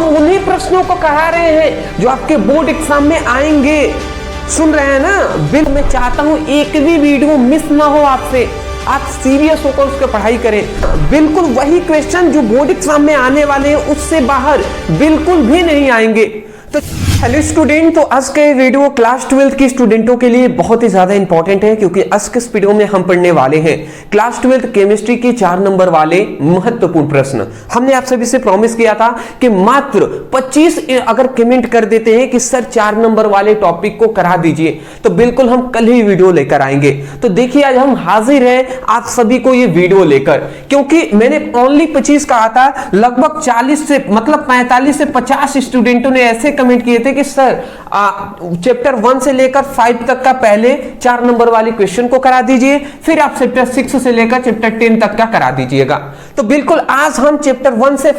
उन्हीं प्रश्नों को करा रहे हैं जो आपके बोर्ड एग्जाम में आएंगे। सुन रहे हैं ना? बिल्कुल मैं चाहता हूं एक भी वीडियो मिस ना हो आपसे, आप सीरियस होकर उसकी पढ़ाई करें। बिल्कुल वही क्वेश्चन जो बोर्ड एग्जाम में आने वाले हैं उससे बाहर बिल्कुल भी नहीं आएंगे। तो हेलो स्टूडेंट, तो आज के वीडियो क्लास 12 की स्टूडेंटों के लिए बहुत ही ज्यादा इंपॉर्टेंट है, क्योंकि आज के इस वीडियो में हम पढ़ने वाले हैं क्लास 12 केमिस्ट्री के 4 नंबर वाले महत्वपूर्ण प्रश्न। हमने आप सभी से प्रॉमिस किया था कि मात्र 25 अगर कमेंट कर देते हैं कि सर 4 नंबर वाले टॉपिक को करा दीजिए, तो बिल्कुल हम कल ही वीडियो लेकर आएंगे। तो देखिए आज हम हाजिर हैं आप सभी को ये वीडियो लेकर, क्योंकि मैंने ओनली 25 कहा था, लगभग 40 से मतलब 45 से 50 स्टूडेंटों ने ऐसे कमेंट किए थे कि सर चैप्टर 1 से लेकर 5 तक का पहले 4 नंबर वाले क्वेश्चन को करा दीजिए, फिर आप चैप्टर 6 से लेकर चैप्टर 10 तक का करा दीजिएगा। तो बिल्कुल आज हम चैप्टर 1 से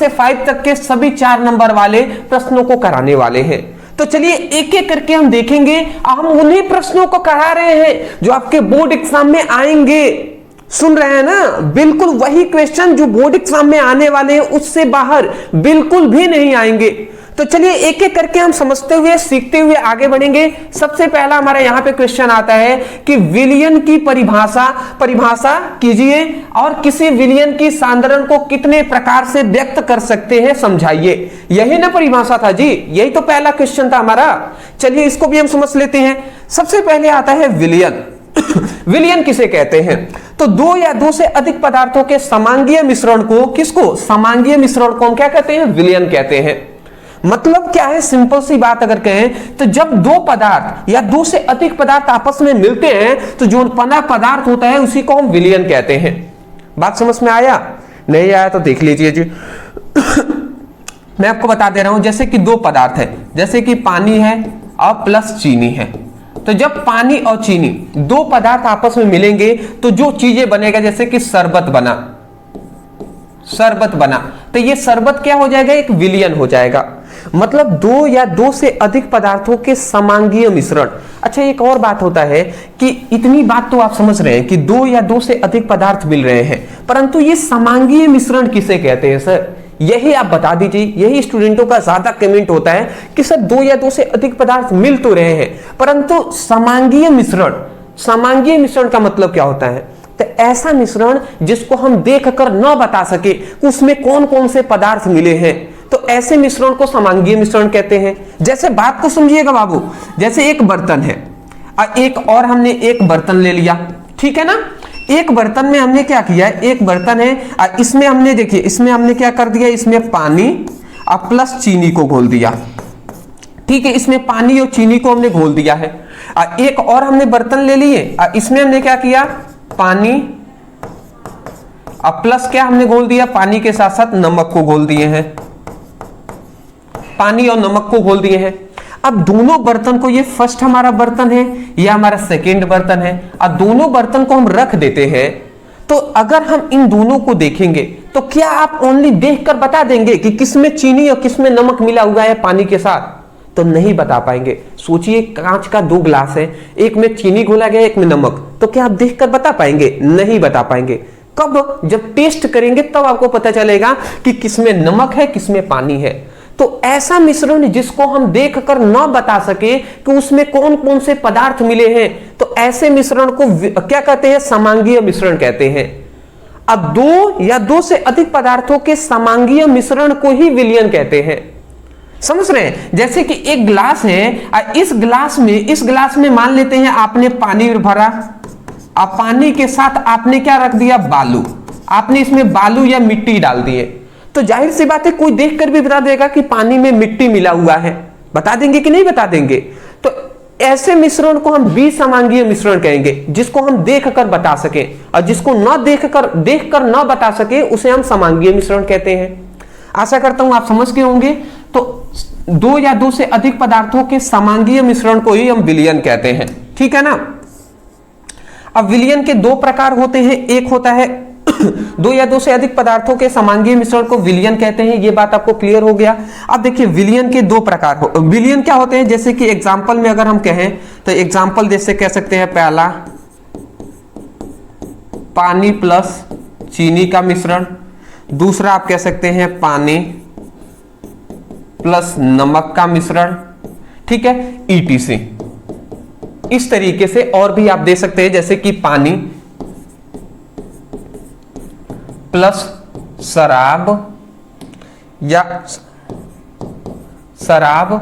5 तक के सभी 4 नंबर वाले प्रश्नों को कराने वाले हैं। तो चलिए एक एक करके हम देखेंगे। हम उन्हीं प्रश्नों को करा रहे हैं जो आपके बोर्ड एग्जाम में आएंगे। सुन रहे हैं ना? बिल्कुल वही क्वेश्चन जो बोर्ड एग्जाम में आने वाले हैं उससे बाहर बिल्कुल भी नहीं आएंगे। तो चलिए एक एक करके हम समझते हुए सीखते हुए आगे बढ़ेंगे। सबसे पहला हमारा यहाँ पे क्वेश्चन आता है कि विलयन की परिभाषा कीजिए और किसी विलयन की सांद्रण को कितने प्रकार से व्यक्त कर सकते हैं समझाइए। यही ना परिभाषा था जी, यही तो पहला क्वेश्चन था हमारा। चलिए इसको भी हम समझ लेते हैं। सबसे पहले आता है विलयन। विलयन किसे कहते हैं? तो 2 या 2 से अधिक पदार्थों के समांगीय मिश्रण को, किसको? समांगीय मिश्रण को हम क्या कहते हैं? विलयन कहते हैं। मतलब क्या है? सिंपल सी बात अगर कहें तो जब 2 पदार्थ या 2 से अधिक पदार्थ आपस में मिलते हैं तो जो बना पदार्थ होता है उसी को हम विलयन कहते हैं। बात समझ में आया? नहीं आया तो देख लीजिए जी। मैं आपको बता दे रहा हूं, जैसे कि 2 पदार्थ है, जैसे कि पानी है और प्लस चीनी है। तो जब पानी और चीनी 2 पदार्थ आपस में मिलेंगे तो जो चीजें बनेगा, जैसे कि शरबत बना, तो ये शरबत क्या हो जाएगा? एक विलयन हो जाएगा। मतलब 2 या 2 से अधिक पदार्थों के समांगीय मिश्रण। अच्छा एक और बात होता है कि इतनी बात तो आप समझ रहे हैं कि 2 या 2 से अधिक पदार्थ मिल रहे हैं, परंतु ये समांगीय मिश्रण किसे कहते हैं सर? यही आप बता दीजिए। यही स्टूडेंटों का ज्यादा कमेंट होता है कि सर 2 या 2 से अधिक पदार्थ मिल तो रहे हैं, परंतु समांगीय मिश्रण का मतलब क्या होता है? तो ऐसा मिश्रण जिसको हम देखकर न बता सके कि उसमें कौन कौन से पदार्थ मिले हैं, तो ऐसे मिश्रण को समांगीय मिश्रण कहते हैं। जैसे बात को समझिएगा बाबू, जैसे एक बर्तन है और एक और हमने एक बर्तन ले लिया, ठीक है ना? एक बर्तन में हमने क्या किया? एक बर्तन है और इसमें हमने देखिए, इसमें हमने क्या कर दिया? इसमें पानी और प्लस चीनी को घोल दिया, ठीक है? इसमें पानी और चीनी को हमने घोल दिया है। और एक और हमने बर्तन ले लिए और इसमें हमने क्या किया? पानी और प्लस क्या हमने घोल दिया? पानी के साथ साथ नमक को घोल दिए हैं, पानी और नमक को घोल दिए हैं। अब दोनों बर्तन को, ये फर्स्ट हमारा बर्तन है, यह हमारा सेकेंड बर्तन है, और दोनों बर्तन को हम रख देते हैं। तो अगर हम इन दोनों को देखेंगे तो क्या आप ओनली देखकर बता देंगे कि किसमें चीनी और किसमें नमक मिला हुआ है पानी के साथ? तो नहीं बता पाएंगे। सोचिए कांच का 2 ग्लास है, एक में चीनी घोला गया, एक में नमक, तो क्या आप देखकर बता पाएंगे? नहीं बता पाएंगे। कब? जब टेस्ट करेंगे तब आपको पता चलेगा कि किसमें नमक है, किसमें पानी है। तो ऐसा मिश्रण जिसको हम देखकर न बता सके कि उसमें कौन कौन से पदार्थ मिले हैं, तो ऐसे मिश्रण को क्या कहते हैं? समांगीय मिश्रण कहते हैं। अब 2 या 2 से अधिक पदार्थों के समांगीय मिश्रण को ही विलयन कहते हैं। समझ रहे हैं? जैसे कि एक ग्लास है और इस ग्लास में मान लेते हैं आपने पानी भरा, अब पानी के साथ आपने क्या रख दिया? बालू। आपने इसमें बालू या मिट्टी डाल दिए, तो जाहिर सी बात है कोई देखकर भी बता देगा कि पानी में मिट्टी मिला हुआ है। बता देंगे कि नहीं बता देंगे? तो ऐसे मिश्रण को हम विसमांगीय मिश्रण कहेंगे, जिसको हम देखकर बता सके, और जिसको देखकर न बता सके उसे हम समांगीय मिश्रण कहते हैं। आशा करता हूं आप समझ गए होंगे। तो 2 या 2 से अधिक पदार्थों के समांगीय मिश्रण को ही हम विलयन कहते हैं, ठीक है ना? अब विलयन के 2 प्रकार होते हैं। एक होता है 2 या 2 से अधिक पदार्थों के समांगीय मिश्रण को विलयन कहते हैं। ये बात आपको क्लियर हो गया। अब देखिए विलयन के 2 प्रकार विलयन क्या होते हैं? जैसे कि एग्जांपल में अगर हम कहें तो एग्जांपल जैसे कह सकते हैं, पहला पानी प्लस चीनी का मिश्रण, दूसरा आप कह सकते हैं पानी प्लस नमक का मिश्रण, ठीक है, ETC। इस तरीके से और भी आप दे सकते हैं, जैसे कि पानी प्लस शराब या शराब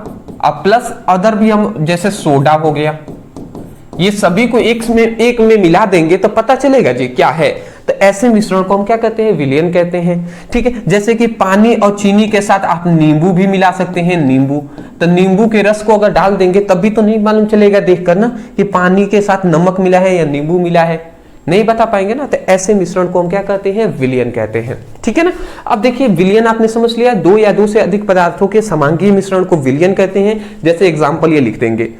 अब प्लस अदर भी हम, जैसे सोडा हो गया, ये सभी को एक में मिला देंगे तो पता चलेगा जी क्या है। तो ऐसे मिश्रण को हम क्या कहते हैं? विलयन कहते हैं, ठीक है। जैसे कि पानी और चीनी के साथ आप नींबू भी मिला सकते हैं, नींबू, तो नींबू के रस को अगर डाल देंगे तब भी तो नहीं मालूम चलेगा देखकर ना कि पानी के साथ नमक मिला है या नींबू मिला है, नहीं बता पाएंगे ना। तो ऐसे मिश्रण को हम क्या कहते हैं? विलयन कहते हैं, ठीक है ना। अब देखिए विलयन आपने समझ लिया, दो या दो से अधिक पदार्थों के समांगीय मिश्रण को विलयन कहते हैं। जैसे एग्जांपल ये लिख देंगे।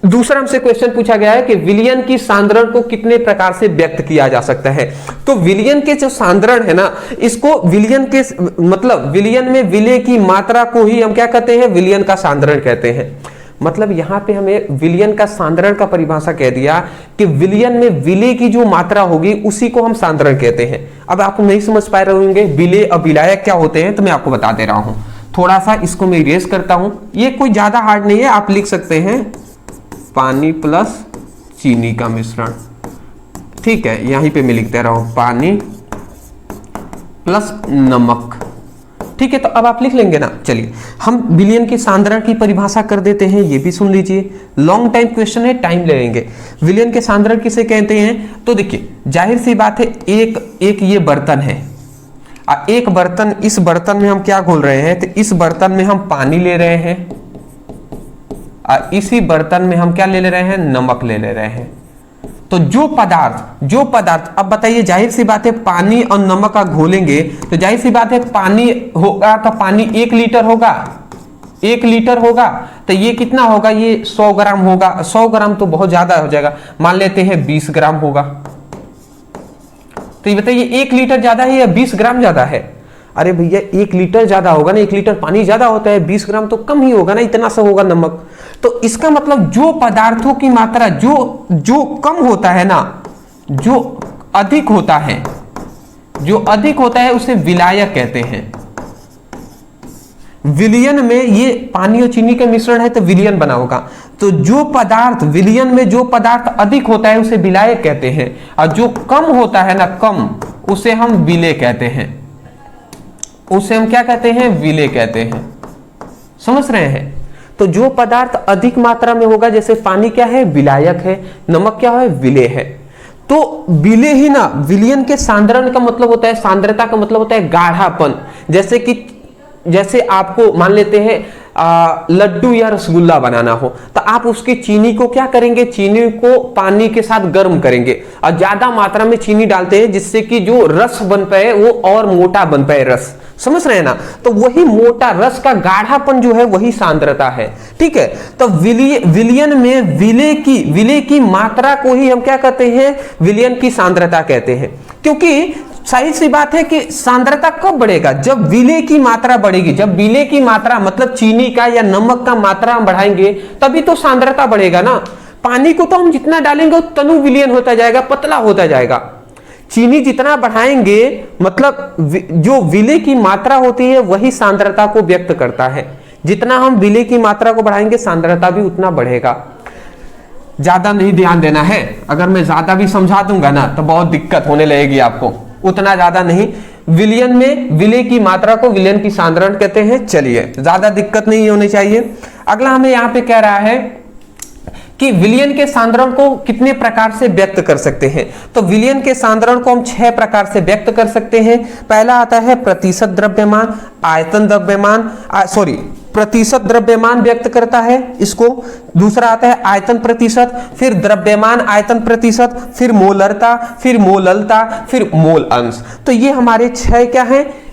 दूसरा हमसे क्वेश्चन पूछा गया है कि विलयन की सांद्रण को कितने प्रकार से व्यक्त किया जा सकता है। तो विलयन के जो सांद्रण है ना, इसको विलयन के मतलब विलयन में विलेय की मात्रा को ही हम क्या कहते हैं? विलयन का सांद्रण कहते हैं। मतलब यहां पे हमें विलयन का सांद्रण का परिभाषा कह दिया कि विलयन में विलेय की जो मात्रा होगी उसी को हम सांद्रण कहते हैं। अब आप नहीं समझ पा रहे होंगे विलेय और विलायक क्या होते हैं, तो मैं आपको बता दे रहा हूं। थोड़ा सा इसको मैं इरेज करता हूं, ये कोई ज्यादा हार्ड नहीं है, आप लिख सकते हैं पानी प्लस चीनी का मिश्रण, ठीक है। यहीं पे मैं लिख दे रहा हूं पानी प्लस नमक, ठीक है। तो अब आप लिख लेंगे ना। चलिए हम विलयन की सांद्रण की परिभाषा कर देते हैं, ये भी सुन लीजिए, लॉन्ग टाइम क्वेश्चन है, टाइम लगेंगे। विलयन के सांद्रण किसे कहते हैं? तो देखिए जाहिर सी बात है, एक ये बर्तन है, एक बर्तन, इस बर्तन में हम क्या घोल रहे हैं? तो इस बर्तन में हम पानी ले रहे हैं और इसी बर्तन में हम क्या ले रहे हैं? नमक ले रहे हैं। तो जो पदार्थ अब बताइए, जाहिर सी बात है पानी और नमक का घोलेंगे तो जाहिर सी बात है पानी होगा, तो पानी 1 लीटर होगा, 1 लीटर होगा, तो ये कितना होगा? ये 100 ग्राम होगा। 100 ग्राम तो बहुत ज्यादा हो जाएगा, मान लेते हैं 20 ग्राम होगा। तो ये बताइए 1 लीटर ज्यादा है या 20 ग्राम ज्यादा है? अरे भैया 1 लीटर ज्यादा होगा ना, 1 लीटर पानी ज्यादा होता है, 20 ग्राम तो कम ही होगा ना, इतना सा होगा नमक। तो इसका मतलब जो पदार्थों की मात्रा जो कम होता है ना, जो अधिक होता है उसे विलायक कहते हैं। विलयन में ये पानी और चीनी का मिश्रण है तो विलयन बना होगा। तो जो पदार्थ विलयन में जो पदार्थ अधिक होता है उसे विलायक कहते हैं, और जो कम होता है ना, कम, उसे हम विलेय कहते हैं। उसे हम क्या कहते हैं? विलेय कहते हैं। समझ रहे हैं? तो जो पदार्थ अधिक मात्रा में होगा, जैसे पानी क्या है? विलायक है, नमक क्या है? विलेय है। तो विलेय ही ना, विलयन के सांद्रण का मतलब होता है, सांद्रता का मतलब होता है गाढ़ापन। जैसे आपको मान लेते हैं लड्डू या रसगुल्ला बनाना हो, तो आप उसकी चीनी को क्या करेंगे? चीनी को पानी के साथ गर्म करेंगे और ज्यादा मात्रा में चीनी डालते हैं, जिससे कि जो रस बन पाए वो और मोटा बन पाए रस। समझ रहे हैं ना? तो वही मोटा रस का गाढ़ापन जो है वही सांद्रता है, ठीक है। तो विलयन में विलेय की मात्रा को ही हम क्या कहते हैं? विलयन की सांद्रता कहते हैं। क्योंकि सही सी बात है कि सांद्रता कब बढ़ेगा? जब विलेय की मात्रा बढ़ेगी। जब विलेय की मात्रा मतलब चीनी का या नमक का मात्रा हम बढ़ाएंगे तभी तो सांद्रता बढ़ेगा ना। पानी को तो हम जितना डालेंगे तनु विलयन होता जाएगा, पतला होता जाएगा। चीनी जितना बढ़ाएंगे मतलब जो विलेय की मात्रा होती है वही सांद्रता को व्यक्त करता है। जितना हम विलेय की मात्रा को बढ़ाएंगे सांद्रता भी उतना बढ़ेगा। ज्यादा नहीं ध्यान देना है, अगर मैं ज्यादा भी समझा दूंगा ना तो बहुत दिक्कत होने लगेगी आपको, उतना ज्यादा नहीं। विलयन में विलेय की मात्रा को विलयन की सांद्रण कहते हैं। चलिए ज्यादा दिक्कत नहीं होनी चाहिए। अगला हमें यहाँ पे कह रहा है कि विलयन के सांद्रण को कितने प्रकार से व्यक्त कर सकते हैं। तो विलयन के सांद्रण को हम 6 प्रकार से व्यक्त कर सकते हैं। पहला आता है प्रतिशत द्रव्यमान, आयतन द्रव्यमान, प्रतिशत द्रव्यमान व्यक्त करता है इसको। दूसरा आता है आयतन प्रतिशत, फिर द्रव्यमान आयतन प्रतिशत, फिर मोलरता, फिर मोललता, फिर मोल अंश। तो ये हमारे 6 क्या हैं?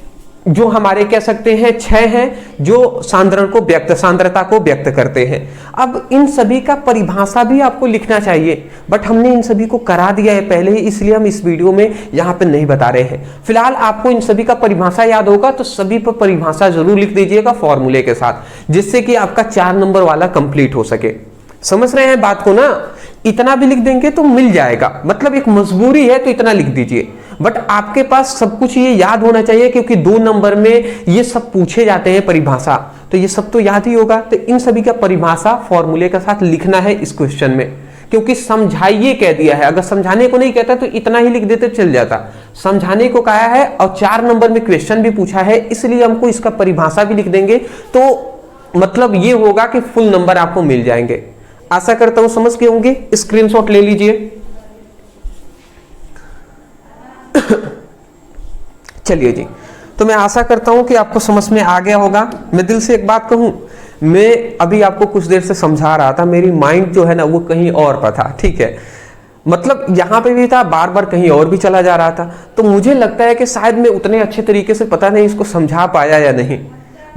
जो हमारे कह सकते हैं 6 हैं जो सांद्रता को व्यक्त करते हैं। अब इन सभी का परिभाषा भी आपको लिखना चाहिए, बट हमने इन सभी को करा दिया है पहले ही, इसलिए हम इस वीडियो में यहाँ पे नहीं बता रहे हैं। फिलहाल आपको इन सभी का परिभाषा याद होगा तो सभी पर परिभाषा जरूर लिख दीजिएगा फॉर्मूले के साथ, जिससे कि आपका 4 नंबर वाला कंप्लीट हो सके। समझ रहे हैं बात को ना? इतना भी लिख देंगे तो मिल जाएगा, मतलब एक मजबूरी है तो इतना लिख दीजिए। बट आपके पास सब कुछ ये याद होना चाहिए, क्योंकि 2 नंबर में ये सब पूछे जाते हैं परिभाषा। तो ये सब तो याद ही होगा। तो इन सभी का परिभाषा फॉर्मूले के साथ लिखना है इस क्वेश्चन में, क्योंकि समझाइए कह दिया है। अगर समझाने को नहीं कहता तो इतना ही लिख देते चल जाता, समझाने को कहा है और 4 नंबर में क्वेश्चन भी पूछा है, इसलिए हमको इसका परिभाषा भी लिख देंगे, तो मतलब ये होगा कि फुल नंबर आपको मिल जाएंगे। आशा करता हूं समझ के होंगे। स्क्रीनशॉट ले लीजिए। चलिए जी, तो मैं आशा करता हूं कि आपको समझ में आ गया होगा। मैं दिल से एक बात कहूं, मैं अभी आपको कुछ देर से समझा रहा था, मेरी माइंड जो है ना वो कहीं और पर था, ठीक है, मतलब यहाँ पे भी था, बार बार कहीं और भी चला जा रहा था। तो मुझे लगता है कि शायद मैं उतने अच्छे तरीके से पता नहीं इसको समझा पाया या नहीं,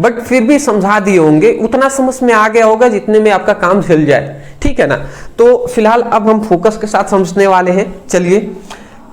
बट फिर भी समझा दिए होंगे, उतना समझ में आ गया होगा जितने में आपका काम चल जाए, ठीक है ना। तो फिलहाल अब हम फोकस के साथ समझने वाले हैं। चलिए,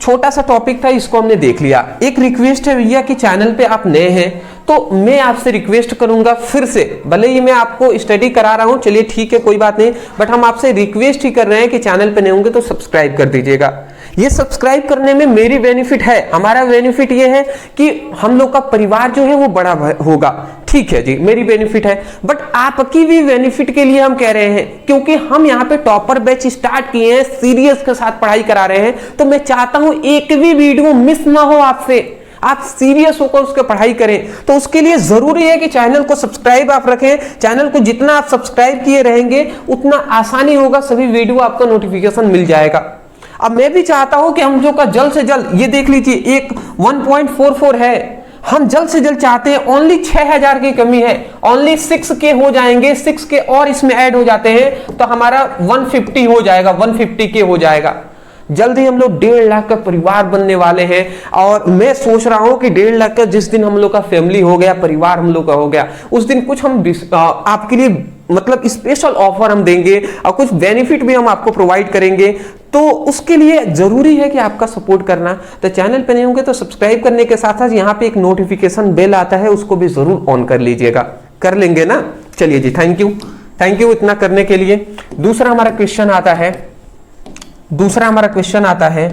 छोटा सा टॉपिक था, इसको हमने देख लिया। एक रिक्वेस्ट है भैया कि चैनल पे आप नए हैं तो मैं आपसे रिक्वेस्ट करूंगा फिर से, भले ही मैं आपको स्टडी करा रहा हूं, चलिए ठीक है कोई बात नहीं, बट हम आपसे रिक्वेस्ट ही कर रहे हैं कि चैनल पे नए होंगे तो सब्सक्राइब कर दीजिएगा। ये सब्सक्राइब करने में मेरी बेनिफिट है, हमारा बेनिफिट ये है कि हम लोग का परिवार जो है वो बड़ा होगा, ठीक है जी, मेरी बेनिफिट है, बट आपकी भी बेनिफिट के लिए हम कह रहे हैं, क्योंकि हम यहाँ पे टॉपर बैच स्टार्ट किए हैं, सीरियस के साथ पढ़ाई करा रहे हैं। तो मैं चाहता हूं एक भी वीडियो मिस ना हो आपसे, आप सीरियस होकर उसके पढ़ाई करें। तो उसके लिए जरूरी है कि चैनल को सब्सक्राइब आप रखें। चैनल को जितना आप सब्सक्राइब किए रहेंगे उतना आसानी होगा, सभी वीडियो आपको नोटिफिकेशन मिल जाएगा। अब मैं भी चाहता हूं कि हम जो का जल्द से जल्द, ये देख लीजिए एक 1.44 है, हम जल्द से जल्द चाहते हैं, ओनली 6000 की कमी है, ओनली 6K हो जाएंगे, 6K और इसमें ऐड हो जाते हैं तो हमारा 150 हो जाएगा, 150K हो जाएगा। जल्द ही हम लोग 1.5 लाख का परिवार बनने वाले हैं। और मैं सोच रहा हूं कि 1.5 लाख का जिस दिन हम लोग का फैमिली हो गया, परिवार हम लोग का हो गया, उस दिन कुछ हम आपके लिए मतलब स्पेशल ऑफर हम देंगे और कुछ बेनिफिट भी हम आपको प्रोवाइड करेंगे। तो उसके लिए जरूरी है कि आपका सपोर्ट करना। तो चैनल पे नहीं होंगे तो सब्सक्राइब करने के साथ साथ यहाँ पे एक नोटिफिकेशन बेल आता है, उसको भी जरूर ऑन कर लीजिएगा। कर लेंगे ना? चलिए जी, थैंक यू इतना करने के लिए। दूसरा हमारा क्वेश्चन आता है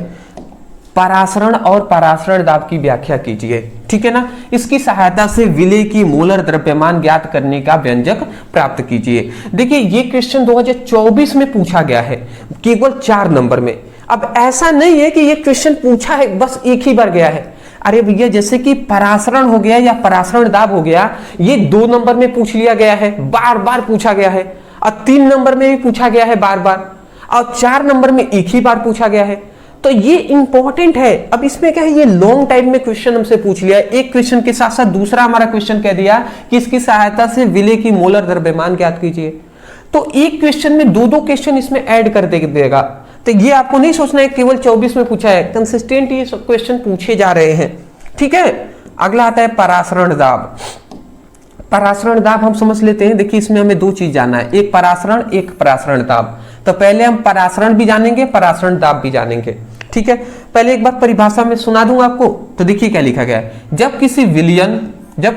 परासरण और परासरण दाब की व्याख्या कीजिए, ठीक है ना। इसकी सहायता से विलेय की मोलर द्रव्यमान ज्ञात करने का व्यंजक प्राप्त कीजिए। देखिए ये क्वेश्चन 2024 में पूछा गया है, केवल 4 नंबर में। अब ऐसा नहीं है कि ये क्वेश्चन पूछा है बस एक ही बार गया है। अरे भैया, जैसे कि परासरण हो गया या परासरण दाब हो गया, ये 2 नंबर में पूछ लिया गया है, बार बार पूछा गया है, और 3 नंबर में भी पूछा गया है बार बार, और 4 नंबर में एक ही बार पूछा गया है। तो ये इंपॉर्टेंट है। अब इसमें क्या है, ये लॉन्ग टाइम में क्वेश्चन हमसे पूछ लिया है। एक क्वेश्चन के साथ साथ दूसरा हमारा क्वेश्चन कह दिया कि इसकी सहायता से विलेय की मोलर द्रव्यमान ज्ञात कीजिए। तो एक क्वेश्चन में 2-2 क्वेश्चन इसमें ऐड कर देगा। तो ये आपको नहीं सोचना है केवल 24 में पूछा है, कंसिस्टेंट ये सब क्वेश्चन पूछे जा रहे हैं, ठीक है। अगला आता है परासरण दाब। परासरण दाब हम समझ लेते हैं। देखिए इसमें हमें 2 चीज जानना है, एक परासरण, एक परासरण दाब। तो पहले हम परासरण भी जानेंगे, परासरण दाब भी जानेंगे, ठीक है। पहले एक बार परिभाषा में सुना दूं आपको। तो देखिए क्या लिखा गया है, जब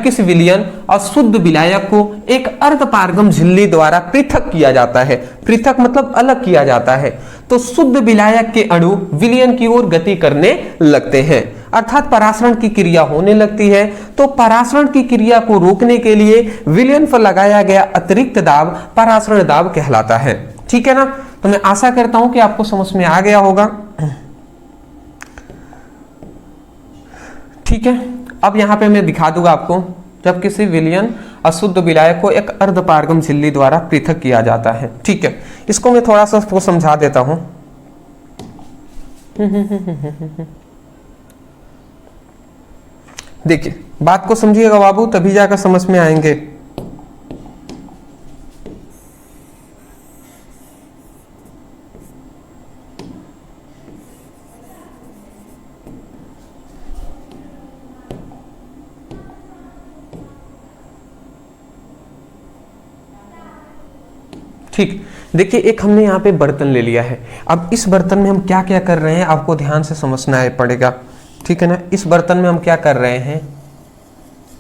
किसी विलयन और शुद्ध विलायक को एक अर्धपारगम झिल्ली द्वारा पृथक किया जाता है, पृथक मतलब अलग किया जाता है, तो शुद्ध विलायक के अणु विलयन की ओर गति करने लगते हैं, अर्थात परासरण की क्रिया होने लगती है। तो परासरण की क्रिया को रोकने के लिए विलयन पर लगाया गया अतिरिक्त दाब परासरण दाब कहलाता है, ठीक है ना। तो मैं आशा करता हूं कि आपको समझ में आ गया होगा, ठीक है। अब यहां पे मैं दिखा दूंगा आपको, जब किसी विलयन अशुद्ध विलायक को एक अर्धपारगम झिल्ली द्वारा पृथक किया जाता है, ठीक है। इसको मैं थोड़ा सा समझा देता हूं। देखिए बात को समझिएगा बाबू, तभी जाकर समझ में आएंगे। ठीक, देखिए एक हमने यहाँ पे बर्तन ले लिया है। अब इस बर्तन में हम क्या क्या कर रहे हैं आपको ध्यान से समझना पड़ेगा, ठीक है ना। इस बर्तन में हम क्या कर रहे हैं,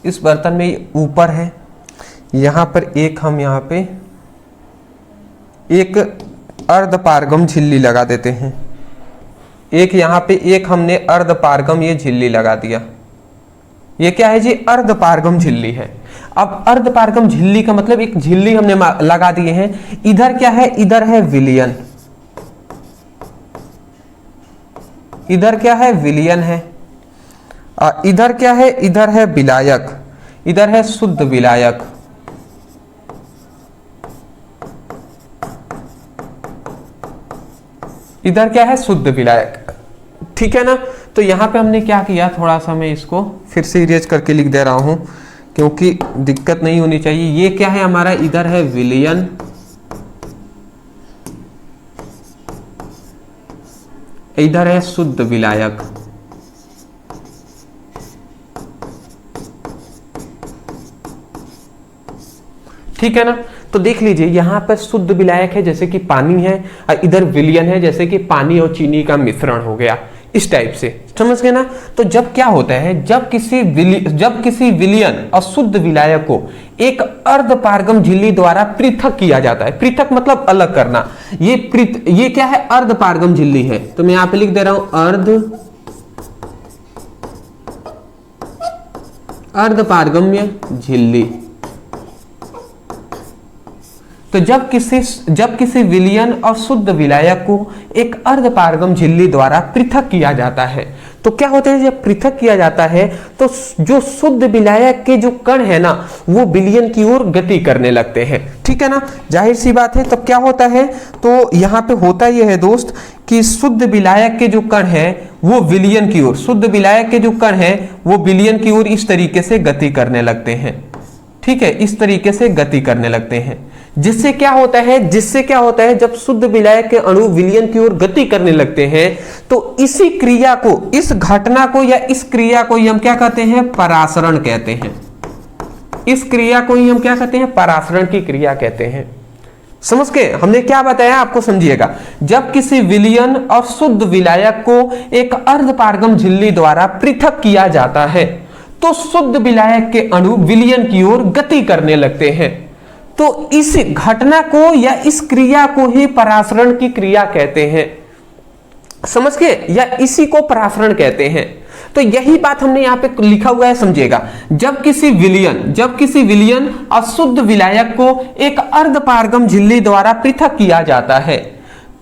इस बर्तन में ऊपर है, यहाँ पर हम यहाँ पे एक अर्धपारगम झिल्ली लगा देते हैं, एक यहाँ पे हमने अर्धपारगम ये झिल्ली लगा दिया। ये क्या है जी, अर्धपारगम झिल्ली है। अब अर्धपारगम झिल्ली का मतलब एक झिल्ली हमने लगा दिए हैं। इधर क्या है, इधर है विलयन, इधर क्या है, विलयन है। इधर क्या है, इधर है विलायक, इधर है शुद्ध विलायक। इधर क्या है, शुद्ध विलायक। ठीक है ना। तो यहां पे हमने क्या किया, थोड़ा सा मैं इसको फिर से इरेज करके लिख दे रहा हूं क्योंकि दिक्कत नहीं होनी चाहिए। ये क्या है हमारा, इधर है विलयन, इधर है शुद्ध विलायक। ठीक है ना। तो देख लीजिए यहां पर शुद्ध विलायक है जैसे कि पानी है, और इधर विलयन है जैसे कि पानी और चीनी का मिश्रण हो गया, इस टाइप से, समझ गए ना। तो जब क्या होता है, जब किसी विलयन और शुद्ध विलायक को एक अर्धपारगम झिल्ली द्वारा पृथक किया जाता है, पृथक मतलब अलग करना, ये क्या है, अर्धपारगम झिल्ली है। तो मैं यहां पे लिख दे रहा हूं अर्धपारगम्य झिल्ली। तो जब किसी विलयन और शुद्ध विलायक को एक अर्धपारगम झिल्ली द्वारा पृथक किया जाता है, तो क्या होता है, जब पृथक किया जाता है तो जो शुद्ध विलायक के जो कण है ना, वो विलयन की ओर गति करने लगते हैं। ठीक है ना, जाहिर सी बात है। तब क्या होता है, तो यहाँ पे होता यह है दोस्त कि शुद्ध विलायक के जो कण है वो विलयन की ओर, शुद्ध विलायक के जो कण है वो विलयन की ओर इस तरीके से गति करने लगते हैं। ठीक है, इस तरीके से गति करने लगते हैं। जिससे क्या होता है, जब शुद्ध विलायक के अणु विलयन की ओर गति करने लगते हैं तो इसी क्रिया को, इस घटना को या इस क्रिया को हम क्या कहते हैं, परासरण कहते हैं। इस क्रिया को ही हम क्या कहते हैं, परासरण की क्रिया कहते हैं। समझ के हमने क्या बताया आपको, समझिएगा। जब किसी विलयन और शुद्ध विलायक को एक अर्धपारगम झिल्ली द्वारा पृथक किया जाता है तो शुद्ध विलायक के अणु विलयन की ओर गति करने लगते हैं। तो इस घटना को या इस क्रिया को ही परासरण की क्रिया कहते हैं, समझ के, या इसी को परासरण कहते हैं। तो यही बात हमने यहां पे लिखा हुआ है, समझिएगा। जब किसी विलयन और शुद्ध विलायक को एक अर्धपारगम झिल्ली द्वारा पृथक किया जाता है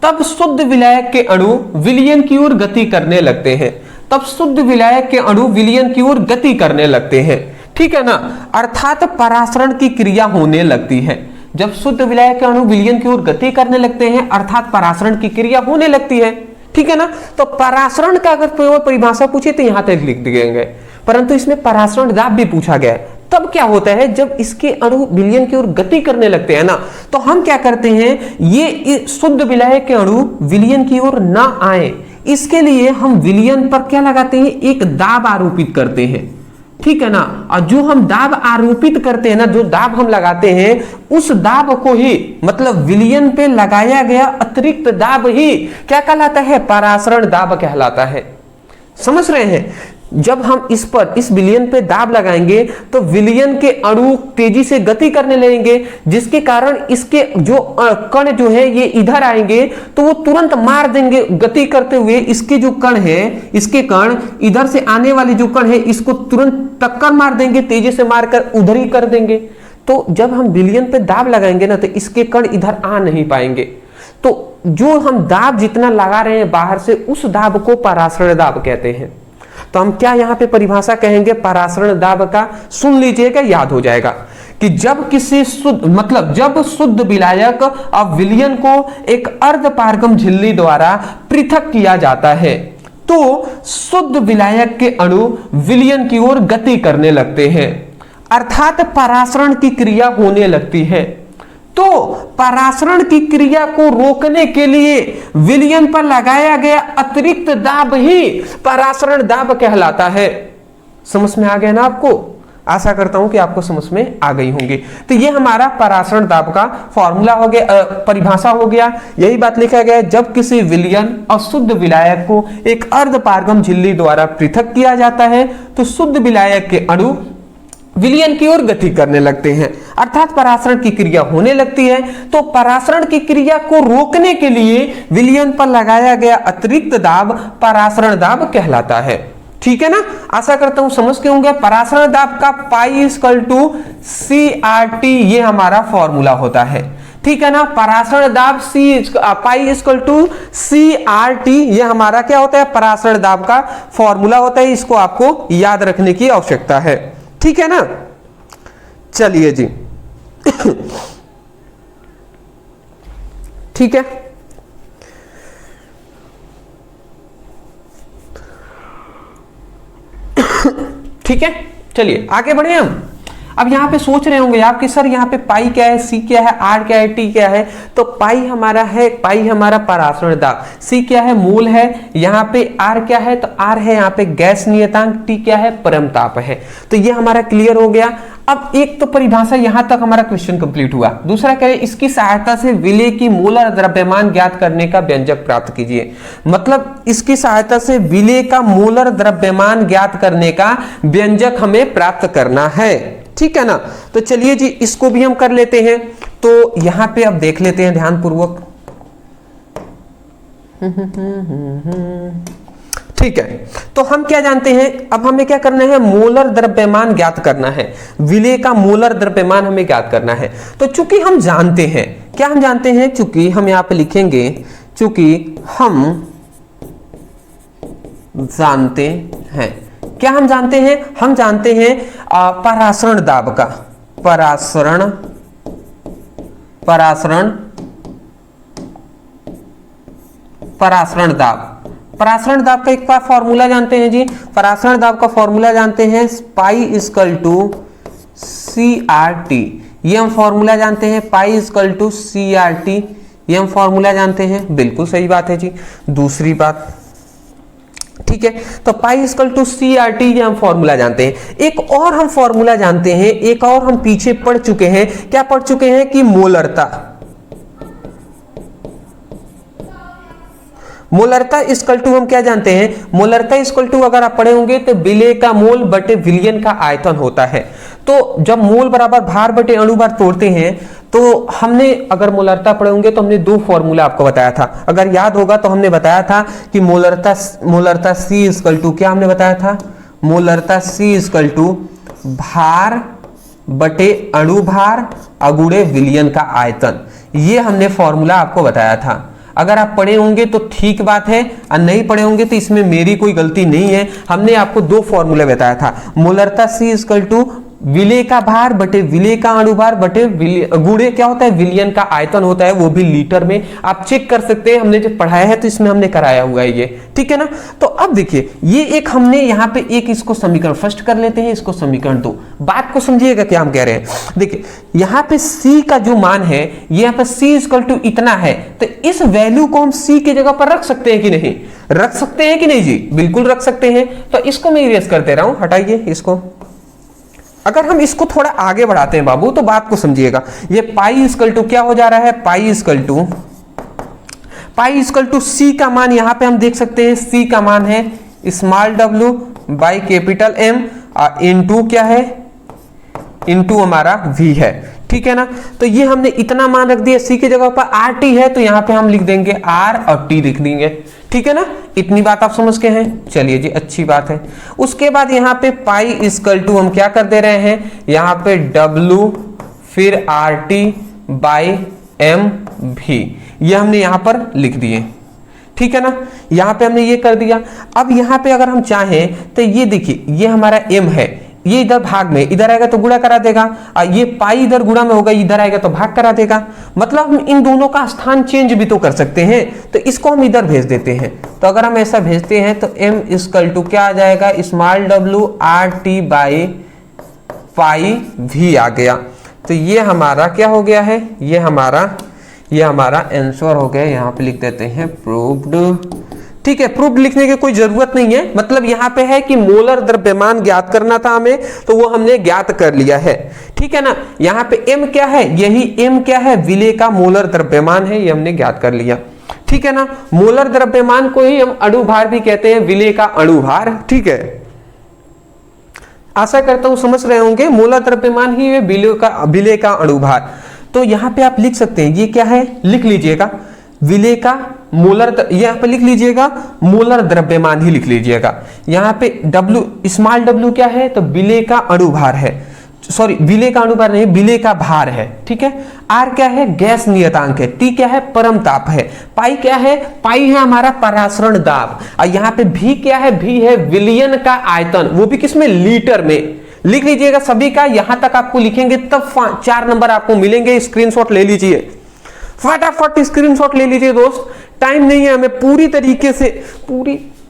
तब शुद्ध विलायक के अणु विलयन की ओर गति करने लगते हैं, तब शुद्ध विलायक के अणु विलयन की ओर गति करने लगते हैं। ठीक है ना, अर्थात परासरण की क्रिया होने लगती है। जब शुद्ध विलायक के अणु विलयन की ओर गति करने लगते हैं अर्थात परासरण की क्रिया होने लगती है। ठीक है ना। तो परासरण का अगर परिभाषा पूछे तो यहां तक लिख देंगे, परंतु इसमें परासरण दाब भी पूछा गया है। तब क्या होता है, जब इसके अणु विलयन की ओर गति करने लगते हैं ना, तो हम क्या करते हैं, ये शुद्ध विलायक के अणु विलयन की ओर ना आए, इसके लिए हम विलयन पर क्या लगाते हैं, एक दाब आरोपित करते हैं। ठीक है ना। और जो हम दाब आरोपित करते हैं ना, जो दाब हम लगाते हैं, उस दाब को ही, मतलब विलयन पे लगाया गया अतिरिक्त दाब ही क्या कहलाता है, परासरण दाब कहलाता है। समझ रहे हैं। जब हम इस विलयन पे दाब लगाएंगे तो विलयन के अणु तेजी से गति करने लगेंगे, जिसके कारण इसके जो कण जो है ये इधर आएंगे तो वो तुरंत मार देंगे गति करते हुए। इसके जो कण है, इसके कण इधर से आने वाले जो कण है इसको तुरंत टक्कर मार देंगे, तेजी से मारकर उधर ही कर देंगे। तो जब हम विलयन पे दाब लगाएंगे ना, तो इसके कण इधर आ नहीं पाएंगे। तो जो हम दाब जितना लगा रहे हैं बाहर से, उस दाब को परासरण दाब कहते हैं। तो हम क्या यहां पे परिभाषा कहेंगे परासरण दाब का, सुन लीजिएगा, याद हो जाएगा कि जब शुद्ध विलायक और विलयन को एक अर्धपारगम झिल्ली द्वारा पृथक किया जाता है तो शुद्ध विलायक के अणु विलयन की ओर गति करने लगते हैं, अर्थात परासरण की क्रिया होने लगती है। तो परासरण की क्रिया को रोकने के लिए विलयन पर लगाया गया अतिरिक्त दाब ही परासरण दाब कहलाता है। समझ में आ गया ना आपको? आशा करता हूं कि आपको समझ में आ गई होंगी। तो ये हमारा परासरण दाब का फॉर्मूला हो गया, परिभाषा हो गया। यही बात लिखा गया है, जब किसी विलयन और शुद्ध विलायक को एक अर्धपारगम झिल्ली द्वारा पृथक किया जाता है तो शुद्ध विलायक के अणु विलयन की ओर गति करने लगते हैं, अर्थात परासरण की क्रिया होने लगती है। तो परासरण की क्रिया को रोकने के लिए विलयन पर लगाया गया अतिरिक्त दाब परासरण दाब कहलाता है। ठीक है ना, आशा करता हूं समझ के होंगे। परासरण दाब का पाई इक्वल टू CRT ये हमारा फॉर्मूला होता है, ठीक है ना। परासरण दाब पाई इक्वल टू CRT ये हमारा क्या होता है, परासरण दाब का फॉर्मूला होता है। इसको आपको याद रखने की आवश्यकता है, ठीक है ना। चलिए जी ठीक है, ठीक है। चलिए आगे बढ़े हम। अब यहां पे सोच रहे होंगे आप कि सर यहाँ पे पाई क्या है, सी क्या है, आर क्या है, टी क्या है। तो पाई हमारा है, पाई हमारा परासरण दाब, सी क्या है, मूल है, यहाँ पे आर क्या है, तो आर है यहाँ पे गैस नियतांक, टी क्या है, परमताप है। तो ये हमारा क्लियर हो गया। अब एक तो परिभाषा, यहां तक हमारा क्वेश्चन कंप्लीट हुआ। दूसरा कह रहे इसकी सहायता से विलेय की मोलर द्रव्यमान ज्ञात करने का व्यंजक प्राप्त कीजिए। मतलब इसकी सहायता से विलेय का मोलर द्रव्यमान ज्ञात करने का व्यंजक हमें प्राप्त करना है, ठीक है ना। तो चलिए जी इसको भी हम कर लेते हैं। तो यहां पे अब देख लेते हैं ध्यानपूर्वक, ठीक है। तो हम क्या जानते हैं, अब हमें क्या करना है, मोलर द्रव्यमान ज्ञात करना है। विलेय का मोलर द्रव्यमान हमें ज्ञात करना है। तो चूंकि हम जानते हैं, क्या हम जानते हैं, चूंकि हम यहां पे लिखेंगे, चूंकि हम जानते हैं, क्या हम जानते हैं, हम जानते हैं परासरण दाब का, परासरण दाब, परासरण दाब का एक बार फॉर्मूला जानते हैं जी। परासरण दाब का फॉर्मूला जानते हैं, पाई इक्वल टू CRT, ये हम फॉर्मूला जानते हैं। पाई इक्वल टू CRT ये हम फॉर्मूला जानते हैं, बिल्कुल सही बात है जी। दूसरी बात, ठीक है, तो पाई इक्वल टू CRT ये हम फॉर्मूला जानते हैं। एक और हम फॉर्मूला जानते हैं, एक और हम पीछे पढ़ चुके हैं। क्या पढ़ चुके हैं कि मोलरता इक्वल टू हम क्या जानते हैं, मोलरता इक्वल टू अगर आप पढ़े होंगे तो विलेय का मोल बटे विलयन का आयतन होता है। तो जब मोल बराबर भार बटे अणु भार तोड़ते हैं, तो हमने अगर मोलरता पढ़े होंगे तो हमने दो फॉर्मूला आपको बताया था। अगर याद होगा तो हमने बताया था कि मोलरता C इक्वल टू, क्या हमने बताया था, मोलरता C इक्वल टू भार बटे अणु भार अगुणे विलयन का आयतन, ये हमने फॉर्मूला आपको बताया था। अगर आप पढ़े होंगे तो ठीक बात है, और नहीं पढ़े होंगे तो इसमें मेरी कोई गलती नहीं है। हमने आपको दो फॉर्मूले बताया था, मोलरता C इक्वल टू विलेय का भार बटे विलेय का अणुभार बटे गुणे क्या होता है, विलयन का आयतन होता है, वो भी लीटर में। आप चेक कर सकते हैं, हमने जब पढ़ाया है तो इसमें हमने कराया हुआ है ये, ठीक है ना। तो अब देखिए ये एक हमने यहाँ पे एक इसको समीकरण फर्स्ट कर लेते हैं, इसको समीकरण 2। बात को समझिएगा क्या हम कह रहे हैं। देखिए यहाँ पे C का जो मान है, ये यहाँ पे C इक्वल टू इतना है, तो इस वैल्यू को हम C की जगह पर रख सकते हैं कि नहीं, रख सकते हैं कि नहीं जी, बिल्कुल रख सकते हैं। तो इसको मैं इरेज कर दे रहा हूं, हटाइए इसको। अगर हम इसको थोड़ा आगे बढ़ाते हैं बाबू तो बात को समझिएगा। ये पाई इक्वल टू क्या हो जा रहा है, पाई इक्वल टू C का मान यहां पे हम देख सकते हैं, C का मान है small w by capital M into क्या है, इनटू हमारा V है, ठीक है ना। तो ये हमने इतना मान रख दिया, C की जगह पर RT है तो यहां पे हम लिख देंगे R और T लिख देंगे, ठीक है ना। इतनी बात आप समझ के हैं, चलिए जी अच्छी बात है। उसके बाद यहाँ पे पाई इक्वल टू हम क्या कर दे रहे हैं, यहाँ पे W फिर RT बाई MV, ये हमने यहाँ पर लिख दिए, ठीक है ना। यहाँ पे हमने ये कर दिया। अब यहाँ पे अगर हम चाहें तो ये देखिए, ये हमारा M है, ये इधर भाग में, इधर आएगा तो गुणा करा देगा, और ये पाई इधर गुणा में होगा, इधर आएगा तो भाग करा देगा। मतलब हम इन दोनों का स्थान चेंज भी तो कर सकते हैं, तो इसको हम इधर भेज देते हैं। तो अगर हम ऐसा भेजते हैं तो M इक्वल टू क्या आ जाएगा, small w RT by pi V आ गया। तो ये हमारा क्या हो गया है, ये हमारा आंसर हो गया। यहाँ पे लिख देते हैं प्रूव्ड, ठीक है। प्रूफ लिखने की कोई जरूरत नहीं है, मतलब यहाँ पे है कि मोलर द्रव्यमान ज्ञात करना था हमें, तो वो हमने ज्ञात कर लिया है, ठीक है ना। यहाँ पे M क्या है, यही M क्या है, विलेय का मोलर द्रव्यमान है, ये हमने ज्ञात कर लिया, ठीक है ना। मोलर द्रव्यमान को ही हम अणुभार भी कहते हैं, विलेय का अणुभार, ठीक है। आशा करता हूं समझ रहे होंगे, मोलर द्रव्यमान ही है विलेय का अणुभार। तो यहाँ पे आप लिख सकते हैं, ये क्या है, लिख लीजिएगा, विलेय का मोलर, यहाँ पे लिख लीजिएगा मोलर द्रव्यमान ही लिख लीजिएगा। यहाँ पे W, स्मॉल w क्या है, तो विलेय का अणुभार है, सॉरी विलेय का अणुभार नहीं, विलेय का भार है, ठीक है। R क्या है, गैस नियतांक है। T क्या है, परम ताप है। पाई क्या है, पाई है हमारा परासरण दाब। और यहाँ पे V क्या है, V है विलयन का आयतन, वो भी किसमें, लीटर में। लिख लीजिएगा सभी का, यहां तक आपको लिखेंगे तब 4 नंबर आपको मिलेंगे। स्क्रीनशॉट ले लीजिए, फटाफट स्क्रीनशॉट ले लीजिए दोस्त, टाइम नहीं है हमें, पूरी तरीके से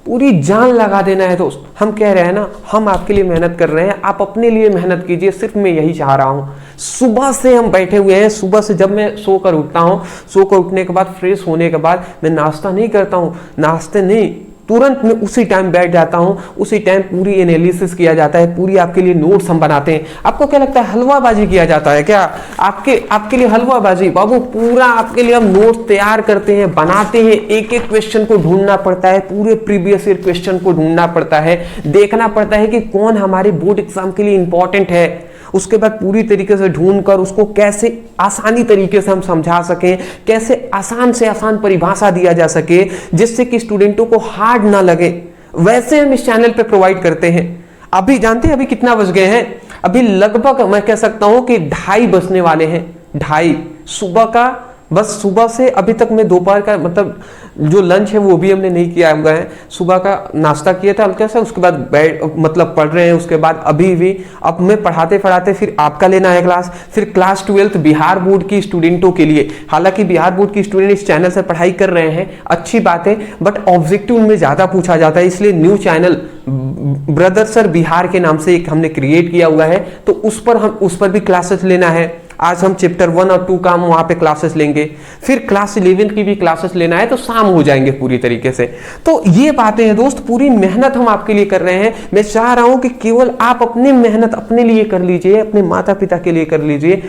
पूरी जान लगा देना है दोस्त। हम कह रहे हैं ना, हम आपके लिए मेहनत कर रहे हैं, आप अपने लिए मेहनत कीजिए, सिर्फ मैं यही चाह रहा हूं। सुबह से हम बैठे हुए हैं, सुबह से जब मैं सोकर उठता हूं, सोकर उठने के बाद फ्रेश होने के बाद मैं नाश्ता नहीं करता हूं, नाश्ते नहीं, तुरंत मैं उसी टाइम बैठ जाता हूं, उसी टाइम पूरी एनालिसिस किया जाता है, पूरी आपके लिए नोट्स हम बनाते हैं। आपको क्या लगता है हलवाबाजी किया जाता है क्या? आपके लिए हलवाबाजी बाबू, पूरा आपके लिए हम नोट्स तैयार करते हैं, बनाते हैं, एक एक क्वेश्चन को ढूंढना पड़ता है, पूरे प्रीवियस ईयर क्वेश्चन को ढूंढना पड़ता है, देखना पड़ता है कि कौन हमारे बोर्ड एग्जाम के लिए इंपॉर्टेंट है। उसके बाद पूरी तरीके से ढूंढकर उसको कैसे आसानी तरीके से हम समझा सकें, कैसे आसान से आसान परिभाषा दिया जा सके जिससे कि स्टूडेंटों को हार्ड ना लगे, वैसे हम इस चैनल पे प्रोवाइड करते हैं। अभी जानते हैं अभी कितना बज गए हैं? अभी लगभग मैं कह सकता हूं कि 2:30 बजने वाले हैं, 2:30 सुबह का। बस सुबह से अभी तक मैं दोपहर का मतलब जो लंच है वो भी हमने नहीं किया हुआ है। सुबह का नाश्ता किया था हल्का सा, उसके बाद मतलब पढ़ रहे हैं, उसके बाद अभी भी अब मैं पढ़ाते पढ़ाते फिर आपका लेना है क्लास, फिर क्लास 12 बिहार बोर्ड की स्टूडेंटों के लिए। हालांकि बिहार बोर्ड की स्टूडेंट इस चैनल से पढ़ाई कर रहे हैं, अच्छी बात है, बट ऑब्जेक्टिव उनमें ज्यादा पूछा जाता है, इसलिए new channel brother sir Bihar के नाम से एक हमने क्रिएट किया हुआ है, तो उस पर भी क्लासेस लेना है। आज हम चैप्टर 1 और 2 का हम वहां पे क्लासेस लेंगे, फिर क्लास 11 की भी क्लासेस लेना है, तो शाम हो जाएंगे पूरी तरीके से। तो ये बातें हैं दोस्त, पूरी मेहनत हम आपके लिए कर रहे हैं। मैं चाह रहा हूं कि केवल आप अपनी मेहनत अपने लिए कर लीजिए, अपने माता पिता के लिए कर लीजिए,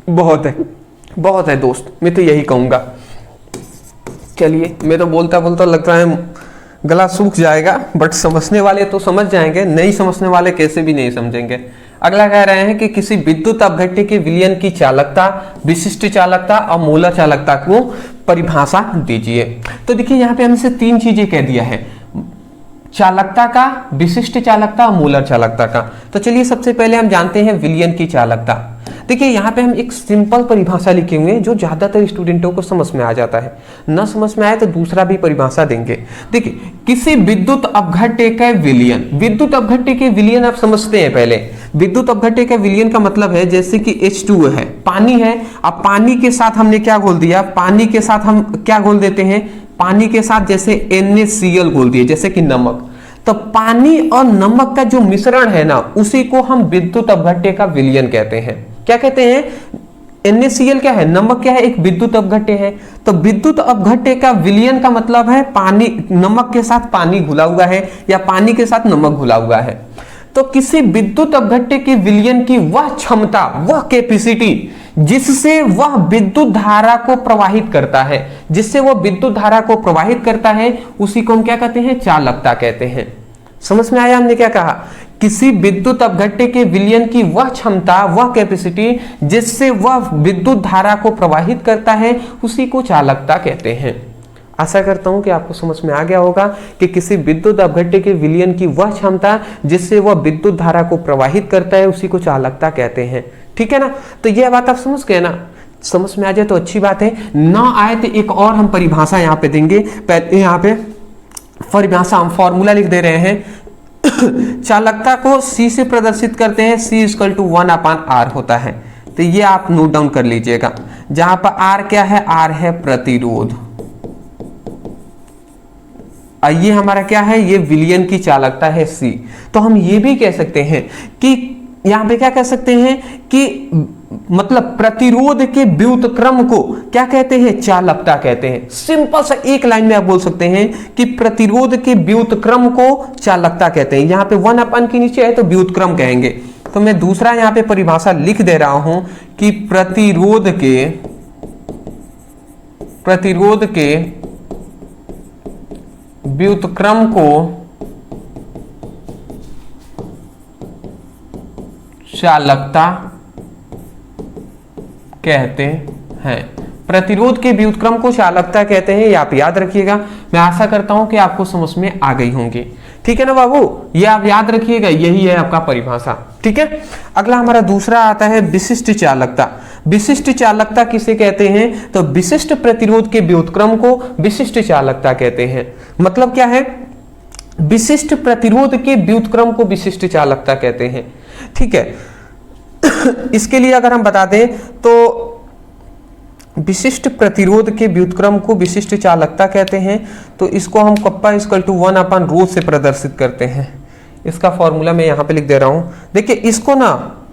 बहुत है, बहुत है दोस्त, मैं तो यही कहूंगा। चलिए, मैं तो बोलता बोलता लगता है गला सूख जाएगा, बट समझने वाले तो समझ जाएंगे, नहीं समझने वाले कैसे भी नहीं समझेंगे। अगला कह रहे हैं कि किसी विद्युत अपघट्य के विलयन की चालकता, विशिष्ट चालकता और मूलर चालकता को परिभाषा दीजिए। तो देखिए यहाँ पे हमसे 3 चीजें कह दिया है, चालकता का, विशिष्ट चालकता और मूलर चालकता का। तो चलिए सबसे पहले हम जानते हैं विलयन की चालकता। देखिए यहाँ पे हम एक सिंपल परिभाषा लिखे हुए हैं जो ज्यादातर स्टूडेंटों को समझ में आ जाता है, न समझ में आए तो दूसरा भी परिभाषा देंगे। देखिए किसी विद्युत अपघट्य का विलयन, विद्युत अपघट्य के विलयन आप समझते हैं पहले। विद्युत अपघट्य का विलयन का मतलब है जैसे कि H2O है, पानी है, अब पानी के साथ हमने क्या घोल दिया, पानी के साथ हम क्या घोल देते हैं, पानी के साथ जैसे NaCl घोल दिए, जैसे कि नमक। तो पानी और नमक का जो मिश्रण है ना, उसी को हम विद्युत अपघट्य का विलयन कहते हैं। क्या कहते हैं? NaCl क्या है, नमक क्या है, एक विद्युत अपघट्य है। तो विद्युत अपघट्य का विलयन का मतलब है पानी, नमक के साथ पानी घुला हुआ है या पानी के साथ नमक घुला हुआ है। तो किसी विद्युत अपघट्य के विलयन की वह क्षमता, वह कैपेसिटी जिससे वह विद्युत धारा को प्रवाहित करता है, जिससे वह विद्युत धारा को प्रवाहित करता है, उसी को हम क्या कहते हैं, चालकता कहते हैं। समझ में आया हमने क्या कहा? किसी विद्युत अपघट्य के विलयन की वह क्षमता, वह कैपेसिटी जिससे वह विद्युत धारा को प्रवाहित करता है, उसी को चालकता कहते हैं। आशा करता हूं कि आपको समझ में आ गया होगा कि किसी विद्युत अपघट्य के विलयन की वह क्षमता जिससे वह विद्युत धारा को प्रवाहित करता है, उसी को चालकता कहते हैं। ठीक है ना? तो यह बात आप समझ गए ना? समझ में आ जाए तो अच्छी बात है, ना आए तो एक और हम परिभाषा यहाँ पे देंगे। पहले यहाँ पे परिभाषा हम फॉर्मूला लिख दे रहे हैं। चालकता को C से प्रदर्शित करते हैं, C = 1/R होता है। तो ये आप नोट डाउन कर लीजिएगा। जहां पर R क्या है, R है प्रतिरोध, ये हमारा क्या है, ये विलयन की चालकता है C। तो हम ये भी कह सकते हैं कि यहां पे क्या कह सकते हैं कि मतलब प्रतिरोध के व्युत्क्रम को क्या कहते हैं, चालकता कहते हैं। सिंपल सा एक लाइन में आप बोल सकते हैं कि प्रतिरोध के व्युत्क्रम को चालकता कहते हैं। यहाँ पे 1/n के नीचे है तो व्युत्क्रम कहेंगे। तो मैं दूसरा यहाँ पे परिभाषा लिख दे रहा हूं कि प्रतिरोध के व्युत्क्रम को चालकता कहते हैं। प्रतिरोध के व्युत्क्रम को चालकता कहते हैं, ये आप याद रखिएगा। मैं आशा करता हूं कि आपको समझ में आ गई होंगी। ठीक है ना बाबू, ये आप याद रखिएगा, यही है आपका परिभाषा। ठीक है, अगला हमारा दूसरा आता है विशिष्ट चालकता। विशिष्ट चालकता किसे कहते हैं? तो विशिष्ट प्रतिरोध के व्युत्क्रम को विशिष्ट चालकता कहते हैं। मतलब क्या है? विशिष्ट प्रतिरोध के व्युत्क्रम को विशिष्ट चालकता कहते हैं। ठीक है, इसके लिए अगर हम बता दें तो विशिष्ट प्रतिरोध के व्युत्क्रम को विशिष्ट चालकता कहते हैं। तो इसको हम कप्पा इक्वल टू 1/ρ से प्रदर्शित करते हैं। इसका फॉर्मूला मैं यहाँ पे लिख दे रहा हूँ। देखिए इसको ना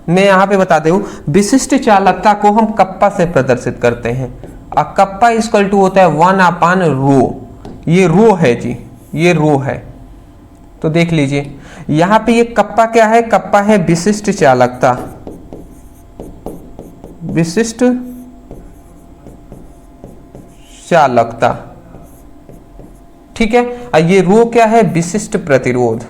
मैं यहाँ पे बता दूं, विशिष्ट चालकता को हम कप्पा से प्रदर्शित करते हैं और कप्पा इक्वल टू होता है 1/ρ। ये रो है जी, ये रो है। तो देख लीजिए यहाँ पे ये कप्पा क्या है? कप्पा है विशिष्ट चालकता, विशिष्ट चालकता। ठीक है, और ये रो क्या है? विशिष्ट प्रतिरोध।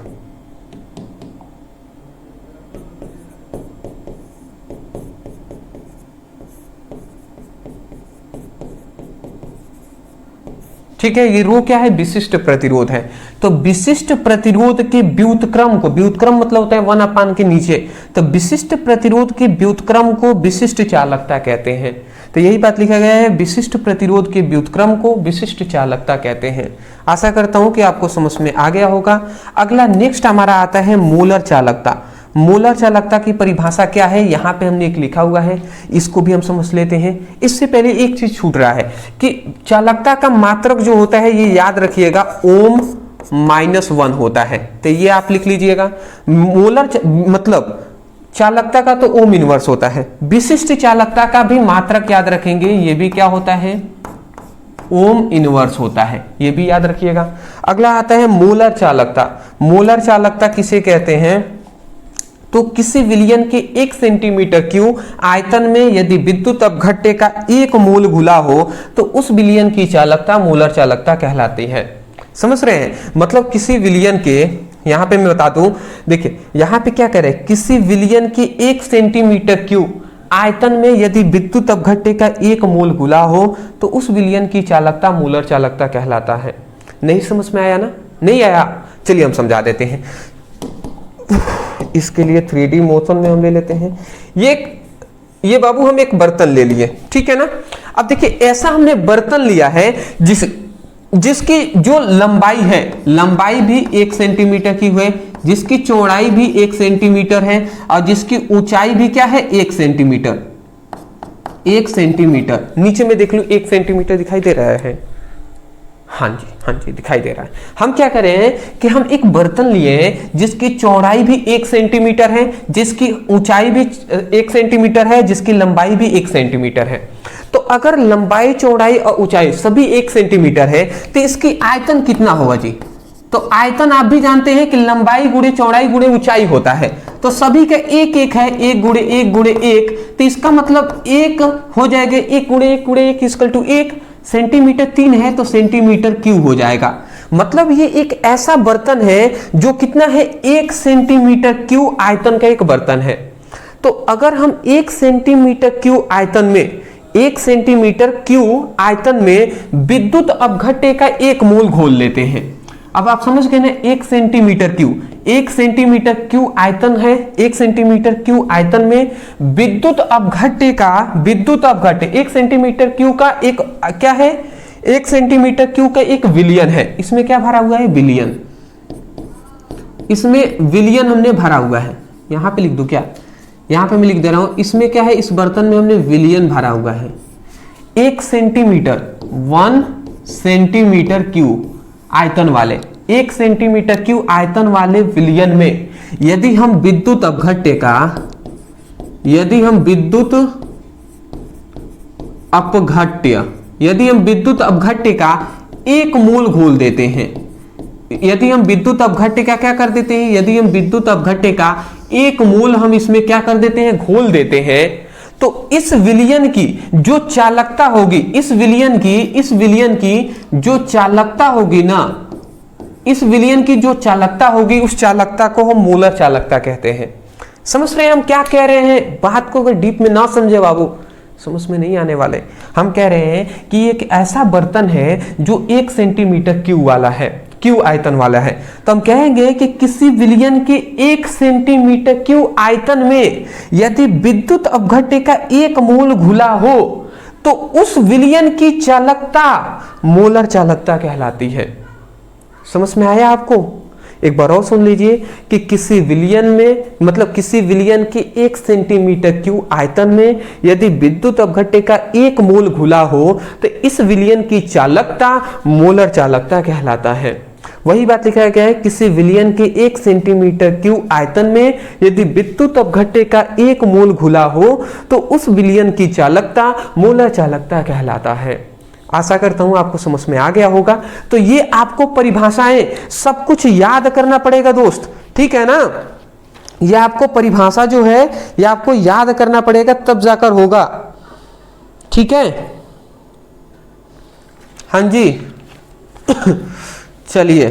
ठीक है, ये रो क्या है? विशिष्ट प्रतिरोध है। तो विशिष्ट प्रतिरोध के व्युत्क्रम को, व्युत्क्रम मतलब होता है 1/, के नीचे, तो विशिष्ट प्रतिरोध के व्युत्क्रम को विशिष्ट चालकता कहते हैं। तो यही बात लिखा गया है, विशिष्ट प्रतिरोध के व्युत्क्रम को विशिष्ट चालकता कहते हैं। आशा करता हूं कि आपको समझ में आ गया होगा। अगला नेक्स्ट हमारा आता है मोलर चालकता। मोलर चालकता की परिभाषा क्या है? यहाँ पे हमने एक लिखा हुआ है, इसको भी हम समझ लेते हैं। इससे पहले एक चीज छूट रहा है कि चालकता का मात्रक जो होता है, ये याद रखिएगा, ओम -1 होता है। तो ये आप लिख लीजिएगा। मोलर मतलब चालकता का तो ओम इनवर्स होता है। विशिष्ट चालकता का भी मात्रक याद रखेंगे, ये भी क्या होता है? ओम इनवर्स होता है, ये भी याद रखिएगा। अगला आता है मोलर चालकता। मोलर चालकता किसे कहते हैं? तो किसी विलयन के 1 सेंटीमीटर क्यूब आयतन में यदि विद्युत अपघट्य का 1 मोल घुला हो तो उस विलयन की चालकता मोलर चालकता कहलाती है। समझ रहे हैं? मतलब किसी विलयन के, यहां पे मैं बता दूं, देखिए यहां पे क्या करें, किसी विलयन के 1 सेंटीमीटर क्यूब आयतन में यदि विद्युत अपघट्य का 1 मोल घुला हो तो उस विलयन की चालकता मोलर चालकता कहलाता है। नहीं समझ में आया ना? नहीं आया? चलिए हम समझा देते हैं। इसके लिए 3D मोशन में हम ले लेते हैं। ये बाबू हम एक बर्तन ले लिए, ठीक है ना। अब देखिए ऐसा हमने बर्तन लिया है जिसकी जो लंबाई है, लंबाई भी 1 सेंटीमीटर की हुए, जिसकी चौड़ाई भी 1 सेंटीमीटर है और जिसकी ऊंचाई भी क्या है? 1 सेंटीमीटर। 1 सेंटीमीटर, नीचे में देख लो 1 सेंटीमीटर दिखाई दे रहा है। हाँ जी दिखाई दे रहा है। हम क्या करें हैं कि हम एक बर्तन लिए हैं जिसकी चौड़ाई भी 1 सेंटीमीटर है, जिसकी ऊंचाई भी 1 सेंटीमीटर है, जिसकी लंबाई भी 1 सेंटीमीटर है। तो अगर लंबाई, चौड़ाई और ऊंचाई सभी 1 सेंटीमीटर है तो इसकी आयतन कितना होगा जी? तो आयतन आप भी जानते हैं कि लंबाई गुणे चौड़ाई गुणे ऊंचाई होता है। तो सभी का 1 है, 1 गुणे 1 गुणे 1, तो इसका मतलब 1 हो जाएगा। 1 गुणे 1 गुणे 1 इक्वल टू 1। सेंटीमीटर 3 है तो सेंटीमीटर क्यूब हो जाएगा। मतलब ये एक ऐसा बर्तन है जो कितना है? 1 सेंटीमीटर क्यूब आयतन का एक बर्तन है। तो अगर हम 1 सेंटीमीटर क्यूब आयतन में, 1 सेंटीमीटर क्यूब आयतन में विद्युत अपघट्य का 1 मोल घोल लेते हैं। अब आप समझ गए ना, 1 सेंटीमीटर क्यूब, 1 सेंटीमीटर क्यूब आयतन है, 1 सेंटीमीटर क्यूब आयतन में विद्युत अपघट्य का, विद्युत अपघट्य 1 सेंटीमीटर क्यूब का एक क्या है? 1 सेंटीमीटर क्यूब का एक विलयन है। इसमें क्या भरा हुआ है? विलयन। इसमें विलयन हमने भरा हुआ है। यहां पे लिख दूं क्या? यहां पे मैं लिख दे रहा हूं, इसमें क्या है? इस बर्तन में हमने विलयन भरा हुआ है। 1 सेंटीमीटर, 1 सेंटीमीटर क्यूब आयतन वाले, 1 सेंटीमीटर क्यूब आयतन वाले विलयन में यदि हम विद्युत अपघट्य का, यदि हम विद्युत अपघट्य का 1 मोल घोल देते हैं, यदि हम विद्युत अपघट्य का क्या कर देते हैं? यदि हम विद्युत अपघट्य का 1 मोल हम इसमें क्या कर देते हैं? घोल देते हैं, तो इस विलयन की जो चालकता होगी, इस विलयन की जो चालकता होगी ना, इस विलयन की जो चालकता होगी, उस चालकता को हम मोलर चालकता कहते हैं। समझ रहे हैं हम क्या कह रहे हैं? बात को अगर डीप में ना समझे बाबू, समझ में नहीं आने वाले। हम कह रहे हैं कि एक ऐसा बर्तन है जो 1 सेंटीमीटर क्यूब वाला है, क्यू आयतन वाला है। तो हम कहेंगे कि किसी विलयन के 1 सेंटीमीटर क्यूब आयतन में यदि विद्युत अपघट्य का 1 मोल घुला हो तो उस विलयन की चालकता मोलर चालकता कहलाती है। समझ में आया आपको? एक बार और सुन लीजिए कि किसी विलयन में, मतलब किसी विलयन के 1 सेंटीमीटर क्यूब आयतन में यदि विद्युत अपघट्य का 1 मोल घुला हो तो इस विलयन की चालकता मोलर चालकता कहलाता है। वही बात लिखा गया है, किसी विलयन के 1 सेंटीमीटर क्यूब आयतन में यदि विद्युत अपघट्य का 1 मोल घुला हो तो उस विलयन की चालकता मोलर चालकता कहलाता है। आशा करता हूं आपको समझ में आ गया होगा। तो ये आपको परिभाषाएं सब कुछ याद करना पड़ेगा दोस्त, ठीक है ना। ये आपको परिभाषा जो है ये आपको याद करना पड़ेगा, तब जाकर होगा, ठीक है। हाँ जी चलिए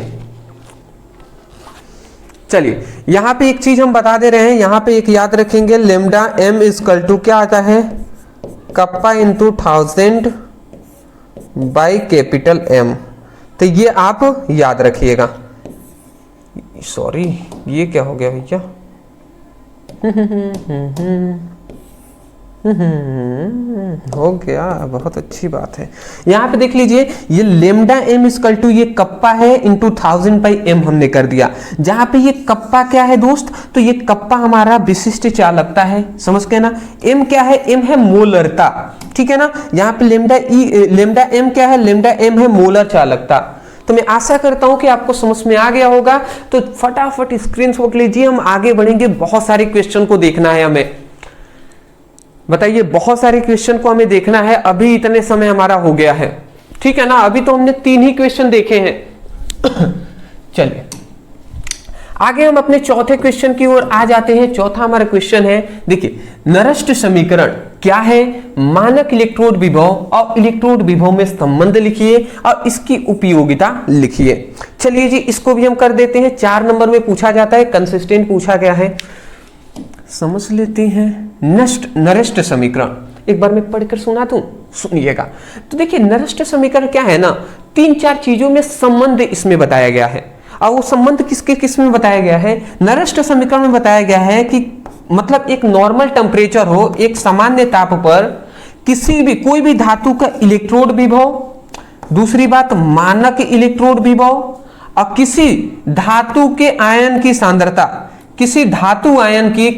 यहां पे एक चीज हम बता दे रहे हैं, यहां पे एक याद रखेंगे, लेमडा एम इक्वल टू क्या आता है, kappa into 1000 by capital M. तो ये आप याद रखिएगा। सॉरी ये क्या हो गया भैया हो गया, बहुत अच्छी बात है। यहां पे देख लीजिए ये लेमडा एम इक्वल टू ये कप्पा है इंटू 1000 बाई एम हमने कर दिया। जहां पे ये कप्पा क्या है दोस्त, तो ये कप्पा हमारा विशिष्ट चालकता है, समझ गए ना। एम क्या है, एम है मोलरता, ठीक है ना। यहाँ पे लेमडा एम क्या है, लेमडा एम है मोलर चालकता। तो मैं आशा करता हूं कि आपको समझ में आ गया होगा। तो फटाफट स्क्रीनशॉट लीजिए, हम आगे बढ़ेंगे। बहुत सारे क्वेश्चन को देखना है हमें, बताइए बहुत सारे क्वेश्चन को हमें देखना है। अभी इतने समय हमारा हो गया है, ठीक है ना। अभी तो हमने 3 ही क्वेश्चन देखे हैं। चलिए आगे हम अपने चौथे क्वेश्चन की ओर आ जाते हैं। चौथा हमारा क्वेश्चन है, देखिए नरस्ट समीकरण क्या है, मानक इलेक्ट्रोड विभव और इलेक्ट्रोड विभव में संबंध लिखिए और इसकी उपयोगिता लिखिए। चलिए जी इसको भी हम कर देते हैं। 4 नंबर में पूछा जाता है, कंसिस्टेंट पूछा गया है, समझ लेते हैं। नरस्ट समीकरण एक बार मैं पढ़कर सुना दूं, सुनिएगा। तो देखिए नरस्ट समीकरण क्या है ना, 3-4 चीजों में संबंध इसमें बताया गया है। और वो संबंध किस में बताया गया है, नरस्ट समीकरण में बताया गया है कि मतलब एक नॉर्मल टेम्परेचर हो, एक सामान्य ताप पर किसी भी कोई भी धातु का इलेक्ट्रोड विभव, दूसरी बात मानक इलेक्ट्रोड विभव और किसी धातु के आयन की सांद्रता, किसी धातु आयन की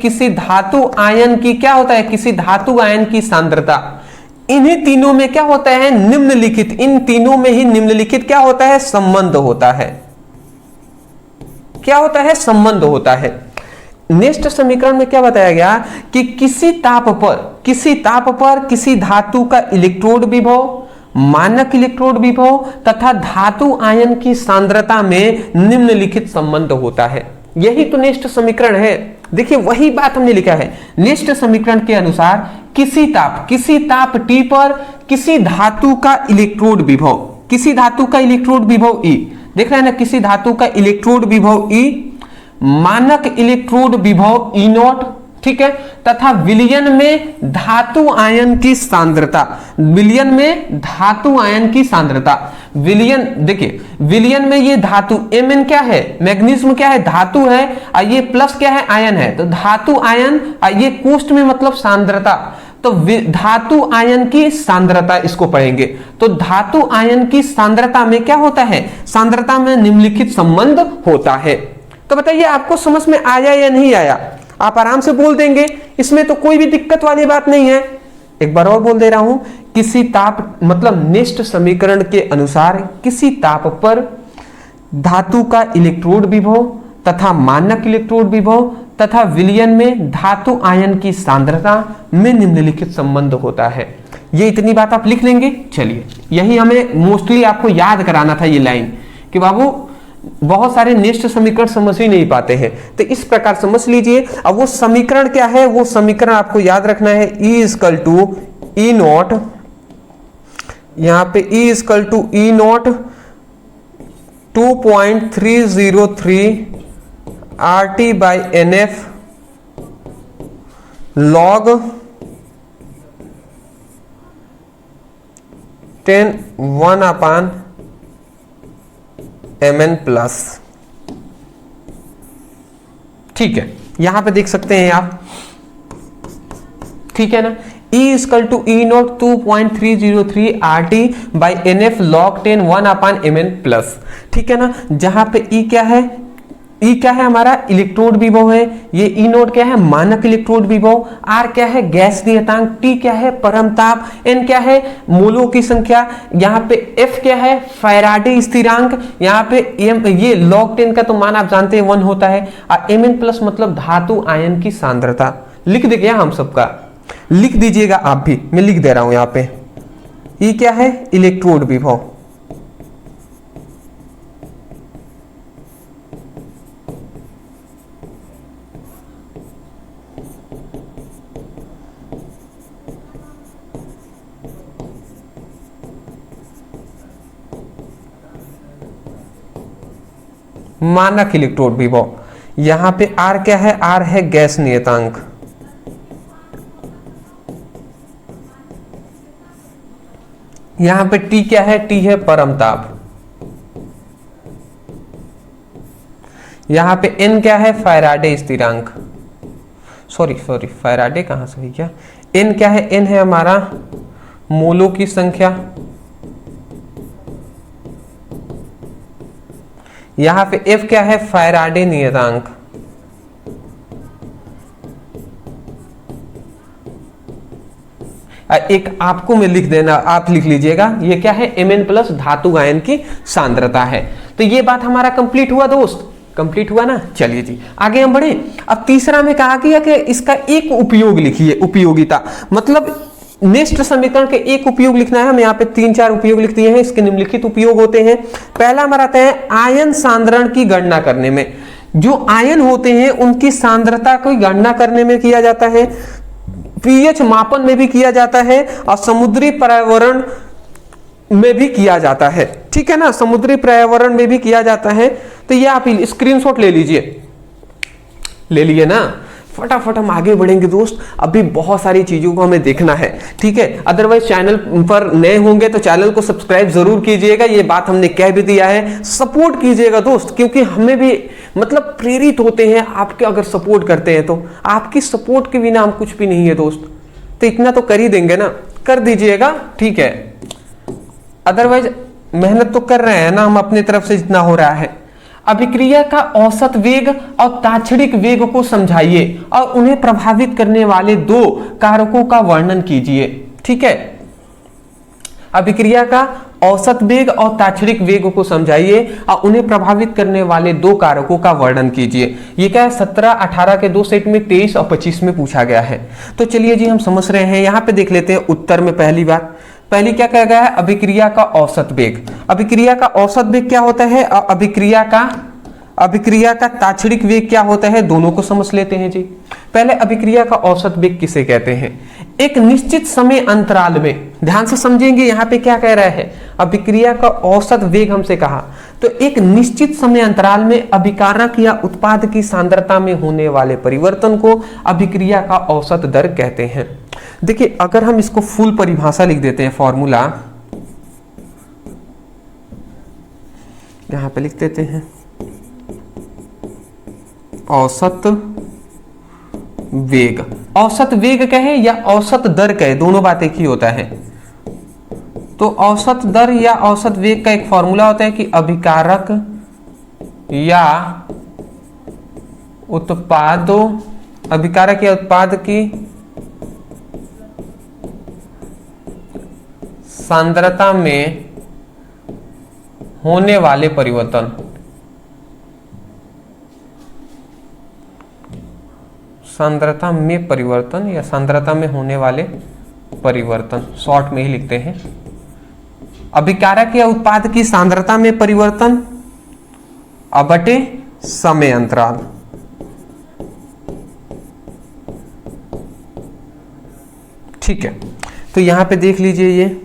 क्या होता है, किसी धातु आयन की सांद्रता। इन्हीं तीनों में क्या होता है, निम्नलिखित, इन तीनों में ही निम्नलिखित क्या होता है, संबंध होता है। क्या होता है, संबंध होता है। नेक्स्ट समीकरण में क्या बताया गया कि किसी ताप पर किसी धातु का इलेक्ट्रोड विभव, मानक इलेक्ट्रोड विभव तथा धातु आयन की सांद्रता में निम्नलिखित संबंध होता है। यही तो नेक्स्ट समीकरण है। देखिए वही बात हमने लिखा है। नेक्स्ट समीकरण के अनुसार किसी ताप T पर किसी धातु का इलेक्ट्रोड विभव E, देख रहे हैं ना, किसी धातु का इलेक्ट्रोड विभव E, मानक इलेक्ट्रोड विभव E0, ठीक है, तथा विलयन में धातु आयन की सांद्रता, देखिए विलयन में ये धातु Mn क्या है, मैग्नीशियम क्या है, धातु है, और ये प्लस क्या है, आयन है। तो धातु आयन, ये कोष्ठ में मतलब सांद्रता, तो धातु आयन की सांद्रता इसको पढ़ेंगे। तो धातु आयन की सांद्रता में क्या होता है, सांद्रता में निम्नलिखित संबंध होता है। तो बताइए आपको समझ में आया या नहीं आया? आप आराम से बोल देंगे, इसमें तो कोई भी दिक्कत वाली बात नहीं है। एक बार और बोल दे रहा हूं, किसी ताप मतलब नेक्स्ट समीकरण के अनुसार किसी ताप पर धातु का इलेक्ट्रोड विभव तथा मानक इलेक्ट्रोड विभव तथा विलयन में धातु आयन की सांद्रता में निम्नलिखित संबंध होता है। ये इतनी बात आप लिख लेंगे। चलिए यही हमें मोस्टली आपको याद कराना था, ये लाइन, कि बाबू बहुत सारे नेक्स्ट समीकरण समझ ही नहीं पाते हैं, तो इस प्रकार समझ लीजिए। अब वो समीकरण क्या है, वो समीकरण आपको याद रखना है, E = E0, यहां पे E = E0 2.303 RT/NF log 10 1/mn+। ठीक है, यहां पे देख सकते हैं आप, ठीक है ना। E = E0 2.303 RT/NF log 10 1/mn+। ठीक है ना, जहां पे E क्या है, E क्या है हमारा इलेक्ट्रोड विभव है, ये E0 क्या है मानक इलेक्ट्रोड विभव, R क्या है गैस नियतांक, T क्या है परमताप, N क्या है मोलों की संख्या, यहाँ पे F क्या है फैराडे स्थिरांक, यहाँ पे M ये log 10 का तो मान आप जानते हैं 1 होता है, और Mn+ मतलब धातु आयन की सांद्रता। लिख दे गया हम सबका, लिख दीजिएगा आप भी, मैं लिख दे रहा हूं यहाँ पे। E क्या है इलेक्ट्रोड विभव, मानक इलेक्ट्रोड विभव। यहां पे R क्या है, R है गैस नियतांक, यहां पे T क्या है, T है परमताप, यहां पे N क्या है फैराडे स्थिरांक, सॉरी फैराडे कहां से क्या, N क्या है, N है हमारा मोलों की संख्या, यहां पे F क्या है फैराडे नियतांक, एक आपको मैं लिख देना, आप लिख लीजिएगा, ये क्या है Mn+ धातु आयन की सांद्रता है। तो ये बात हमारा कंप्लीट हुआ दोस्त, कंप्लीट हुआ ना। चलिए जी आगे हम बढ़े। अब तीसरा में कहा गया कि इसका एक उपयोग लिखिए, उपयोगिता मतलब नेक्स्ट समीकरण के एक उपयोग लिखना है। हम यहाँ पे 3-4 उपयोग लिख दिए हैं, इसके निम्नलिखित उपयोग होते हैं। पहला हमारा आता है आयन सांद्रण की गणना करने में, जो आयन होते हैं उनकी सांद्रता की गणना करने में किया जाता है, पीएच मापन में भी किया जाता है, और समुद्री पर्यावरण में भी किया जाता है। ठीक है ना, समुद्री पर्यावरण में भी किया जाता है। तो ये आप स्क्रीनशॉट ले लीजिए, ले लिए ना। फटाफट हम आगे बढ़ेंगे दोस्त, अभी बहुत सारी चीजों को हमें देखना है। ठीक है, अदरवाइज चैनल पर नए होंगे तो चैनल को सब्सक्राइब जरूर कीजिएगा, ये बात हमने कह भी दिया है। सपोर्ट कीजिएगा दोस्त, क्योंकि हमें भी मतलब प्रेरित होते हैं आपके अगर सपोर्ट करते हैं तो। आपकी सपोर्ट के बिना हम कुछ भी नहीं है दोस्त, तो इतना तो कर ही देंगे ना, कर दीजिएगा। ठीक है, अदरवाइज मेहनत तो कर रहे हैं ना हम अपनी तरफ से जितना हो रहा है। अभिक्रिया का औसत वेग और ताक्षणिक वेग को समझाइए और उन्हें प्रभावित करने वाले 2 कारकों का वर्णन कीजिए। ठीक है, अभिक्रिया का औसत वेग और ताक्षणिक वेग को समझाइए और उन्हें प्रभावित करने वाले 2 कारकों का वर्णन कीजिए। ये क्या है 17-18 के 2 सेट में 23 और 25 में पूछा गया है। तो चलिए जी हम समझ रहे हैं, यहाँ पे देख लेते हैं उत्तर में। पहली बात, पहली क्या कहा गया है, अभिक्रिया का औसत वेग। अभिक्रिया का औसत वेग क्या होता है और अभिक्रिया का ताक्षणिक वेग क्या होता है, दोनों को समझ लेते हैं जी। पहले अभिक्रिया का औसत वेग किसे कहते हैं, एक निश्चित समय अंतराल में, ध्यान से समझेंगे यहाँ पे क्या कह रहा है, अभिक्रिया का औसत वेग हमसे कहा, तो एक निश्चित समय अंतराल में अभिकारक या उत्पाद की सांद्रता में होने वाले परिवर्तन को अभिक्रिया का औसत दर कहते हैं। देखिए अगर हम इसको फुल परिभाषा लिख देते हैं, फॉर्मूला यहां पे लिख देते हैं, औसत वेग। औसत वेग कहे या औसत दर कहे, दोनों बात एक ही होता है। तो औसत दर या औसत वेग का एक फॉर्मूला होता है कि अभिकारक या उत्पाद की सांद्रता में होने वाले परिवर्तन, सांद्रता में परिवर्तन या सांद्रता में होने वाले परिवर्तन, शॉर्ट में ही लिखते हैं। अभिकारक या उत्पाद की सांद्रता में परिवर्तन बटे समय अंतराल। ठीक है, तो यहां पे देख लीजिए, ये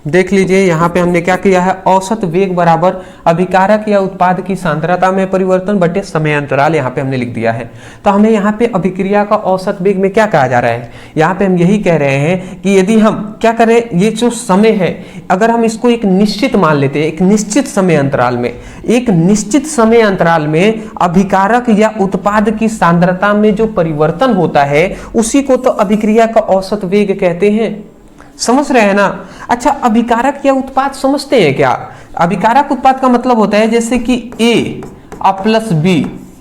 देख लीजिए यहाँ पे हमने क्या किया है, औसत वेग बराबर अभिकारक या उत्पाद की सांद्रता में परिवर्तन बटे समय अंतराल यहाँ पे हमने लिख दिया है। तो हमें यहाँ पे अभिक्रिया का औसत वेग में क्या कहा जा रहा है, यहाँ पे हम यही कह रहे हैं कि यदि हम क्या करें, ये जो समय है अगर हम इसको एक निश्चित मान लेते हैं, एक निश्चित समय अंतराल में, एक निश्चित समय अंतराल में अभिकारक या उत्पाद की सांद्रता में जो परिवर्तन होता है उसी को तो अभिक्रिया का औसत वेग कहते हैं। समझ रहे हैं ना। अच्छा, अभिकारक या उत्पाद समझते हैं क्या? अभिकारक उत्पाद का मतलब होता है जैसे कि A प्लस B,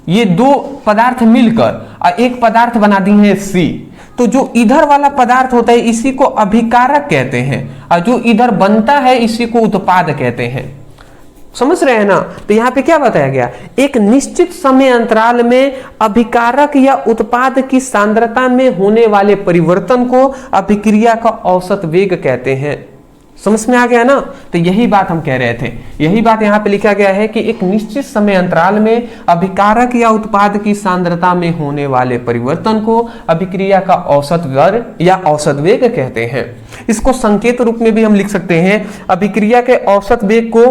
ये दो पदार्थ मिलकर एक पदार्थ बना दी है C, तो जो इधर वाला पदार्थ होता है इसी को अभिकारक कहते हैं और जो इधर बनता है इसी को उत्पाद कहते हैं। समझ रहे हैं ना। तो यहाँ पे क्या बताया गया, एक निश्चित समय अंतराल में अभिकारक या उत्पाद की सांद्रता में होने वाले परिवर्तन को अभिक्रिया का औसत वेग कहते हैं। समझ में आ गया ना। तो यही बात हम कह रहे थे, यही बात यहाँ पे लिखा गया है कि एक निश्चित समय अंतराल में अभिकारक या उत्पाद की सांद्रता में होने वाले परिवर्तन को अभिक्रिया का औसत दर या औसत वेग कहते हैं। इसको संकेत रूप में भी हम लिख सकते हैं, अभिक्रिया के औसत वेग को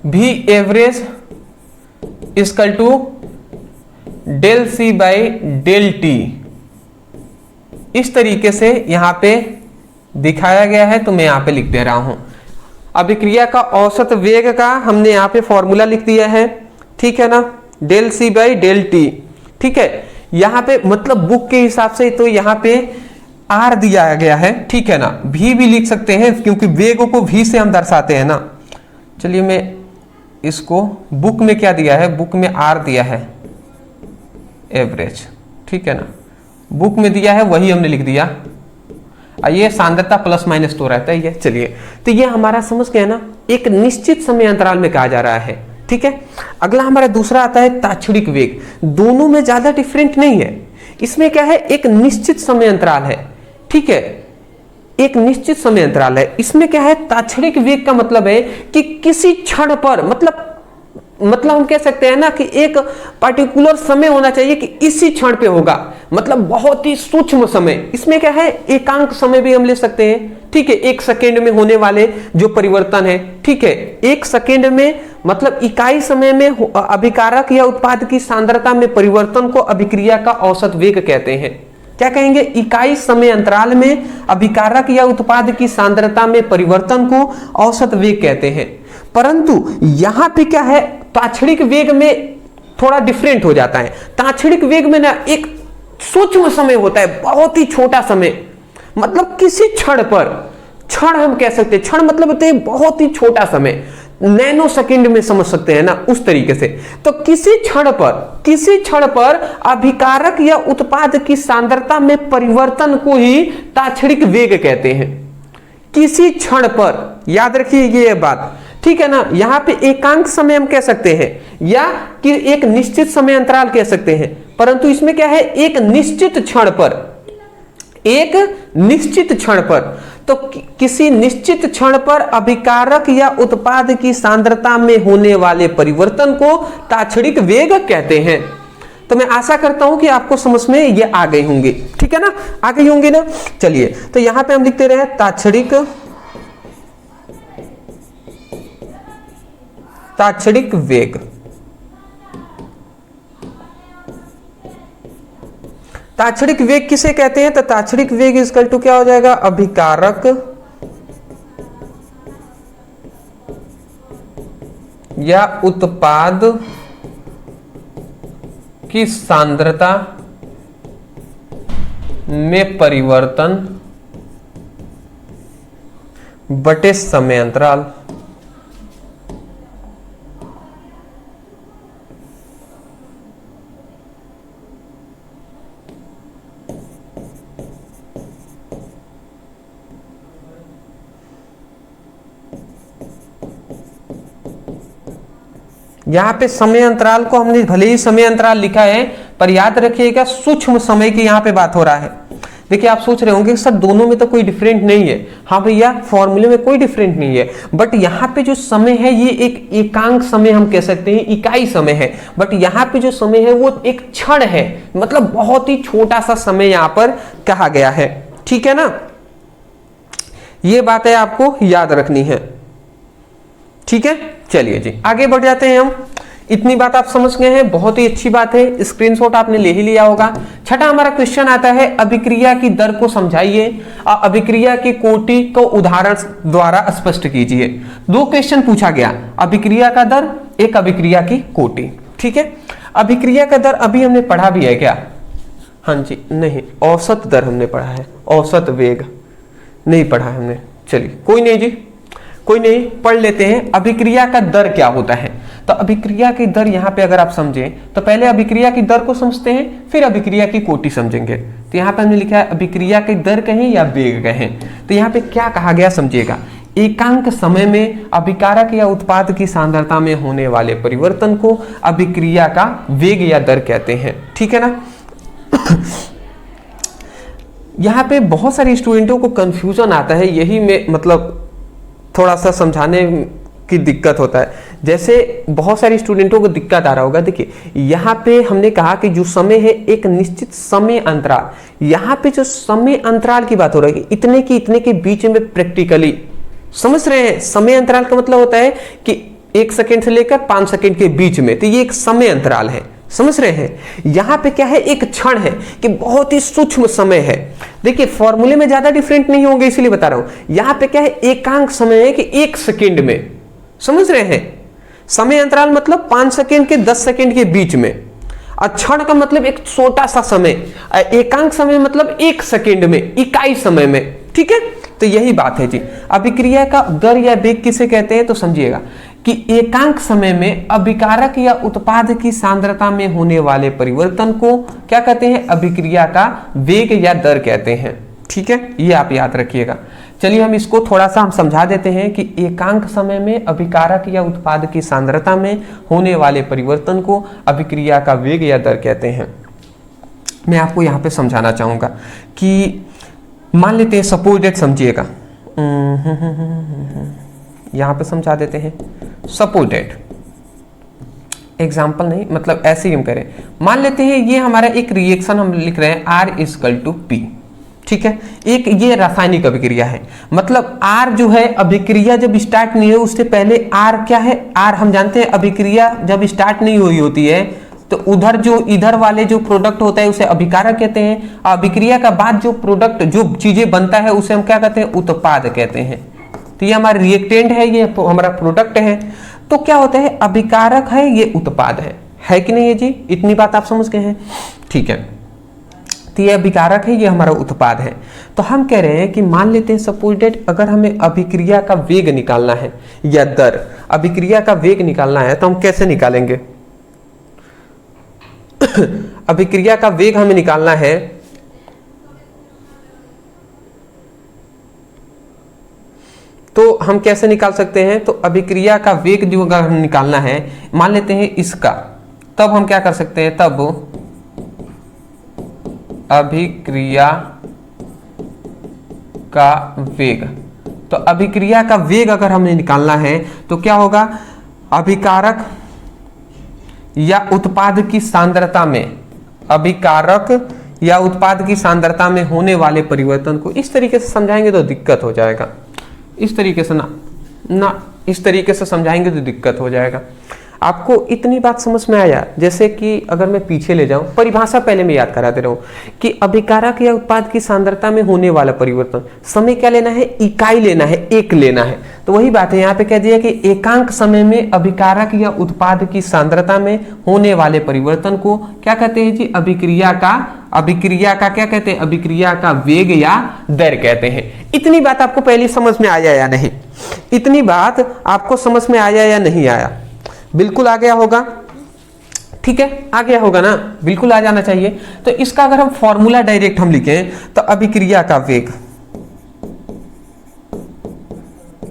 V average equal to del C by del T, इस तरीके से यहां पे दिखाया गया है। तो मैं यहां पे लिख दे रहा हूं, अभिक्रिया का औसत वेग का हमने यहां पे फॉर्मूला लिख दिया है, ठीक है ना, del C by del T। ठीक है, यहां पे मतलब बुक के हिसाब से तो यहां पे R दिया गया है, ठीक है ना। V भी लिख सकते हैं क्योंकि वेग को V से हम दर्शाते हैं ना। चलिए मैं इसको, बुक में क्या दिया है, बुक में R दिया है एवरेज, ठीक है ना, बुक में दिया है वही हमने लिख दिया। ये सांद्रता प्लस माइनस तो रहता ही है। चलिए, तो ये हमारा समझ गया ना, एक निश्चित समय अंतराल में कहा जा रहा है। ठीक है, अगला हमारा दूसरा आता है ताक्षणिक वेग। दोनों में ज्यादा डिफरेंट नहीं है, इसमें क्या है, एक निश्चित समय अंतराल है, ठीक है, एक निश्चित समय अंतराल है। इसमें क्या है, ताक्षणिक वेग का मतलब है कि किसी क्षण पर, मतलब हम कह सकते हैं ना कि एक पर्टिकुलर समय होना चाहिए कि इसी क्षण पे होगा, मतलब बहुत ही सूक्ष्म समय। इसमें क्या है, एकांक समय भी हम ले सकते हैं, ठीक है, एक सेकेंड में होने वाले जो परिवर्तन है, ठीक है, एक सेकेंड में मतलब इकाई समय में अभिकारक या उत्पाद की सांद्रता में परिवर्तन को अभिक्रिया का औसत वेग कहते हैं। क्या कहेंगे, इकाई समय अंतराल में अभिकारक या उत्पाद की सांद्रता में परिवर्तन को औसत वेग कहते हैं। परंतु यहां पे क्या है, ताक्षणिक वेग में थोड़ा डिफरेंट हो जाता है। ताक्षणिक वेग में ना एक सूक्ष्म समय होता है, बहुत ही छोटा समय, मतलब किसी क्षण पर, क्षण हम कह सकते हैं, क्षण मतलब होते हैं बहुत ही छोटा समय, नैनो सेकंड में समझ सकते हैं ना, उस तरीके से। तो किसी क्षण पर अभिकारक या उत्पाद की सांद्रता में परिवर्तन को ही ताक्षणिक वेग कहते हैं। किसी क्षण पर, याद रखिए ये बात, ठीक है ना। यहां पे एकांक समय हम कह सकते हैं या कि एक निश्चित समय अंतराल कह सकते हैं, परंतु इसमें क्या है, एक निश्चित क्षण पर, एक निश्चित क्षण पर, तो किसी निश्चित क्षण पर अभिकारक या उत्पाद की सांद्रता में होने वाले परिवर्तन को ताक्षणिक वेग कहते हैं। तो मैं आशा करता हूं कि आपको समझ में ये आ गई होंगी, ठीक है ना, आ गई होंगी ना। चलिए, तो यहां पे हम लिखते रहे ताक्षणिक वेग। ताक्षणिक वेग किसे कहते हैं, तो ताक्षणिक वेग इक्वल टू क्या हो जाएगा, अभिकारक या उत्पाद की सांद्रता में परिवर्तन बटे समय अंतराल। यहां पे समय अंतराल को हमने भले ही समय अंतराल लिखा है, पर याद रखिएगा सूक्ष्म समय की यहां पे बात हो रहा है। देखिए, आप सोच रहे होंगे सर दोनों में तो कोई डिफरेंट नहीं है। हाँ भैया, फॉर्मूले में कोई डिफरेंट नहीं है, बट यहाँ पे जो समय है ये एक एकांक समय हम कह सकते हैं, इकाई समय है। बट यहाँ पे जो समय है वो एक क्षण है, मतलब बहुत ही छोटा सा समय यहाँ पर कहा गया है, ठीक है ना। ये बातें आपको याद रखनी है, ठीक है। चलिए जी आगे बढ़ जाते हैं हम। इतनी बात आप समझ गए हैं, बहुत ही अच्छी बात है, स्क्रीनशॉट आपने ले ही लिया होगा। छठा हमारा क्वेश्चन आता है, अभिक्रिया की दर को समझाइए और अभिक्रिया की कोटि को उदाहरण द्वारा स्पष्ट कीजिए। दो क्वेश्चन पूछा गया, अभिक्रिया का दर, एक अभिक्रिया की कोटि, ठीक है। अभिक्रिया का दर अभी हमने पढ़ा भी है क्या? हाँ जी, नहीं, औसत दर हमने पढ़ा है, औसत वेग नहीं पढ़ा है हमने। चलिए कोई नहीं जी, कोई नहीं, पढ़ लेते हैं अभिक्रिया का दर क्या होता है। तो अभिक्रिया की दर यहाँ पे अगर आप समझें तो पहले अभिक्रिया की दर को समझते हैं, फिर अभिक्रिया की कोटि समझेंगे। तो यहाँ पे हमने लिखा है अभिक्रिया की दर कहें या वेग कहें, तो यहाँ पे क्या कहा गया समझिएगा, एकांक समय में अभिकारक या उत्पाद की सांद्रता में होने वाले परिवर्तन को अभिक्रिया का वेग या दर कहते हैं, ठीक है ना। यहाँ पे बहुत सारे स्टूडेंटों को कंफ्यूजन आता है, यही में मतलब थोड़ा सा समझाने की दिक्कत होता है। जैसे बहुत सारे स्टूडेंटों को दिक्कत आ रहा होगा, देखिए यहाँ पे हमने कहा कि जो समय है एक निश्चित समय अंतराल, यहाँ पे जो समय अंतराल की बात हो रही है इतने की इतने के बीच में प्रैक्टिकली समझ रहे हैं। समय अंतराल का मतलब होता है कि 1 सेकेंड से लेकर 5 सेकेंड के बीच में, तो ये एक समय अंतराल है, समझ रहे हैं। यहां पे क्या है, एक क्षण है कि बहुत ही सूक्ष्म समय है। देखिए फॉर्मूले में ज्यादा डिफरेंट नहीं होंगे, इसलिए बता रहा हूं। यहां पे क्या है, एकांक समय है कि 1 सेकेंड में, समझ रहे हैं। समय अंतराल मतलब 5 सेकेंड के 10 सेकेंड के बीच में, और क्षण का मतलब एक छोटा सा समय, एकांक समय मतलब 1 सेकेंड में, इकाई समय में, ठीक है। तो यही बात है जी। अभिक्रिया का दर या वेग किसे कहते हैं, तो समझिएगा कि एकांक समय में अभिकारक या उत्पाद की सांद्रता में होने वाले परिवर्तन को क्या कहते हैं, अभिक्रिया का वेग या दर कहते हैं, ठीक है। ये आप याद रखिएगा। चलिए हम इसको थोड़ा सा हम समझा देते हैं कि एकांक समय में अभिकारक या उत्पाद की सांद्रता में होने वाले परिवर्तन को अभिक्रिया का वेग या दर कहते हैं। मैं आपको यहाँ पे समझाना चाहूंगा कि मान लेते हैं, सपोज डेट, समझिएगा, यहां पे समझा देते हैं। सपोज डेट एग्जाम्पल नहीं, मतलब ऐसे ही हम करें। मान लेते हैं ये हमारा एक रिएक्शन हम लिख रहे हैं R=P, ठीक है। एक ये रासायनिक अभिक्रिया है, मतलब R जो है अभिक्रिया जब स्टार्ट नहीं है उससे पहले R क्या है, R हम जानते हैं अभिक्रिया जब स्टार्ट नहीं हुई होती है तो उधर जो इधर वाले जो प्रोडक्ट होता है उसे अभिकारक कहते हैं। अभिक्रिया का बाद जो प्रोडक्ट जो चीजें बनता है उसे हम क्या कहते हैं, उत्पाद कहते हैं। तो ये हमारा रिएक्टेंट है, ये हमारा प्रोडक्ट है। तो क्या होता है, अभिकारक है, ये उत्पाद है कि नहीं है जी। इतनी बात आप समझ गए हैं, ठीक है। तो ये अभिकारक है, ये हमारा उत्पाद है। तो हम कह रहे हैं कि मान लेते हैं सपोज डेट अगर हमें अभिक्रिया का वेग निकालना है या दर, अभिक्रिया का वेग निकालना है तो हम कैसे निकालेंगे। अभिक्रिया का वेग हमें निकालना है तो हम कैसे निकाल सकते हैं, तो अभिक्रिया का वेग जो अगर हम निकालना है, मान लेते हैं इसका, तब हम क्या कर सकते हैं, तब अभिक्रिया का वेग, तो अभिक्रिया का वेग अगर हमें निकालना है तो क्या होगा, अभिकारक या उत्पाद की सांद्रता में, अभिकारक या उत्पाद की सांद्रता में होने वाले परिवर्तन को इस तरीके से समझाएंगे तो दिक्कत हो जाएगा। इस तरीके से ना इस तरीके से समझाएंगे तो दिक्कत हो जाएगा। आपको इतनी बात समझ में आया, जैसे कि अगर मैं पीछे ले जाऊं, परिभाषा पहले मैं याद कराते रहूं कि अभिकारक या उत्पाद की सांद्रता में होने वाला परिवर्तन, समय क्या लेना है, इकाई लेना है, एक लेना है। तो वही बात है, यहाँ पे कह दिया कि एकांक समय में अभिकारक या उत्पाद की सांद्रता में होने वाले परिवर्तन को क्या कहते हैं जी, अभिक्रिया का क्या कहते हैं, अभिक्रिया का वेग या दर कहते हैं। इतनी बात आपको पहले समझ में आया या नहीं, इतनी बात आपको समझ में आया या नहीं आया, बिल्कुल आ गया होगा, ठीक है, आ गया होगा ना, बिल्कुल आ जाना चाहिए। तो इसका अगर हम फॉर्मूला डायरेक्ट हम लिखें तो अभिक्रिया का वेग,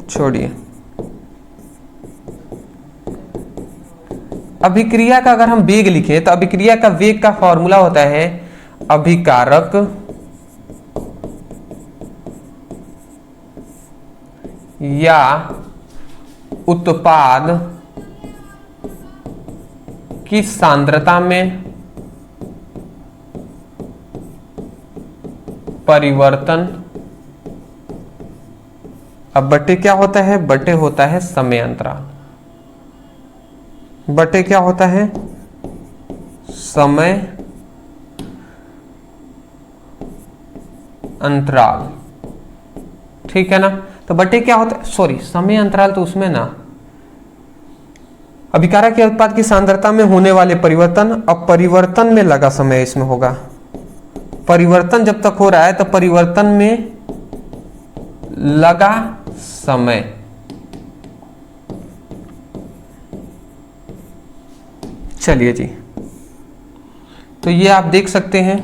छोड़िए, अभिक्रिया का अगर हम वेग लिखें तो अभिक्रिया का वेग का फॉर्मूला होता है अभिकारक या उत्पाद की सांद्रता में परिवर्तन अब बटे क्या होता है, बटे होता है समय अंतराल, बटे क्या होता है, समय अंतराल, ठीक है ना। तो बटे क्या होता है, सॉरी समय अंतराल तो उसमें ना, अभिकारक या उत्पाद की सांद्रता में होने वाले परिवर्तन, अब परिवर्तन में लगा समय इसमें होगा, परिवर्तन जब तक हो रहा है तो परिवर्तन में लगा समय, चलिए जी। तो ये आप देख सकते हैं,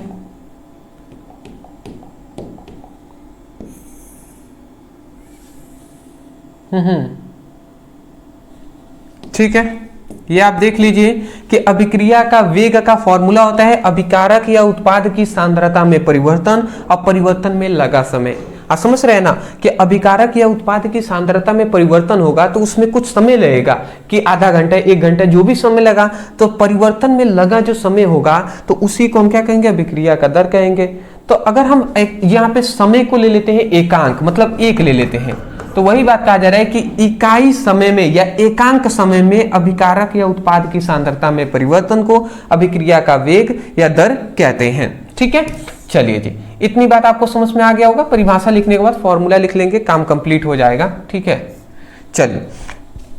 ठीक है। ये आप देख लीजिए कि अभिक्रिया का वेग का फॉर्मूला होता है अभिकारक या उत्पाद की सांद्रता में परिवर्तन और परिवर्तन में लगा समय। आप समझ रहे हैं ना कि अभिकारक या उत्पाद की सांद्रता में परिवर्तन होगा तो उसमें कुछ समय लगेगा कि आधा घंटा, 1 घंटा, जो भी समय लगा, तो परिवर्तन में लगा जो समय होगा तो उसी को हम क्या कहेंगे, अभिक्रिया का दर कहेंगे। तो अगर हम यहाँ पे समय को ले लेते हैं एकांक, मतलब 1 ले लेते हैं, तो वही बात कहा जा रहा है कि इकाई समय में या एकांक समय में अभिकारक या उत्पाद की सांद्रता में परिवर्तन को अभिक्रिया का वेग या दर कहते हैं। ठीक है, चलिए जी, इतनी बात आपको समझ में आ गया होगा। परिभाषा लिखने के बाद फॉर्मूला लिख लेंगे, काम कंप्लीट हो जाएगा। ठीक है, चलिए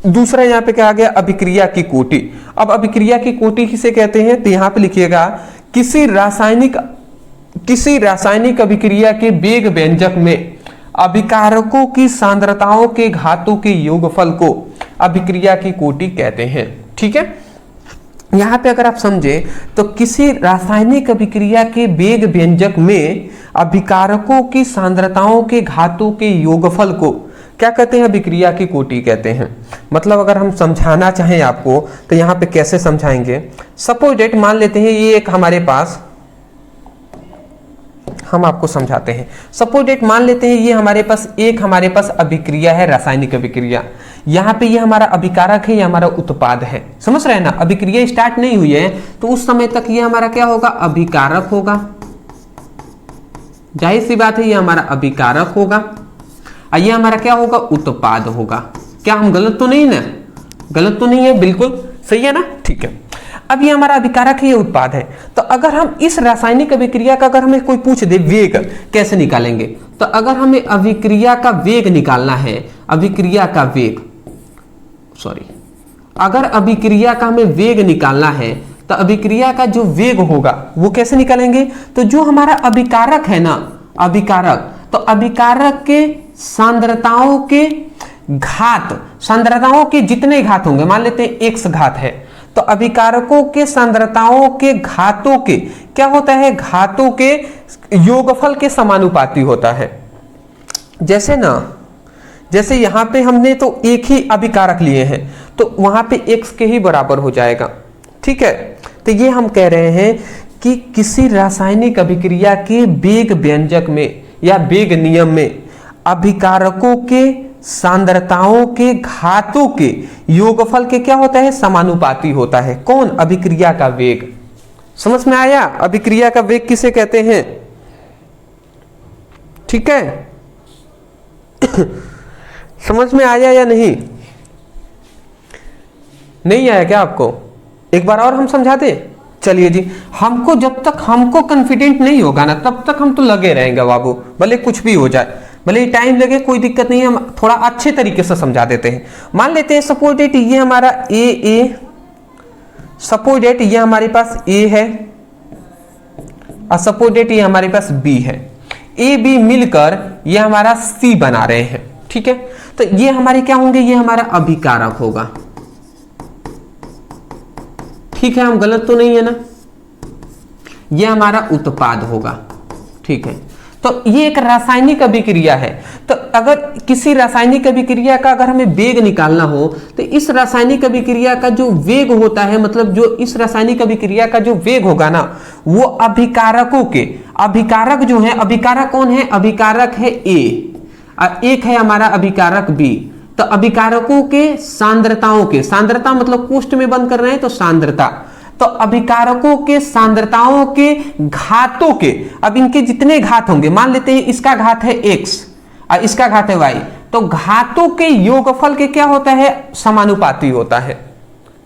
दूसरा यहाँ पे क्या आ गया, अभिक्रिया की कोटि। अब अभिक्रिया की कोटि किसे कहते हैं, तो यहाँ पे लिखिएगा किसी रासायनिक अभिक्रिया के वेग व्यंजक में अभिकारकों की सांद्रताओं के घातों के योगफल को अभिक्रिया की कोटि कहते हैं। ठीक है, यहां पे अगर आप समझे तो किसी रासायनिक अभिक्रिया के वेग व्यंजक में अभिकारकों की सांद्रताओं के घातों के योगफल को क्या कहते हैं, अभिक्रिया की कोटि कहते हैं। मतलब अगर हम समझाना चाहें आपको तो यहां पे कैसे समझाएंगे, सपोज डेट मान लेते हैं ये एक हमारे पास, हम आपको समझाते हैं। सपोज डेट मान लेते हैं ये हमारे पास अभिक्रिया है, रासायनिक अभिक्रिया। यहाँ पे ये हमारा अभिकारक है, ये हमारा उत्पाद है। समझ रहे हैं ना, अभिक्रिया स्टार्ट नहीं हुई है तो उस समय तक ये हमारा क्या होगा, अभिकारक होगा। जाहिर सी बात है ये हमारा अभिकारक होगा और ये हमारा क्या होगा, उत्पाद होगा। क्या हम गलत तो नहीं ना, गलत तो नहीं है, बिल्कुल सही है ना। ठीक है, अब ये हमारा अभिकारक है, ये उत्पाद है। तो अगर हम इस रासायनिक अभिक्रिया का अगर हमें कोई पूछ दे वेग कैसे निकालेंगे, तो अगर हमें अभिक्रिया का वेग निकालना है, अभिक्रिया का वेग, अगर अभिक्रिया का हमें वेग निकालना है तो अभिक्रिया का जो वेग होगा वो कैसे निकालेंगे, तो जो हमारा अभिकारक है ना, अभिकारक, तो अभिकारक के सांद्रताओं के घात, सांद्रताओं के जितने घात होंगे, मान लेते हैं x घात है, तो अभिकारकों के सांद्रताओं के घातों के क्या होता है, घातों के योगफल के समानुपाती होता है। जैसे यहां पे हमने तो एक ही अभिकारक लिए हैं तो वहां पे x के ही बराबर हो जाएगा। ठीक है, तो ये हम कह रहे हैं कि किसी रासायनिक अभिक्रिया के वेग व्यंजक में या वेग नियम में अभिकारकों के सांद्रताओं के घातों के योगफल के क्या होता है, समानुपाती होता है। कौन, अभिक्रिया का वेग। समझ में आया, अभिक्रिया का वेग किसे कहते हैं। ठीक है समझ में आया या नहीं, नहीं आया क्या आपको, एक बार और हम समझा दें। चलिए जी, हमको जब तक हमको कॉन्फिडेंट नहीं होगा ना तब तक हम तो लगे रहेंगे बाबू, भले कुछ भी हो जाए, भले टाइम लगे, कोई दिक्कत नहीं है, हम थोड़ा अच्छे तरीके से समझा देते हैं। मान लेते हैं सपोज डेट ये हमारा सपोज डेट ये हमारे पास A है और सपोज डेट ये हमारे पास B है। A B मिलकर ये हमारा C बना रहे हैं। ठीक है, तो ये हमारे क्या होंगे, ये हमारा अभिकारक होगा। ठीक है, हम गलत तो नहीं है ना, ये हमारा उत्पाद होगा। ठीक है, तो ये एक रासायनिक अभिक्रिया है। तो अगर किसी रासायनिक अभिक्रिया का अगर हमें वेग निकालना हो तो इस रासायनिक अभिक्रिया का जो वेग होता है, मतलब जो इस रासायनिक अभिक्रिया का जो वेग होगा ना, वो अभिकारकों के, अभिकारक जो है, अभिकारक कौन है, अभिकारक है A और एक है हमारा अभिकारक B। तो अभिकारकों के सांद्रताओं के, सांद्रता मतलब कोष्ठ में बंद कर रहे हैं तो सांद्रता, तो अभिकारकों के सांद्रताओं के घातों के, अब इनके जितने घात होंगे, मान लेते हैं इसका घात है x और इसका घात है y, तो तो घातों के योगफल के क्या होता है, समानुपाती होता है।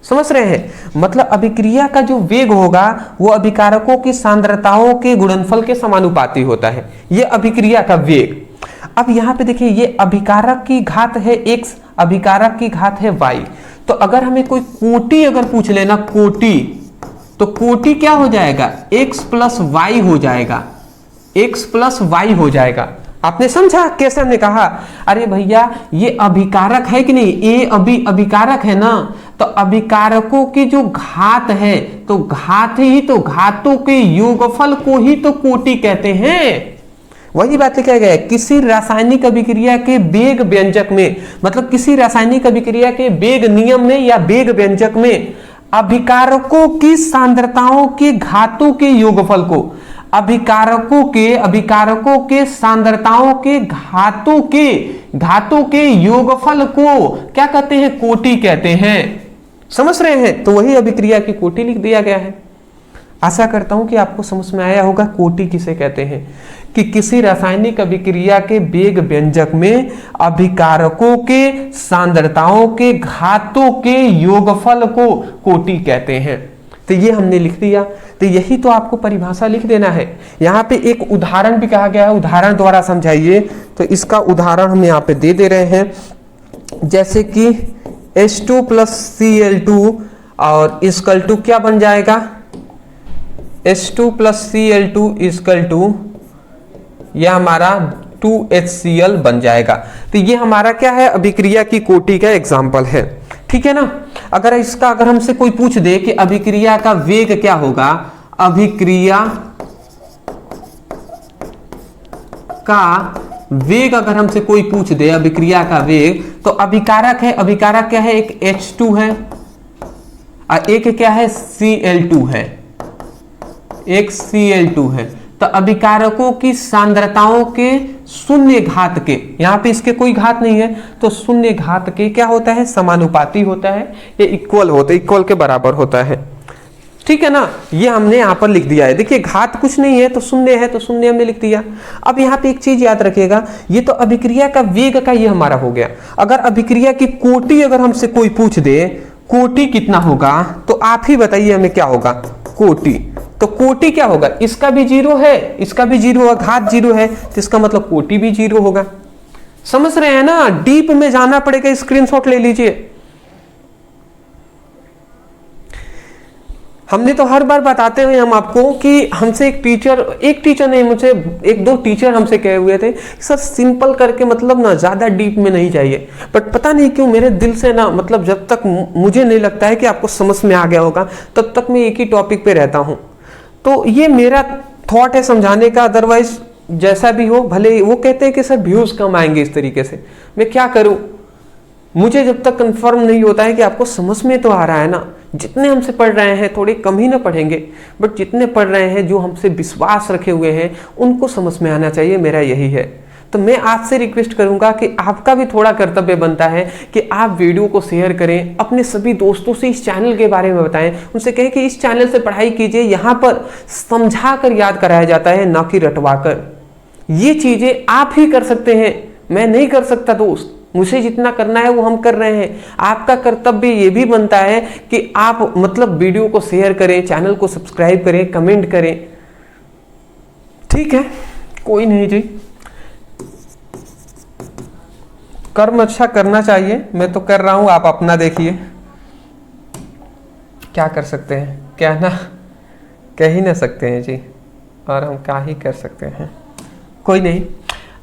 समझ रहे हैं, मतलब अभिक्रिया का जो वेग होगा वो अभिकारकों की सांद्रताओं के गुणनफल के समानुपाती होता है, ये अभिक्रिया का वेग। अब यहाँ पे देखिए, ये अभिकारक की घात है x, अभिकारक की घात है y। तो अगर हमें कोई कोटि अगर पूछ लेना, कोटि, तो कोटि क्या हो जाएगा, x प्लस वाई हो जाएगा, x प्लस वाई हो जाएगा। आपने समझा कैसे हमने कहा, अरे भैया ये अभिकारक है कि नहीं, ये अभिकारक है ना, तो अभिकारकों की जो घात है, तो घात ही तो घातों के योगफल को ही तो कोटि कहते हैं। वही बात लिखा गया है, किसी रासायनिक अभिक्रिया के वेग व्यंजक में, मतलब किसी रासायनिक अभिक्रिया के वेग नियम में या वेग व्यंजक में अभिकारकों की सांद्रताओं के घातों के योगफल को, अभिकारकों के सांद्रताओं के घातों के योगफल को क्या कहते हैं, कोटि कहते हैं। समझ रहे हैं, तो वही अभिक्रिया की कोटि लिख दिया गया है। आशा करता हूं कि आपको समझ में आया होगा कोटि किसे कहते हैं, कि किसी रासायनिक अभिक्रिया के वेग व्यंजक में अभिकारकों के सांद्रताओं के घातों के योगफल को कोटि कहते हैं। तो ये हमने लिख दिया, तो यही तो आपको परिभाषा लिख देना है। यहाँ पे एक उदाहरण भी कहा गया है, उदाहरण द्वारा समझाइए, तो इसका उदाहरण हम यहाँ पे दे रहे हैं, जैसे कि H2 प्लस Cl2 और इसकल टू क्या बन जाएगा, H2 plus Cl2 is equal to यह हमारा 2HCl बन जाएगा। तो ये हमारा क्या है, अभिक्रिया की कोटि का एग्जाम्पल है, ठीक है ना। अगर हमसे कोई पूछ दे कि अभिक्रिया का वेग क्या होगा, अभिक्रिया का वेग अगर हमसे कोई पूछ दे, अभिक्रिया का वेग, तो अभिकारक है, अभिकारक क्या है, एक H2 है और एक क्या है, Cl2 है, एक Cl2 है। तो अभिकारकों की सांद्रताओं के शून्य घात के, यहां पे इसके कोई घात नहीं है, तो शून्य घात के क्या होता है, समानुपाती होता है, ये इक्वल के बराबर होता है, ठीक है ना। ये हमने यहां पर लिख दिया है। देखिए घात कुछ नहीं है, तो शून्य है, तो शून्य हमने लिख दिया। अब यहाँ पे एक चीज याद रखिएगा, ये तो अभिक्रिया का वेग का ये हमारा हो गया। अगर अभिक्रिया की कोटि अगर हमसे कोई पूछ दे, कोटि कितना होगा, तो आप ही बताइए हमें क्या होगा, कोटि। तो कोटि क्या होगा, इसका भी जीरो है, इसका भी जीरो होगा, घात जीरो है, तो इसका मतलब कोटि भी जीरो होगा। समझ रहे हैं ना, डीप में जाना पड़ेगा, स्क्रीनशॉट ले लीजिए। हमने तो हर बार बताते हुए हम आपको कि हमसे एक टीचर नहीं, मुझे एक दो टीचर हमसे कहे हुए थे, सर सिंपल करके मतलब ना ज्यादा डीप में नहीं चाहिए, बट पता नहीं क्यों मेरे दिल से ना, मतलब जब तक मुझे नहीं लगता है कि आपको समझ में आ गया होगा, तब तक मैं एक ही टॉपिक पे रहता हूं। तो ये मेरा थॉट है समझाने का, अदरवाइज जैसा भी हो, भले वो कहते हैं कि सर व्यूज कम आएंगे इस तरीके से, मैं क्या करूं, मुझे जब तक कंफर्म नहीं होता है कि आपको समझ में तो आ रहा है ना। जितने हमसे पढ़ रहे हैं, थोड़े कम ही ना पढ़ेंगे, बट जितने पढ़ रहे हैं, जो हमसे विश्वास रखे हुए हैं, उनको समझ में आना चाहिए, मेरा यही है। तो मैं आपसे रिक्वेस्ट करूंगा कि आपका भी थोड़ा कर्तव्य बनता है कि आप वीडियो को शेयर करें, अपने सभी दोस्तों से इस चैनल के बारे में बताएं, उनसे कहें कि इस चैनल से पढ़ाई कीजिए, यहाँ पर समझा कर याद कराया जाता है, ना कि रटवा कर। ये चीजें आप ही कर सकते हैं, मैं नहीं कर सकता दोस्त, मुझे जितना करना है वो हम कर रहे हैं। आपका कर्तव्य ये भी बनता है कि आप मतलब वीडियो को शेयर करें, चैनल को सब्सक्राइब करें, कमेंट करें, ठीक है, कोई नहीं जी, कर्म अच्छा करना चाहिए, मैं तो कर रहा हूं, आप अपना देखिए, क्या कर सकते हैं, क्या ना कह ही ना सकते हैं जी, और हम क्या ही कर सकते हैं, कोई नहीं।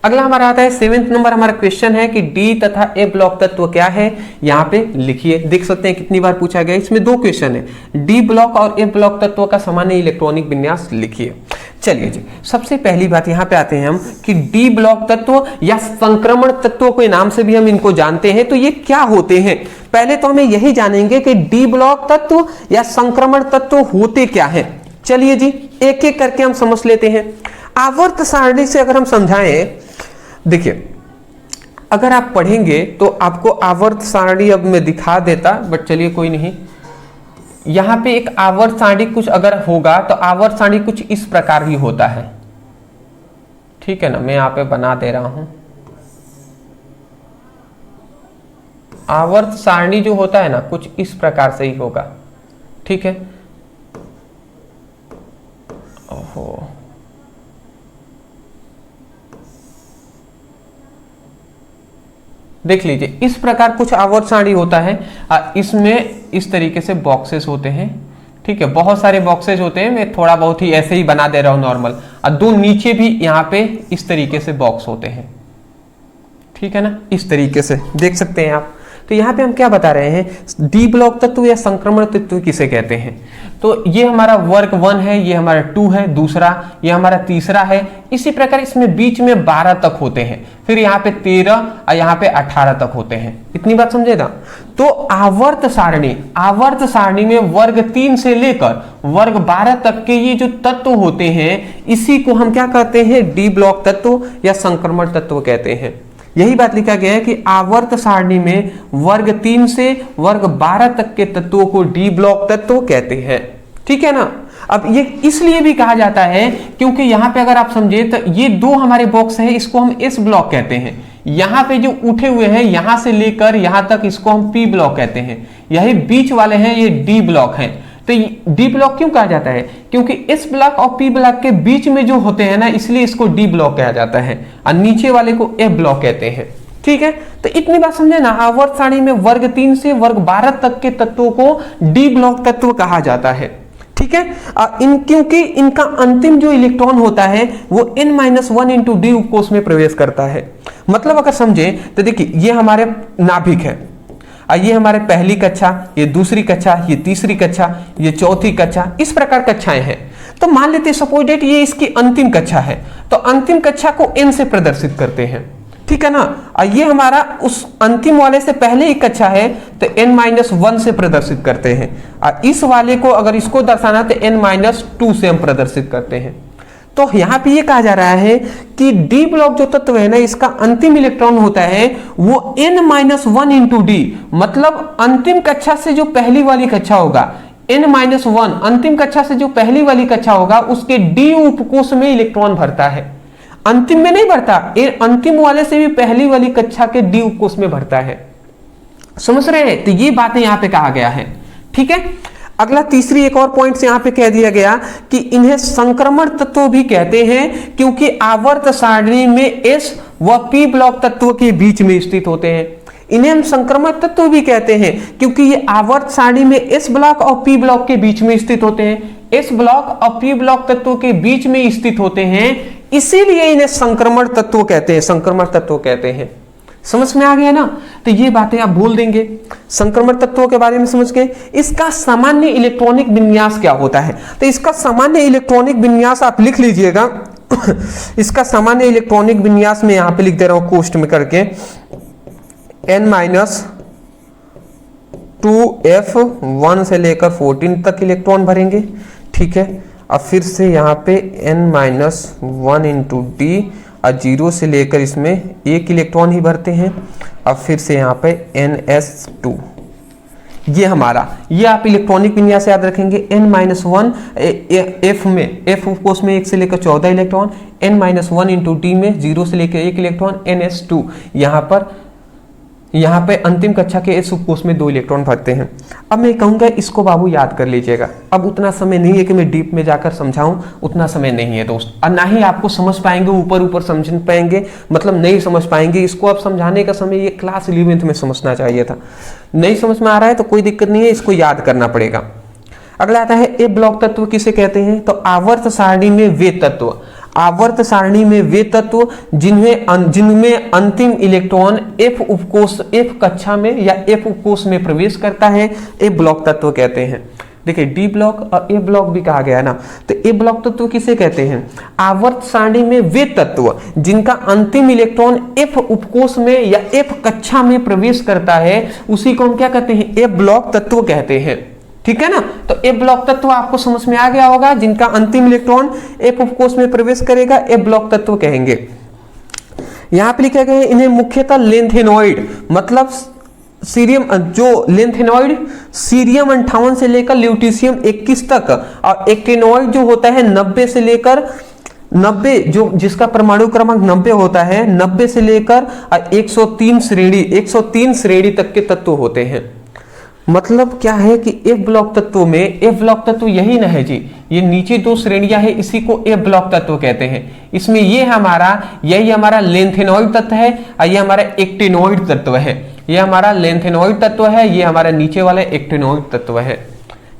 अगला हमारा आता है 7वां नंबर, हमारा क्वेश्चन है कि डी तथा ए ब्लॉक तत्व क्या है, यहाँ पे लिखिए। देख सकते हैं कितनी बार पूछा गया, इसमें दो क्वेश्चन है, डी ब्लॉक और ए ब्लॉक तत्व का सामान्य इलेक्ट्रॉनिक विन्यास लिखिए। चलिए जी, सबसे पहली बात यहाँ पे आते हैं हम कि डी ब्लॉक तत्व या संक्रमण तत्व के नाम से भी हम इनको जानते हैं, तो ये क्या होते हैं। पहले तो हमें यही जानेंगे कि डी ब्लॉक तत्व या संक्रमण तत्व होते क्या है। चलिए जी, एक एक करके हम समझ लेते हैं। आवर्त सारणी से अगर हम समझाएं, देखिए अगर आप पढ़ेंगे तो आपको आवर्त सारणी अब मैं दिखा देता, बट चलिए कोई नहीं। यहां पे एक आवर्त सारणी कुछ अगर होगा तो आवर्त सारणी कुछ इस प्रकार ही होता है, ठीक है ना। मैं यहां पे बना दे रहा हूं, आवर्त सारणी जो होता है ना कुछ इस प्रकार से ही होगा, ठीक है। ओहो, देख लीजिए इस प्रकार कुछ आवर्त सारणी होता है। इसमें इस तरीके से बॉक्सेस होते हैं, ठीक है, बहुत सारे बॉक्सेस होते हैं। मैं थोड़ा बहुत ही ऐसे ही बना दे रहा हूं नॉर्मल। और दो नीचे भी यहाँ पे इस तरीके से बॉक्स होते हैं, ठीक है ना, इस तरीके से देख सकते हैं आप। तो यहाँ पे हम क्या बता रहे हैं, डी ब्लॉक तत्व या संक्रमण तत्व किसे कहते हैं। तो ये हमारा वर्ग 1 है, ये हमारा 2 है, दूसरा ये हमारा तीसरा है। इसी प्रकार इसमें बीच में 12 तक होते हैं, फिर यहाँ पे 13 और यहाँ पे 18 तक होते हैं। इतनी बात समझेगा। तो आवर्त सारणी में वर्ग 3 से लेकर वर्ग 12 तक के ये जो तत्व होते हैं, इसी को हम क्या कहते हैं, डी ब्लॉक तत्व या संक्रमण तत्व कहते हैं। यही बात लिखा गया है कि आवर्त सारणी में वर्ग 3 से वर्ग 12 तक के तत्वों को डी ब्लॉक तत्व कहते हैं, ठीक है ना। अब ये इसलिए भी कहा जाता है क्योंकि यहाँ पे अगर आप समझे तो ये दो हमारे बॉक्स है, इसको हम एस ब्लॉक कहते हैं। यहाँ पे जो उठे हुए हैं यहां से लेकर यहां तक, इसको हम पी ब्लॉक कहते हैं। यही बीच वाले हैं ये डी ब्लॉक हैं। तो डी ब्लॉक क्यों कहा जाता है, क्योंकि इस ब्लॉक और पी ब्लॉक के बीच में जो होते हैं ना, इसलिए इसको डी ब्लॉक कहा जाता है और नीचे वाले को एफ ब्लॉक कहते हैं, ठीक है। तो इतनी बात समझे ना, आवर्त सारणी में वर्ग 3 से वर्ग 12 तक के तत्वों को डी ब्लॉक तत्व कहा जाता है, ठीक है। क्योंकि इनका अंतिम जो इलेक्ट्रॉन होता है वो n-1 इंटू डी उपकोष में प्रवेश करता है। मतलब अगर समझे तो देखिए ये हमारे नाभिक है, ये हमारे पहली कक्षा, ये दूसरी कक्षा, ये तीसरी कक्षा, ये चौथी कक्षा, इस प्रकार कक्षाएं हैं। तो मान लेते हैं सपोज डेट ये इसकी अंतिम कक्षा है, तो अंतिम कक्षा को n से प्रदर्शित करते हैं, ठीक है ना। और ये हमारा उस अंतिम वाले से पहले ही कक्षा है तो n-1 से प्रदर्शित करते हैं। और इस वाले को अगर इसको दर्शाना तो n-2 से हम प्रदर्शित करते हैं। तो यहां पे ये कहा जा रहा है कि डी ब्लॉक जो तत्व है ना, इसका अंतिम इलेक्ट्रॉन होता है वो n-1 इंटू डी, मतलब अंतिम कक्षा से जो पहली वाली कक्षा होगा, n-1 अंतिम कक्षा से जो पहली वाली कक्षा होगा उसके डी उपकोष में इलेक्ट्रॉन भरता है। अंतिम में नहीं भरता, अंतिम वाले से भी पहली वाली कक्षा के डी उपकोष में भरता है। समझ रहे हैं। तो ये बातें यहां पे कहा गया है, ठीक है। अगला तीसरी एक और पॉइंट यहां पे कह दिया गया कि इन्हें संक्रमण तत्व भी कहते हैं क्योंकि आवर्त सारणी में एस व पी ब्लॉक तत्व के बीच में स्थित होते हैं। इन्हें हम संक्रमण तत्व भी कहते हैं क्योंकि ये आवर्त सारणी में एस ब्लॉक और पी ब्लॉक के बीच में स्थित होते हैं। एस ब्लॉक और पी ब्लॉक तत्वों के बीच में स्थित होते हैं, इसीलिए इन्हें संक्रमण तत्व कहते हैं, संक्रमण तत्व कहते हैं। समझ में आ गया ना। तो ये बातें आप भूल देंगे। संक्रमण तत्वों के बारे में समझ गए। इसका सामान्य इलेक्ट्रॉनिक विन्यास क्या होता है, तो इसका सामान्य इलेक्ट्रॉनिक विन्यास आप लिख लीजिएगा। इसका सामान्य इलेक्ट्रॉनिक विन्यास में यहां पे लिख दे रहा हूं कोष्ठ में करके, n-2f1 से लेकर 14 तक इलेक्ट्रॉन भरेंगे, ठीक है। अब फिर से यहाँ पे n-1 इंटू डी और 0 से लेकर इसमें 1 इलेक्ट्रॉन ही भरते हैं। अब फिर से यहाँ पे ns2, ये हमारा, ये आप इलेक्ट्रॉनिक विन्यास याद रखेंगे। n-1 f में, f उपकोष में 1 से लेकर 14 इलेक्ट्रॉन, n-1 इंटू डी में 0 से लेकर 1 इलेक्ट्रॉन, ns2 यहाँ पे अंतिम कक्षा के इस उपकोष में 2 इलेक्ट्रॉन भरते हैं। अब मैं कहूँगा इसको बाबू याद कर लीजिएगा। अब उतना समय नहीं है कि मैं डीप में जाकर समझाऊं, उतना समय नहीं है दोस्त, और ना ही आपको समझ पाएंगे, ऊपर ऊपर समझ पाएंगे, मतलब नहीं समझ पाएंगे। इसको अब समझाने का समय ये क्लास 11th में समझना चाहिए था। नहीं समझ में आ रहा है तो कोई दिक्कत नहीं है, इसको याद करना पड़ेगा। अगला आता है ए ब्लॉक तत्व किसे कहते हैं, तो आवर्त सारणी में वे तत्व, आवर्त सारणी में वे तत्व जिनमें अंतिम इलेक्ट्रॉन एफ उपकोष, एफ कक्षा में या एफ उपकोष में प्रवेश करता है, ए ब्लॉक तत्व कहते हैं। देखिए डी ब्लॉक और ए ब्लॉक भी कहा गया है ना, तो ए ब्लॉक तत्व किसे कहते हैं, आवर्त सारणी में वे तत्व जिनका अंतिम इलेक्ट्रॉन एफ उपकोष में या एफ कक्षा में प्रवेश करता है, उसी को हम क्या कहते हैं, ए ब्लॉक तत्व कहते हैं, ठीक है ना। तो ए ब्लॉक तत्व आपको समझ में आ गया होगा, जिनका अंतिम इलेक्ट्रॉन एफ उपकोष में प्रवेश करेगा, ए ब्लॉक तत्व कहेंगे। यहां पे लिखा गया है इन्हें मुख्यतः लेंथेनॉइड, मतलब सीरियम, जो लेंथेनॉइड सीरियम 58 से लेकर ल्यूटीशियम 21 तक, और एक्टिनॉइड जो होता है 90 से लेकर 90 जो जिसका परमाणु क्रमांक 90 होता है, 90 से लेकर 103 श्रेणी तक के तत्व होते हैं। मतलब क्या है कि एफ ब्लॉक तत्वों में, एफ ब्लॉक तत्व यही ना है जी, ये नीचे दो श्रेणियां है, इसी को एफ ब्लॉक तत्व कहते हैं। इसमें यही हमारा लेंथेनॉइड तत्व है और ये हमारा एक्टिनॉइड तत्व है। ये हमारा लेंथेनॉइड तत्व है, ये हमारा नीचे वाला एक्टिनॉइड तत्व है,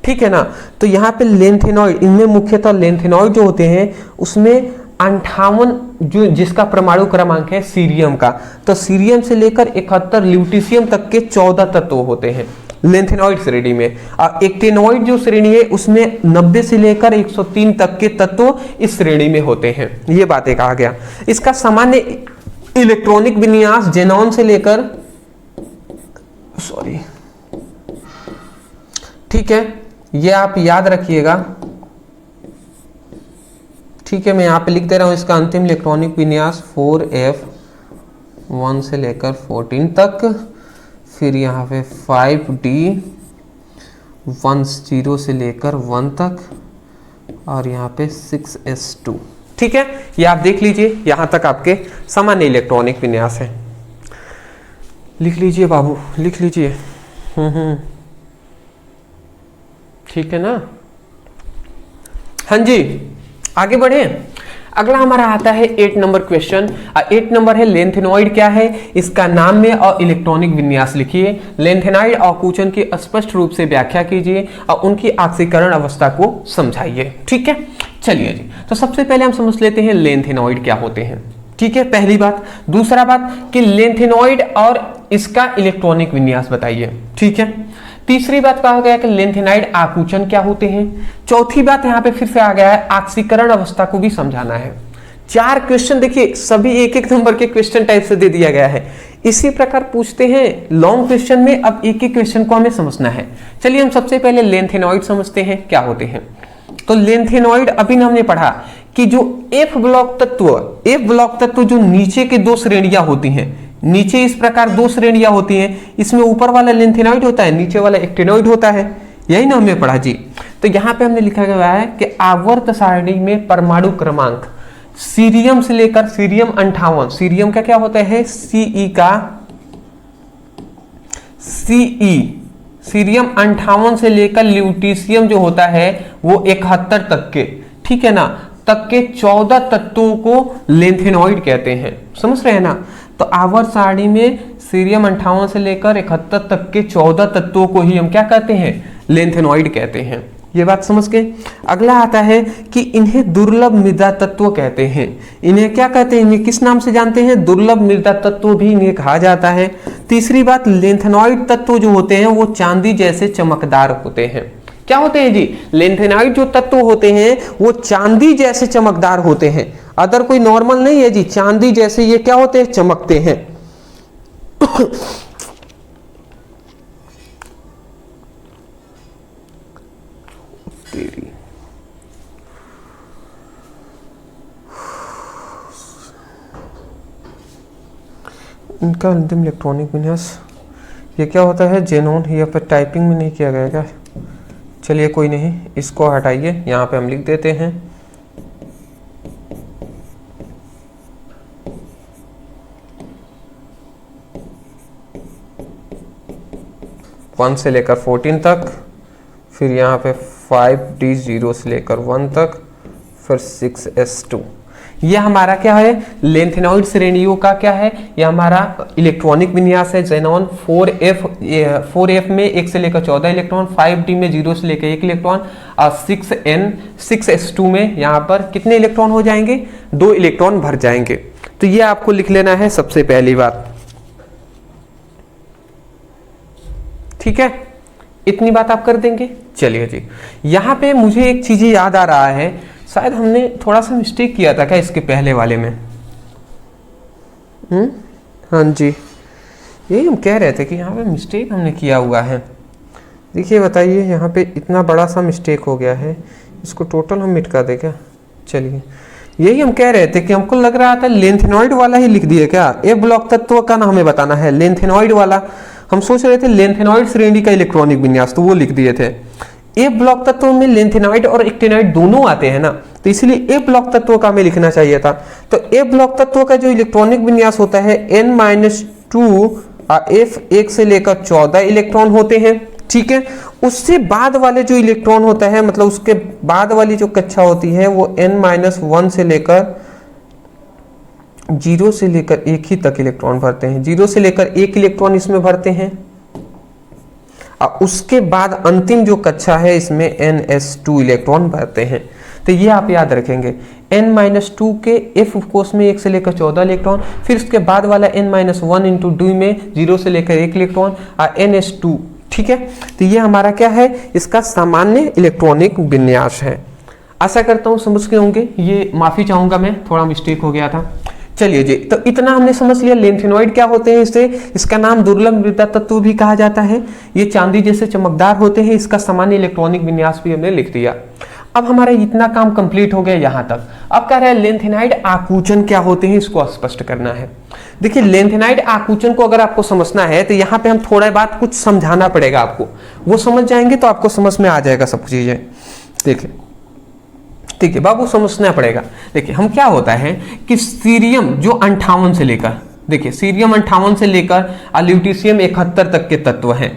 ठीक है ना। तो यहाँ पे लेंथेनॉइड, इनमें मुख्यतः लेंथेनॉइड जो होते हैं उसमें 58 जो जिसका परमाणु क्रमांक है सीरियम का, तो सीरियम से लेकर 71 ल्यूटीशियम तक के 14 तत्व होते हैं लेंथेनॉइड श्रेणी में। और एक्टिनॉइड जो श्रेणी है उसमें 90 से लेकर 103 तक के तत्व इस श्रेणी में होते हैं। ये बातें कहा गया। इसका सामान्य इलेक्ट्रॉनिक विन्यास जेनॉन से लेकर, सॉरी, ठीक है, ये आप याद रखिएगा, ठीक है। मैं यहां पे लिख दे रहा हूं इसका अंतिम इलेक्ट्रॉनिक विन्यास 4f1 से लेकर 14 तक, फिर यहाँ पे 5d10 से लेकर 1 तक, और यहाँ पे 6s2, ठीक है। ये आप देख लीजिए, यहां तक आपके सामान्य इलेक्ट्रॉनिक विन्यास है। लिख लीजिए बाबू, लिख लीजिए। ठीक है ना। हाँ जी, आगे बढ़े। अगला हमारा आता है 8 नंबर क्वेश्चन। 8 नंबर है लेंथेनॉइड क्या है, इसका नाम में और इलेक्ट्रॉनिक विन्यास लिखिए। लेंथेनॉइड आकुंचन की स्पष्ट रूप से व्याख्या कीजिए और उनकी ऑक्सीकरण अवस्था को समझाइए। ठीक है, चलिए जी। तो सबसे पहले हम समझ लेते हैं लेंथेनॉइड क्या होते हैं। ठीक है, पहली बात। दूसरा बात कि लेंथेनॉइड और इसका इलेक्ट्रॉनिक विन्यास बताइए। ठीक है। तीसरी बात कहा गया कि लेंथेनॉइड आकुंचन क्या होते हैं। चौथी बात यहाँ पे फिर से आ गया है ऑक्सीकरण अवस्था को भी समझाना है। 4 क्वेश्चन देखिए, सभी 1-1 नंबर के क्वेश्चन टाइप से दे दिया गया है। इसी प्रकार पूछते हैं लॉन्ग क्वेश्चन में। अब एक एक क्वेश्चन को हमें समझना है। चलिए हम सबसे पहले लेंथेनॉइड समझते हैं क्या होते हैं। तो लेंथेनॉइड अभी हमने पढ़ा कि जो एफ ब्लॉक तत्व जो नीचे के 2 श्रेणियां होती हैं, नीचे इस प्रकार 2 श्रेणियां होती हैं, इसमें ऊपर वाला लेंथेनॉइड होता है, नीचे वाला एक्टिनॉइड होता है। यही ना हमने पढ़ा जी। तो यहां पे हमने लिखा गया है कि आवर्त सारणी में परमाणु क्रमांक सीरियम से लेकर सीरियम 58, सीरियम का क्या होता है, सीरियम 58 से लेकर ल्यूटीशियम जो होता है वो 71 तक के, ठीक है ना, तक के 14 तत्वों को लेंथेनॉइड कहते हैं। समझ रहे हैं ना। तो आवर्त सारणी में सीरियम 58 से लेकर 71 तक के 14 तत्वों को ही हम क्या कहते हैं, लेंथेनॉइड कहते हैं। ये बात समझ गए। अगला आता है कि इन्हें दुर्लभ मृदा तत्व कहते हैं। इन्हें क्या कहते हैं, इन्हें किस नाम से जानते हैं, दुर्लभ मृदा तत्व भी इन्हें कहा जाता है। तीसरी बात, लेंथेनॉइड तत्व जो होते हैं वो चांदी जैसे चमकदार होते हैं। क्या होते हैं जी, लेंथेनॉइड जो तत्व होते हैं वो चांदी जैसे चमकदार होते हैं। अदर कोई नॉर्मल नहीं है जी, चांदी जैसे ये क्या होते हैं, चमकते हैं। इनका अंतिम इलेक्ट्रॉनिक विन्यास ये क्या होता है, जेनॉन। यहाँ पर टाइपिंग में नहीं किया गया क्या, चलिए कोई नहीं, इसको हटाइए, यहाँ पे हम लिख देते हैं। वन से लेकर 14 तक, फिर यहाँ पे 5d0 से लेकर 1 तक, फिर 6s2। ये हमारा क्या है, लेंथेनॉइड श्रेणियों का क्या है, ये हमारा इलेक्ट्रॉनिक विन्यास है। जेनॉन 4f में 1 से लेकर 14 इलेक्ट्रॉन, 5d में 0 से लेकर 1 इलेक्ट्रॉन, और 6s2 में यहाँ पर कितने इलेक्ट्रॉन हो जाएंगे, 2 इलेक्ट्रॉन भर जाएंगे। तो ये आपको लिख लेना है सबसे पहली बात। ठीक है, इतनी बात आप कर देंगे। चलिए जी, यहाँ पे मुझे एक चीज याद आ रहा है, शायद हमने थोड़ा सा मिस्टेक किया था क्या इसके पहले वाले में। हाँ जी, यही हम कह रहे थे कि यहाँ पे मिस्टेक हमने किया हुआ है। देखिए बताइए, यहाँ पे इतना बड़ा सा मिस्टेक हो गया है, इसको टोटल हम मिटा दें क्या। चलिए, यही हम कह रहे थे कि हमको लग रहा था लेंथेनॉइड वाला ही लिख दिए क्या, ए ब्लॉक तत्व का ना हमें बताना है, लेंथेनॉइड वाला। हम सोच रहे थे लेंथेनॉइड श्रेणी का इलेक्ट्रॉनिक विन्यास, तो वो लिख दिए थे। ए ब्लॉक तत्व में लेंथेनॉइड और एक्टिनॉइड दोनों आते हैं ना, तो इसलिए ए ब्लॉक तत्व का हमें लिखना चाहिए था। तो ए ब्लॉक तत्व का जो इलेक्ट्रॉनिक विन्यास होता है n-2 f 1 से लेकर 14 इलेक्ट्रॉन होते हैं, ठीक है। उससे बाद वाले जो इलेक्ट्रॉन होता है, मतलब उसके बाद वाली जो कक्षा होती है वो n-1 से लेकर 0 से लेकर 1 ही तक इलेक्ट्रॉन भरते हैं, 0 से लेकर 1 इलेक्ट्रॉन इसमें भरते हैं। और उसके बाद अंतिम जो कक्षा है इसमें ns2 इलेक्ट्रॉन भरते हैं। तो ये आप याद रखेंगे, n-2 के f कोष में 1 से लेकर 14 इलेक्ट्रॉन, फिर उसके बाद वाला n-1 इंटू d में 0 से लेकर 1 इलेक्ट्रॉन और ns2, ठीक है। तो ये हमारा क्या है, इसका सामान्य इलेक्ट्रॉनिक विन्यास है। आशा करता हूँ समझ गए होंगे। ये माफी चाहूंगा, मैं थोड़ा मिस्टेक हो गया था। चलिए जी, तो इतना हमने समझ लिया लेंथेनॉइड क्या होते हैं। इसे, इसका नाम दुर्लभ मृदा तत्व भी कहा जाता है। ये चांदी जैसे चमकदार होते हैं। इसका सामान्य इलेक्ट्रॉनिक विन्यास भी हमने लिख दिया। अब हमारा इतना काम कंप्लीट हो गया यहाँ तक। अब कह रहे हैं लेंथेनाइड आकुंचन क्या होते हैं, इसको स्पष्ट करना है। देखिए लेंथेनाइड आकुंचन को अगर आपको समझना है तो यहाँ पे हम थोड़ा बात कुछ समझाना पड़ेगा आपको, वो समझ जाएंगे तो आपको समझ में आ जाएगा सब चीजें। देखिए ठीक है बाबू, समझना पड़ेगा। देखिए हम क्या होता है कि सीरियम जो 58 से लेकर, देखिए सीरियम 58 से लेकर ल्यूटीशियम 71 तक के तत्व हैं,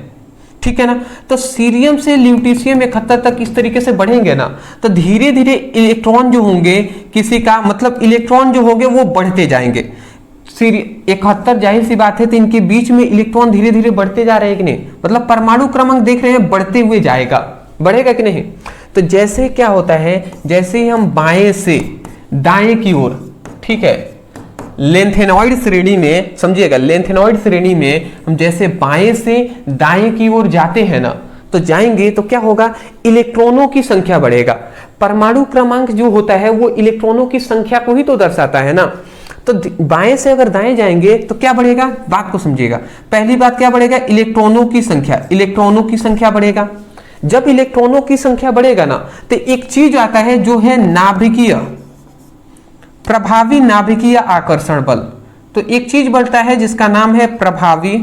ठीक है ना। तो सीरियम से ल्यूटीशियम 71 तक इस तरीके से बढ़ेंगे ना, तो धीरे धीरे इलेक्ट्रॉन जो होंगे किसी का, मतलब इलेक्ट्रॉन जो होंगे वो बढ़ते जाएंगे। 71 जाहिर सी बात है, तो इनके बीच में इलेक्ट्रॉन धीरे धीरे बढ़ते जा रहे हैं कि नहीं, मतलब परमाणु क्रमांक देख रहे हैं बढ़ते हुए जाएगा, बढ़ेगा कि नहीं। तो जैसे क्या होता है, जैसे ही हम बाएं से दाएं की ओर, ठीक है, लेंथेनॉइड श्रेणी में, समझिएगा लेंथेनॉइड श्रेणी में हम जैसे बाएं से दाएं की ओर जाते हैं ना, तो जाएंगे तो क्या होगा, इलेक्ट्रॉनों की संख्या बढ़ेगा। परमाणु क्रमांक जो होता है वो इलेक्ट्रॉनों की संख्या को ही तो दर्शाता है ना। तो बाएं से अगर दाएं जाएंगे तो क्या बढ़ेगा, बात को समझिएगा। पहली बात क्या बढ़ेगा, इलेक्ट्रॉनों की संख्या, इलेक्ट्रॉनों की संख्या बढ़ेगा। जब इलेक्ट्रॉनों की संख्या बढ़ेगा ना, तो एक चीज आता है जो है नाभिकीय, प्रभावी नाभिकीय आकर्षण बल। तो एक चीज बढ़ता है जिसका नाम है प्रभावी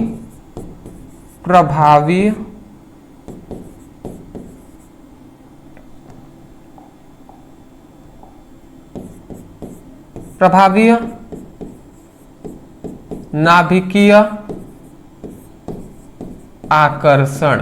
नाभिकीय आकर्षण।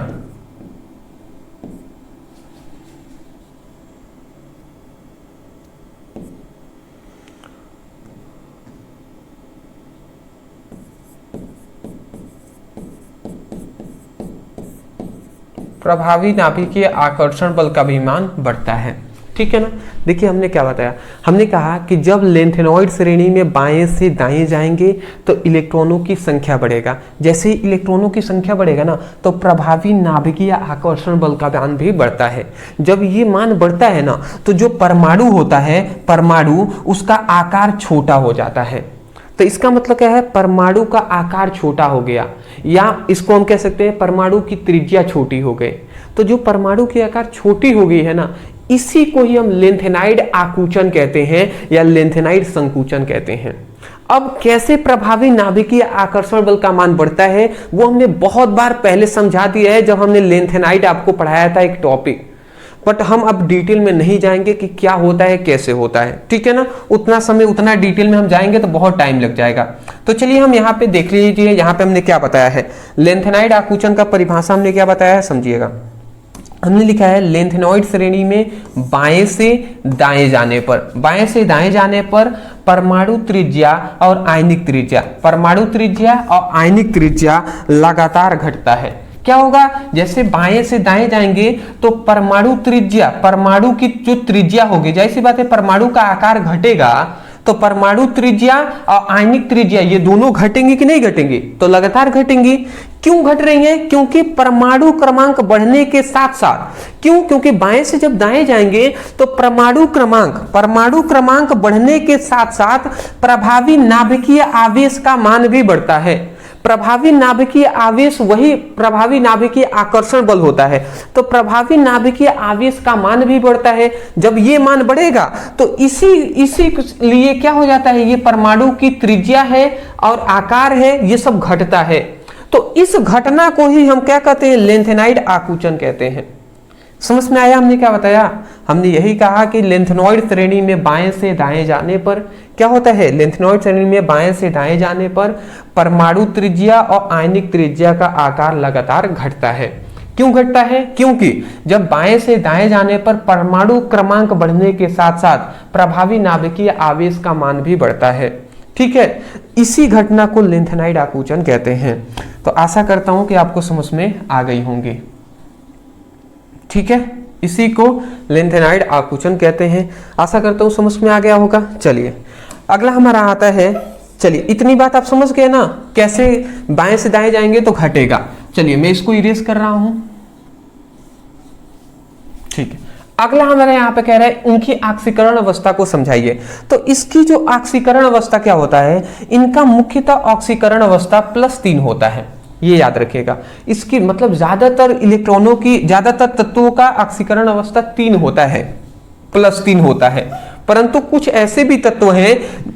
प्रभावी नाभिकीय आकर्षण बल का भी मान बढ़ता है, ठीक है ना। देखिए हमने क्या बताया, हमने कहा कि जब लेंथेनॉइड श्रेणी में बाएं से दाएं जाएंगे तो इलेक्ट्रॉनों की संख्या बढ़ेगा। जैसे ही इलेक्ट्रॉनों की संख्या बढ़ेगा ना, तो प्रभावी नाभिकीय आकर्षण बल का मान भी बढ़ता है। जब ये मान बढ़ता है ना, तो जो परमाणु होता है, परमाणु उसका आकार छोटा हो जाता है। तो इसका मतलब क्या है, परमाणु का आकार छोटा हो गया, या इसको हम कह सकते हैं परमाणु की त्रिज्या छोटी हो गई। तो जो परमाणु की आकार छोटी हो गई है ना, इसी को ही हम लेंथेनाइड आकुंचन कहते हैं या लेंथेनाइड संकुचन कहते हैं। अब कैसे प्रभावी नाभिकीय आकर्षण बल का मान बढ़ता है वो हमने बहुत बार पहले समझा दिया है, जब हमने लेंथेनाइड आपको पढ़ाया था एक टॉपिक। बट हम अब डिटेल में नहीं जाएंगे कि क्या होता है, कैसे होता है, ठीक है ना। उतना समय उतना डिटेल में हम जाएंगे तो बहुत टाइम लग जाएगा। तो चलिए हम यहाँ पे देख लीजिए, यहाँ पे हमने क्या बताया है, लेंथेनाइड आकुंचन का परिभाषा हमने क्या बताया है, समझिएगा। हमने लिखा है लेंथेनॉइड श्रेणी में बाएं से दाएं जाने पर, बाएं से दाएं जाने पर परमाणु त्रिज्या और आयनिक त्रिज्या, परमाणु त्रिज्या और आयनिक त्रिज्या लगातार घटता है। क्या होगा, जैसे बाएं से दाएं जाएंगे तो परमाणु त्रिज्या, परमाणु की जो त्रिज्या होगी, जैसी बात है परमाणु का आकार घटेगा तो परमाणु त्रिज्या और आयनिक त्रिज्या ये दोनों घटेंगे कि नहीं घटेंगे, तो लगातार घटेंगी। क्यों घट रही है, क्योंकि परमाणु क्रमांक बढ़ने के साथ साथ, क्यों, क्योंकि बाएं से जब दाएं जाएंगे तो परमाणु क्रमांक बढ़ने के साथ साथ प्रभावी नाभिकीय आवेश का मान भी बढ़ता है। प्रभावी नाभिकीय आवेश वही प्रभावी नाभिकीय आकर्षण बल होता है। तो प्रभावी नाभिकीय आवेश का मान भी बढ़ता है। जब ये मान बढ़ेगा तो इसी लिए क्या हो जाता है, ये परमाणु की त्रिज्या है और आकार है, ये सब घटता है। तो इस घटना को ही हम क्या कहते हैं, लेंथेनाइड आकुंचन कहते हैं। समझ में आया हमने क्या बताया, हमने यही कहा कि लेंथनॉइड श्रेणी में बाएं से दाएं जाने पर क्या होता है, लेंथनॉइड श्रेणी में बाएं से दाएं जाने पर परमाणु त्रिज्या और आयनिक त्रिज्या का आकार लगातार घटता है। क्यों घटता है? क्योंकि जब बाएं से दाएं जाने पर परमाणु क्रमांक बढ़ने के साथ साथ प्रभावी नाभिकीय आवेश का मान भी बढ़ता है। ठीक है, इसी घटना को लेंथेनाइड आकुंचन कहते हैं। तो आशा करता हूं कि आपको समझ में आ गई होंगी। ठीक है, इसी को लेंथेनाइड आकुंचन कहते हैं। आशा करता हूं समझ में आ गया होगा। चलिए अगला हमारा आता है, चलिए इतनी बात आप समझ गए ना, कैसे बाएं से दाएं जाएंगे तो घटेगा। चलिए मैं इसको इरेज कर रहा हूं। ठीक है, अगला हमारे यहाँ पे कह रहा है उनकी ऑक्सीकरण अवस्था को समझाइए। तो इसकी जो ऑक्सीकरण अवस्था क्या होता है, इनका मुख्यतः ऑक्सीकरण अवस्था +3 होता है, ये याद रखिएगा। इसकी मतलब ज्यादातर इलेक्ट्रॉनों की, ज्यादातर तत्वों का ऑक्सीकरण अवस्था 3 होता है, +3 होता है। परंतु कुछ ऐसे भी तत्व हैं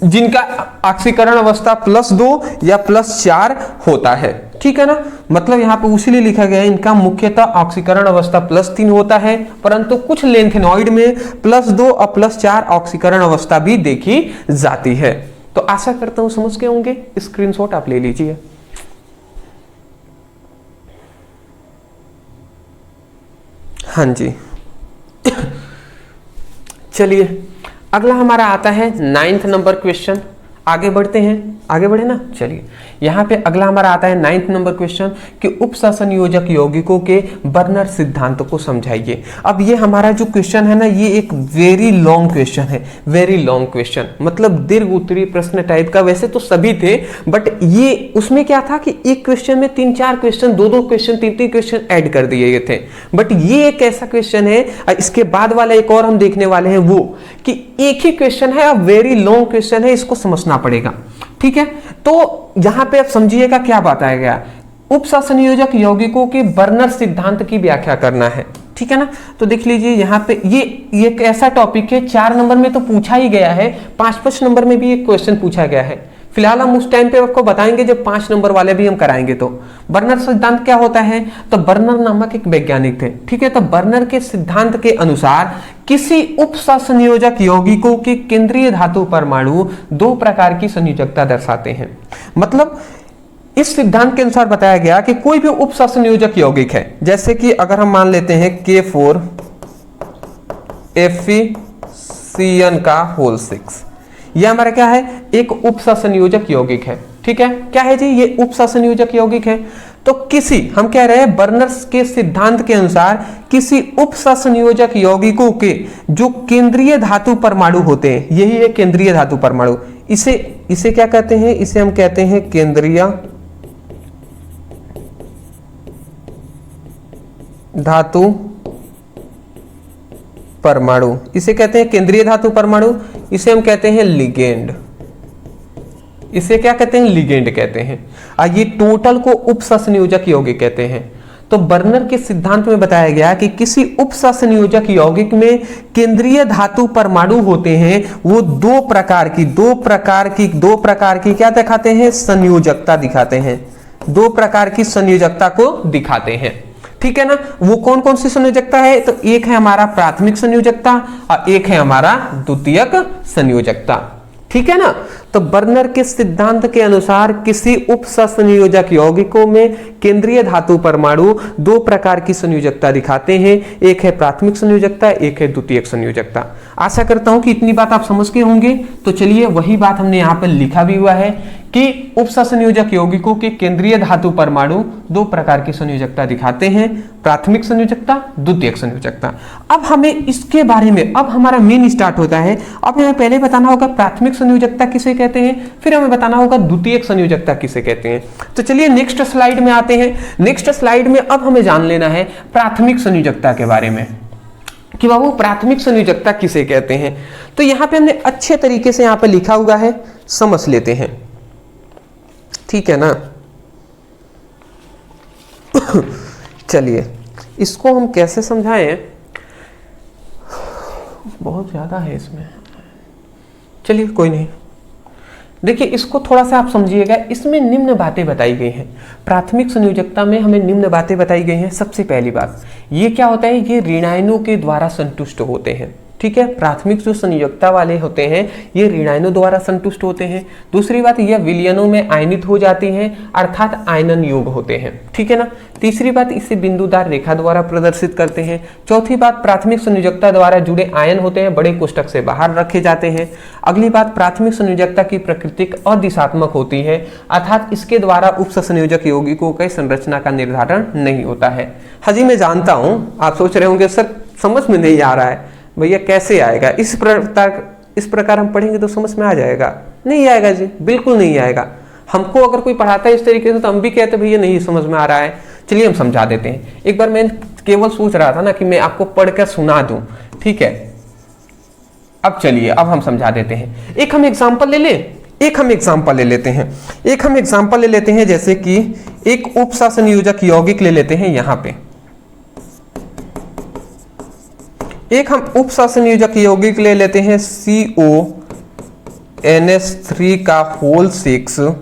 जिनका ऑक्सीकरण अवस्था +2 या +4 होता है। ठीक है ना, मतलब यहाँ पे उसीलिए लिखा गया है इनका मुख्यतः ऑक्सीकरण अवस्था +3 होता है, परंतु कुछ लेंथेनॉइड में +2 और +4 ऑक्सीकरण अवस्था भी देखी जाती है। तो आशा करता हूं समझ गए होंगे। स्क्रीनशॉट आप ले लीजिए। हाँ जी चलिए अगला हमारा आता है 9th नंबर क्वेश्चन। आगे बढ़ते हैं, आगे बढ़े ना। चलिए यहाँ पे अगला हमारा आता है 9th नंबर क्वेश्चन कि उपसंयोजक यौगिकों के बर्नर सिद्धांत को समझाइए। अब ये हमारा जो क्वेश्चन है ना, ये एक वेरी लॉन्ग क्वेश्चन है, वेरी लॉन्ग क्वेश्चन, मतलब दीर्घ उत्तरीय प्रश्न टाइप का। वैसे तो सभी थे, बट ये उसमें क्या था कि एक क्वेश्चन में 3-4 क्वेश्चन, 2-2 क्वेश्चन, 3-3 क्वेश्चन ऐड कर दिए गए थे। बट ये एक ऐसा क्वेश्चन है, इसके बाद वाला एक और हम देखने वाले हैं, वो कि एक ही क्वेश्चन है और वेरी लॉन्ग क्वेश्चन है, इसको समझना पड़ेगा। ठीक है, तो यहां पे आप समझिएगा क्या बताया गया, उपसंयोजक यौगिकों के बर्नर सिद्धांत की व्याख्या करना है। ठीक है ना, तो देख लीजिए यहाँ पे ये एक ऐसा टॉपिक है, 4 नंबर में तो पूछा ही गया है, 5-5 नंबर में भी एक क्वेश्चन पूछा गया है। फिलहाल हम उस टाइम पे आपको बताएंगे जब 5 नंबर वाले भी हम कराएंगे। तो बर्नर सिद्धांत क्या होता है, तो बर्नर नामक एक वैज्ञानिक थे। ठीक है, तो बर्नर के सिद्धांत के अनुसार किसी उपसंयोजक यौगिकों के केंद्रीय धातु परमाणु 2 प्रकार की संयोजकता दर्शाते हैं। मतलब इस सिद्धांत के अनुसार बताया गया कि कोई भी उपसंयोजक यौगिक है, जैसे कि अगर हम मान लेते हैं K4FeCN का होल 6, यह हमारा क्या है, एक उपसंयोजक यौगिक है। ठीक है, क्या है जी, ये उपसंयोजक यौगिक है। तो किसी, हम कह रहे हैं बर्नर्स के सिद्धांत के अनुसार किसी उपसंयोजक यौगिकों के जो केंद्रीय धातु परमाणु होते हैं, यही है केंद्रीय धातु परमाणु। इसे क्या कहते हैं, इसे हम कहते हैं केंद्रीय धातु परमाणु। इसे कहते हैं केंद्रीय धातु परमाणु, इसे हम कहते हैं लिगेंड। इसे क्या कहते हैं, लिगेंड कहते हैं। ये टोटल को उपसंयोजक यौगिक कहते हैं। तो बर्नर के सिद्धांत में बताया गया कि किसी उपसंयोजक यौगिक में केंद्रीय धातु परमाणु होते हैं, वो 2 प्रकार की क्या दिखाते हैं, संयोजकता दिखाते हैं। 2 प्रकार की संयोजकता को दिखाते हैं। ठीक है ना, वो कौन कौन सी संयोजकता है, तो एक है हमारा प्राथमिक संयोजकता और एक है हमारा द्वितीयक संयोजकता। ठीक है ना, तो बर्नर के सिद्धांत के अनुसार किसी उपसंयोजक यौगिकों में केंद्रीय धातु परमाणु 2 प्रकार की संयोजकता दिखाते हैं, एक है प्राथमिक संयोजकता, एक है द्वितीयक संयोजकता। आशा करता हूं कि इतनी बात आप समझ गए होंगे। तो चलिए वही बात हमने यहाँ पर लिखा भी हुआ है कि उपसंयोजक यौगिकों के केंद्रीय धातु परमाणु 2 प्रकार की संयोजकता दिखाते हैं, प्राथमिक संयोजकता, द्वितीयक संयोजकता। अब हमें इसके बारे में, अब हमारा मेन स्टार्ट होता है। अब हमें पहले बताना होगा प्राथमिक संयोजकता किसे कहते हैं, फिर हमें बताना होगा द्वितीयक संयोजकता किसे कहते हैं। तो चलिए नेक्स्ट स्लाइड में आते हैं। नेक्स्ट स्लाइड में अब हमें जान लेना है प्राथमिक संयोजकता के बारे में कि बाबू प्राथमिक संयोजकता किसे कहते हैं। तो यहां पे हमने अच्छे तरीके से यहां पे लिखा हुआ है, समझ लेते हैं। ठीक है ना, चलिए इसको हम कैसे समझाएं, बहुत ज्यादा है इसमें। चलिए कोई नहीं, देखिए इसको थोड़ा सा आप समझिएगा, इसमें निम्न बातें बताई गई हैं। प्राथमिक संयोजकता में हमें निम्न बातें बताई गई हैं। सबसे पहली बात, ये क्या होता है, ये ऋणायनों के द्वारा संतुष्ट होते हैं। ठीक है, प्राथमिक जो संयोजकता वाले होते हैं ये ऋणायनों द्वारा संतुष्ट होते हैं। दूसरी बात, यह विलयनों में आयनित हो जाती हैं, अर्थात आयनन योग होते हैं। ठीक है ना। तीसरी बात, इसे बिंदुदार रेखा द्वारा प्रदर्शित करते हैं। चौथी बात, प्राथमिक संयोजकता द्वारा जुड़े आयन होते हैं, बड़े कोष्ठक से बाहर रखे जाते हैं। अगली बात, प्राथमिक संयोजकता की प्रकृति अदिशात्मक होती है, अर्थात इसके द्वारा उपसंयोजक यौगिकों के संरचना का निर्धारण नहीं होता है। हाजी मैं जानता हूं आप सोच रहे होंगे सर समझ में नहीं आ रहा है, भैया कैसे आएगा, इस प्रकार हम पढ़ेंगे तो समझ में आ जाएगा? नहीं आएगा जी, बिल्कुल नहीं आएगा। हमको अगर कोई पढ़ाता है इस तरीके से तो हम भी कहते भैया नहीं समझ में आ रहा है। चलिए हम समझा देते हैं। एक बार मैं केवल सोच रहा था ना कि मैं आपको पढ़कर सुना दूं, ठीक है। अब चलिए अब हम समझा देते हैं। एक हम एग्जाम्पल ले लेते हैं जैसे कि एक उपसंयोजक यौगिक ले लेते हैं। यहां पे एक हम उपसंयोजक यौगिक ले लेते हैं CONH3 का होल 6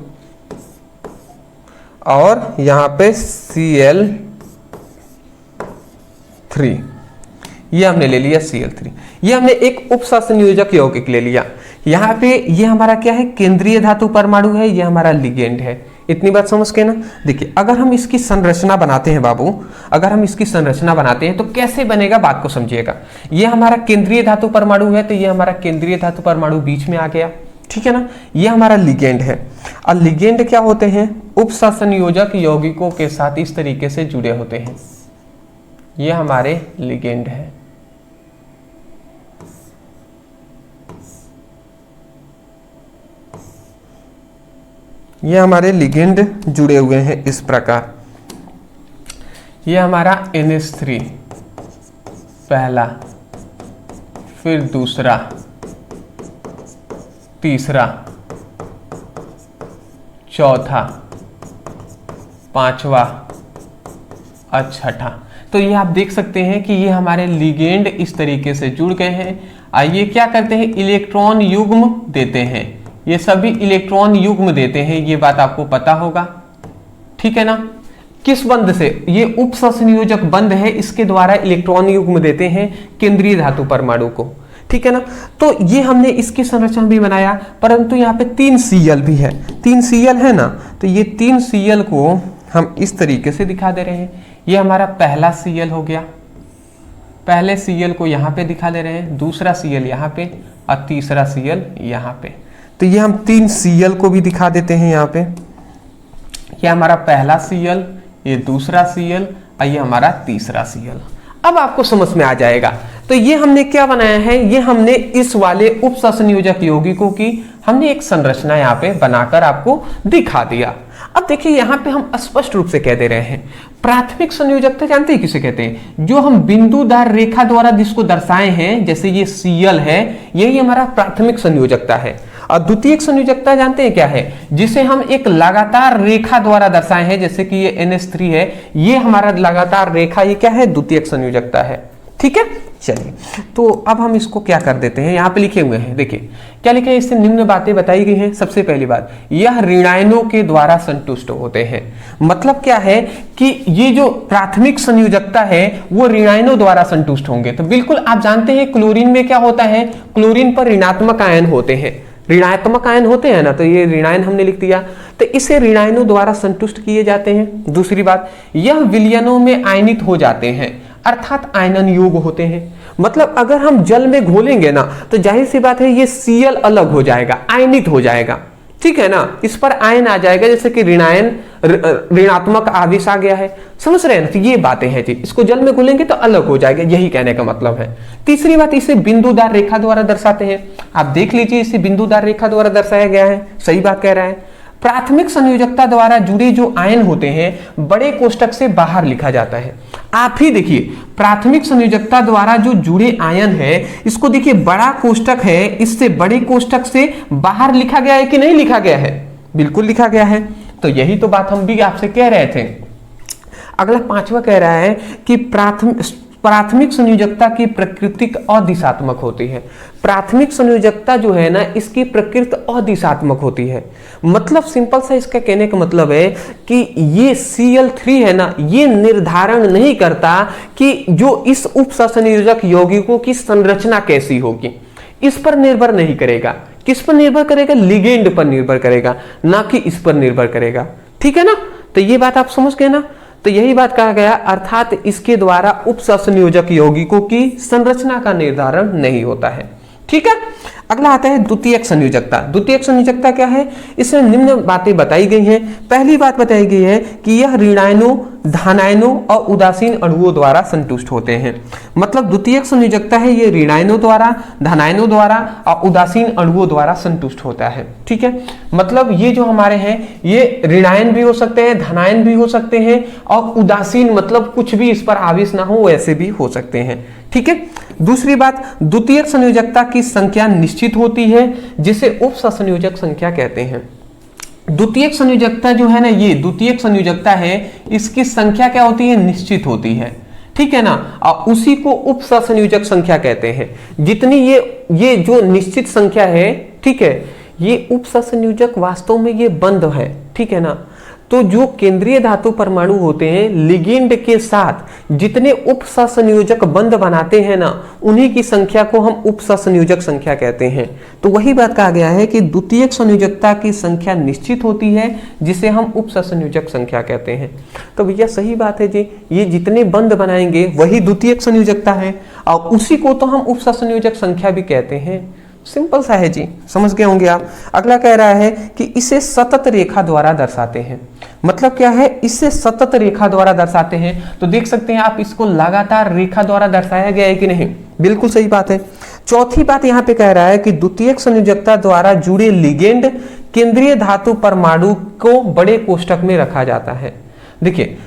और यहां पे Cl3, ये हमने ले लिया Cl3। ये हमने एक उपसंयोजक यौगिक ले लिया। यहां पे ये हमारा क्या है, केंद्रीय धातु परमाणु है, ये हमारा लिगेंड है। इतनी बात समझ के ना। देखिए अगर हम इसकी संरचना बनाते हैं बाबू, अगर हम इसकी संरचना बनाते हैं तो कैसे बनेगा बात को समझिएगा। ये हमारा केंद्रीय धातु परमाणु है, तो ये हमारा केंद्रीय धातु परमाणु बीच में आ गया। ठीक है ना। ये हमारा लिगेंड है। और लिगेंड क्या होते हैं, उपसंयोजक यौगिकों के साथ इस तरीके से जुड़े होते हैं। ये हमारे लिगेंड है। ये हमारे लिगेंड जुड़े हुए हैं इस प्रकार। ये हमारा NH3 पहला, फिर दूसरा, तीसरा, चौथा, पांचवा और छठा। तो ये आप देख सकते हैं कि ये हमारे लिगेंड इस तरीके से जुड़ गए हैं। आइए क्या करते हैं, इलेक्ट्रॉन युग्म देते हैं। ये सभी इलेक्ट्रॉन युग्म देते हैं, ये बात आपको पता होगा। ठीक है ना। किस बंध से, ये उपसंयोजक बंध है, इसके द्वारा इलेक्ट्रॉन युग्म देते हैं केंद्रीय धातु परमाणु को। ठीक है ना। तो ये हमने इसकी संरचना भी बनाया, परंतु यहाँ पे 3 Cl भी है। 3 Cl है ना, तो ये 3 Cl को हम इस तरीके से दिखा दे रहे हैं। ये हमारा पहला Cl हो गया, पहले Cl को यहाँ पे दिखा दे रहे हैं, दूसरा Cl यहाँ पे और तीसरा Cl यहाँ पे। तो ये हम 3 Cl को भी दिखा देते हैं यहाँ पे। ये हमारा पहला Cl, ये दूसरा Cl और ये हमारा तीसरा Cl। अब आपको समझ में आ जाएगा। तो ये हमने क्या बनाया है, ये हमने इस वाले उपसंयोजक यौगिकों की हमने एक संरचना यहाँ पे बनाकर आपको दिखा दिया। अब देखिए यहाँ पे हम स्पष्ट रूप से कह दे रहे हैं, प्राथमिक संयोजकता जानते हैं किसे कहते हैं, जो हम बिंदुदार रेखा द्वारा जिसको दर्शाए हैं, जैसे ये Cl है, यही हमारा प्राथमिक संयोजकता है। और द्वितीयक संयोजकता जानते हैं क्या है, जिसे हम एक लगातार रेखा द्वारा दर्शाए हैं, जैसे कि ये NH3 है, ये हमारा लगातार रेखा, ये क्या है, द्वितीयक संयोजकता है। ठीक है। चलिए तो अब हम इसको क्या कर देते हैं, यहाँ पे लिखे हुए हैं, देखिए क्या लिखे हैं, इससे निम्न बातें बताई गई हैं। सबसे पहली बात, यह ऋणायनों के द्वारा संतुष्ट होते हैं। मतलब क्या है कि ये जो प्राथमिक संयोजकता है वो ऋणायनों द्वारा संतुष्ट होंगे। तो बिल्कुल आप जानते हैं क्लोरीन में क्या होता है, क्लोरीन पर ऋणात्मक आयन होते हैं, ऋणात्मक आयन होते हैं ना, तो ये ऋणायन हमने लिख दिया। तो इसे ऋणायनों द्वारा संतुष्ट किए जाते हैं। दूसरी बात, यह विलयनों में आयनित हो जाते हैं, अर्थात आयनन योग होते हैं। मतलब अगर हम जल में घोलेंगे ना, तो जाहिर सी बात है ये Cl अलग हो जाएगा, आयनित हो जाएगा। ठीक है ना, इस पर आयन आ जाएगा, जैसे कि ऋणायन, ऋणात्मक आवेश आ गया है। समझ रहे हैं ना। तो ये बातें हैं जी, इसको जल में घुलेंगे तो अलग हो जाएगा, यही कहने का मतलब है। तीसरी बात, इसे बिंदुदार रेखा द्वारा दर्शाते हैं। आप देख लीजिए, इसे बिंदुदार रेखा द्वारा दर्शाया गया है, सही बात कह रहा है। प्राथमिक संयोजकता द्वारा जुड़े जो आयन होते हैं बड़े कोष्ठक से बाहर लिखा जाता है। आप ही देखिए, प्राथमिक संयोजकता द्वारा जो जुड़े आयन है, इसको देखिए बड़ा कोष्ठक है, इससे बड़े कोष्ठक से बाहर लिखा गया है कि नहीं लिखा गया है, बिल्कुल लिखा गया है। तो यही तो बात हम भी आपसे कह रहे थे। अगला 5वां कह रहा है कि प्राथमिक संयोजकता की प्रकृति अदिशात्मक होती है। प्राथमिक संयोजकता जो है ना, इसकी प्रकृति अदिशात्मक होती है। मतलब सिंपल सा इसका कहने का मतलब है कि ये Cl3 है ना, ये निर्धारण नहीं करता कि जो इस उपसहसंयोजक यौगिकों की संरचना कैसी होगी, इस पर निर्भर नहीं करेगा। किस पर निर्भर करेगा? लिगेंड पर निर्भर करेगा, ना कि इस पर निर्भर करेगा। ठीक है ना, तो ये बात आप समझ गए ना। तो यही बात कहा गया, अर्थात इसके द्वारा उपसहसंयोजक यौगिकों की संरचना का निर्धारण नहीं होता है। ठीक है, अगला आता है द्वितीयक संयोजकता। द्वितीयक संयोजकता क्या है? इसमें निम्न बातें बताई गई हैं। पहली बात बताई गई है कि यह ऋणायनों, धनायनों और उदासीन अणुओं द्वारा संतुष्ट होते हैं। मतलब द्वितीयक संयोजकता है, ये ऋणायनों द्वारा, धनायनों द्वारा और उदासीन अणुओं द्वारा संतुष्ट होता है। ठीक है, मतलब ये जो हमारे हैं, ये ऋणायन भी हो सकते हैं, धनायन भी हो सकते हैं, और उदासीन मतलब कुछ भी इस पर आवेश ना हो वैसे भी हो सकते हैं। ठीक है, दूसरी बात, द्वितीयक संयोजकता की संख्या निश्चित होती है, जिसे उपसहसंयोजक संख्या कहते हैं। द्वितीयक संयोजकता जो है ना, ये द्वितीयक संयोजकता है, इसकी संख्या क्या होती है? निश्चित होती है। ठीक है ना, और उसी को उपसहसंयोजक संख्या कहते हैं। जितनी ये जो निश्चित संख्या है, ठीक है, ये उपसहसंयोजक वास्तव में ये बंद है। ठीक है ना, तो जो केंद्रीय धातु परमाणु होते हैं, लिगेंड के साथ जितने उपसहसंयोजक बंध बनाते हैं ना, उन्हीं की संख्या को हम उपसहसंयोजक संख्या कहते हैं। तो वही बात कहा गया है कि द्वितीयक संयोजकता की संख्या निश्चित होती है, जिसे हम उपसहसंयोजक संख्या कहते हैं। तो भैया सही बात है जी, ये जितने बंध बनाएंगे वही द्वितीयक संयोजकता है, और उसी को तो हम उपसहसंयोजक संख्या भी कहते हैं। सिंपल सा है जी, समझ गए होंगे आप। अगला कह रहा है कि इसे सतत रेखा द्वारा दर्शाते हैं। मतलब क्या है? इसे सतत रेखा द्वारा दर्शाते हैं। तो देख सकते हैं आप, इसको लगातार रेखा द्वारा दर्शाया गया है कि नहीं? बिल्कुल सही बात है। चौथी बात यहाँ पे कह रहा है कि द्वितीयक संयोजकता द्वारा जुड़े लिगेंड केंद्रीय धातु परमाणु को बड़े कोष्ठक में रखा जाता है। देखिए,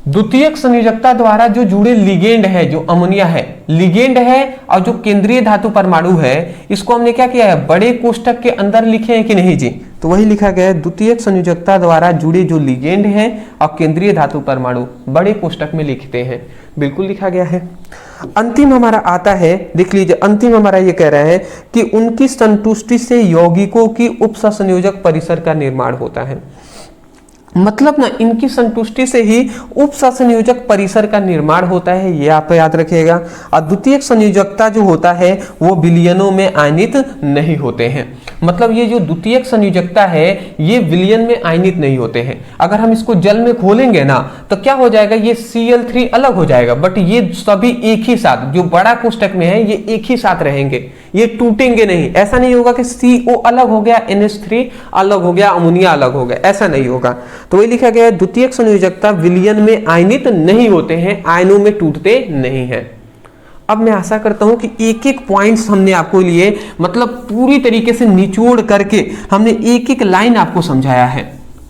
द्वितीयक संयोजकता द्वारा जो जुड़े लिगेंड है, जो अमोनिया है, लिगेंड है, और जो केंद्रीय धातु परमाणु है, इसको हमने क्या किया है? बड़े कोष्ठक के अंदर लिखे हैं कि नहीं जी? तो वही लिखा गया है, द्वितीयक संयोजकता द्वारा जुड़े जो लिगेंड है और केंद्रीय धातु परमाणु बड़े कोष्ठक में लिखते हैं। बिल्कुल लिखा गया है। अंतिम हमारा आता है, देख लीजिए, अंतिम हमारा ये कह रहा है कि उनकी संतुष्टि से यौगिकों की उपसहसंयोजक परिसर का निर्माण होता है। मतलब ना, इनकी संतुष्टि से ही उपसहसंयोजक परिसर का निर्माण होता है, ये आप याद रखिएगा। और द्वितीयक संयोजकता जो होता है वो विलयनों में आयनित नहीं होते हैं। मतलब ये जो द्वितीयक संयोजकता है, ये विलयन में आयनित नहीं होते हैं। अगर हम इसको जल में खोलेंगे ना, तो क्या हो जाएगा? ये Cl3 अलग हो जाएगा, बट ये सभी एक ही साथ, जो बड़ा कोष्ठक में है, ये एक ही साथ रहेंगे, ये टूटेंगे नहीं। ऐसा नहीं होगा कि CO अलग हो गया, NH3 अलग हो गया, अमोनिया अलग हो गया, ऐसा नहीं होगा। तो वही लिखा गया है, द्वितीयक संयोजकता विलयन में आयनित नहीं होते हैं, आयनों में टूटते नहीं हैं। अब मैं आशा करता हूं कि एक एक पॉइंट्स हमने आपको लिए, मतलब पूरी तरीके से निचोड़ करके हमने एक एक लाइन आपको समझाया है।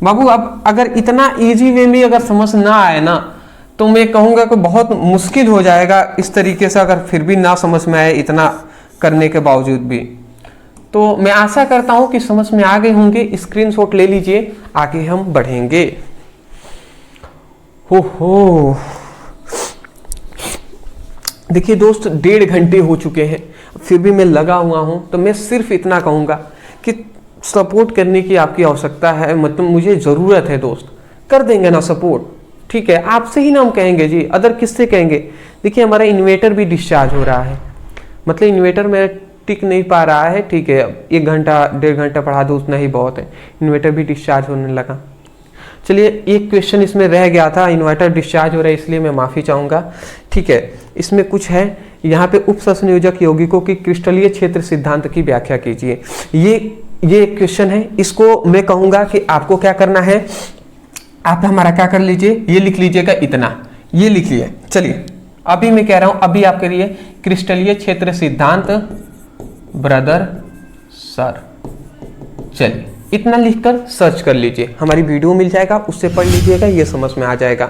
बाबू, अब अगर इतना इजी वे में अगर समझ ना आए ना, तो मैं कहूंगा कि बहुत मुश्किल हो जाएगा इस तरीके से, अगर फिर भी ना समझ में आए इतना करने के बावजूद भी। तो मैं आशा करता हूं कि समझ में आ गए होंगे। स्क्रीनशॉट ले लीजिए, आगे हम बढ़ेंगे। हो देखिए दोस्त, 1.5 घंटे हो चुके हैं, फिर भी मैं लगा हुआ हूं। तो मैं सिर्फ इतना कहूंगा कि सपोर्ट करने की आपकी आवश्यकता है, मतलब मुझे जरूरत है दोस्त। कर देंगे ना सपोर्ट? ठीक है, आपसे ही ना हम कहेंगे जी, अदर किससे कहेंगे? देखिए, हमारा इन्वर्टर भी डिस्चार्ज हो रहा है, मतलब इन्वर्टर मेरा टिक नहीं पा रहा है। ठीक है, 1 घंटा 1.5 घंटा पढ़ा दो, उतना ही बहुत है। इन्वर्टर भी डिस्चार्ज होने लगा। चलिए, एक क्वेश्चन इसमें रह गया था, इन्वर्टर डिस्चार्ज हो रहा है इसलिए मैं माफ़ी चाहूँगा। ठीक है, इसमें कुछ है, यहाँ पे उपसहसंयोजक यौगिकों की क्रिस्टलीय क्षेत्र सिद्धांत की व्याख्या कीजिए। ये क्वेश्चन है, इसको मैं कहूँगा कि आपको क्या करना है, आप हमारा क्या कर लीजिए, ये लिख लीजिएगा, इतना ये लिख लिए। चलिए, अभी मैं कह रहा हूँ, अभी आप करिए क्रिस्टलीय क्षेत्र सिद्धांत ब्रदर सर। चलिए, इतना लिखकर सर्च कर लीजिए, हमारी वीडियो मिल जाएगा, उससे पढ़ लीजिएगा, ये समझ में आ जाएगा।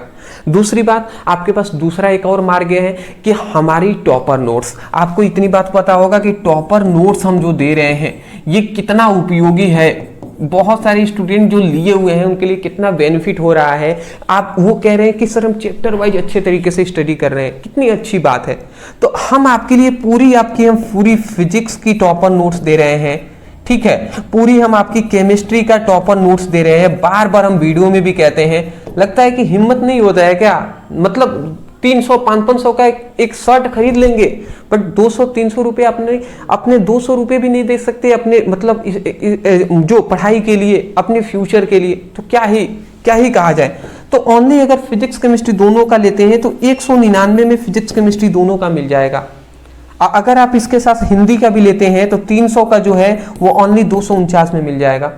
दूसरी बात, आपके पास दूसरा एक और मार्ग है कि हमारी टॉपर नोट्स, आपको इतनी बात पता होगा कि टॉपर नोट्स हम जो दे रहे हैं ये कितना उपयोगी है। बहुत सारे स्टूडेंट जो लिए हुए हैं उनके लिए कितना बेनिफिट हो रहा है। आप वो कह रहे हैं कि सर हम चैप्टर वाइज अच्छे तरीके से स्टडी कर रहे हैं, कितनी अच्छी बात है। तो हम आपके लिए हम पूरी फिजिक्स की टॉपर नोट्स दे रहे हैं, ठीक है, पूरी हम आपकी केमिस्ट्री का टॉपर नोट्स दे रहे हैं। बार बार हम वीडियो में भी कहते हैं, लगता है कि हिम्मत नहीं होता है क्या, मतलब 300-500 का एक शर्ट खरीद लेंगे, बट 200-300 रुपये अपने 200 रुपये भी नहीं दे सकते अपने मतलब जो पढ़ाई के लिए, अपने फ्यूचर के लिए, तो क्या ही कहा जाए। तो ओनली अगर फिजिक्स केमिस्ट्री दोनों का लेते हैं तो 199 में फिजिक्स केमिस्ट्री दोनों का मिल जाएगा। अगर आप इसके साथ हिंदी का भी लेते हैं तो 300 का जो है वो ओनली 249 में मिल जाएगा।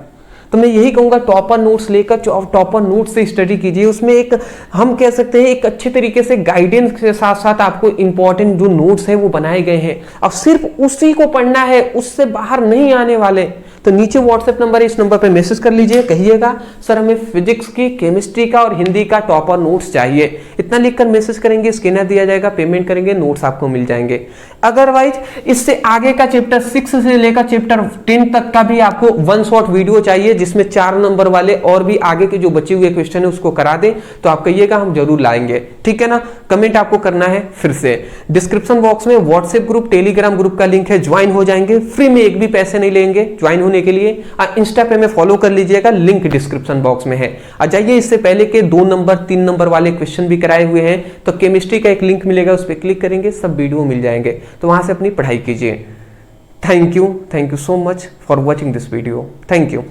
तो मैं यही कहूँगा टॉपर नोट्स लेकर टॉपर नोट्स से स्टडी कीजिए। उसमें एक हम कह सकते हैं एक अच्छे तरीके से गाइडेंस के साथ साथ आपको इंपॉर्टेंट जो नोट्स है वो बनाए गए हैं। अब सिर्फ उसी को पढ़ना है, उससे बाहर नहीं आने वाले। तो नीचे व्हाट्सएप नंबर है, इस नंबर पे मैसेज कर लीजिए, कहिएगा सर हमें फिजिक्स की, केमिस्ट्री का और हिंदी का टॉपर नोट्स चाहिए। इतना लिखकर मैसेज करेंगे, स्कैनर दिया जाएगा, पेमेंट करेंगे, नोट्स आपको मिल जाएंगे। अदरवाइज इससे आगे का चैप्टर 6 से लेकर चैप्टर 10 तक का भी आपको वन शॉट वीडियो चाहिए, जिसमें 4 नंबर वाले और भी आगे के जो बचे हुए क्वेश्चन है उसको करा दे, तो आप कहिएगा, हम जरूर लाएंगे, ठीक है ना। कमेंट आपको करना है। फिर से डिस्क्रिप्शन बॉक्स में व्हाट्सएप ग्रुप, टेलीग्राम ग्रुप का लिंक है, ज्वाइन हो जाएंगे, फ्री में एक भी पैसे नहीं लेंगे ज्वाइन होने के लिए। इंस्टा पे में फॉलो कर लीजिएगा, लिंक डिस्क्रिप्शन बॉक्स में है। आ जाइए, इससे पहले के 2 नंबर 3 नंबर वाले क्वेश्चन भी कराए हुए हैं, तो केमिस्ट्री का एक लिंक मिलेगा, उस पर क्लिक करेंगे, सब वीडियो मिल जाएंगे, तो वहां से अपनी पढ़ाई कीजिए। Thank you so much for watching this video. Thank you.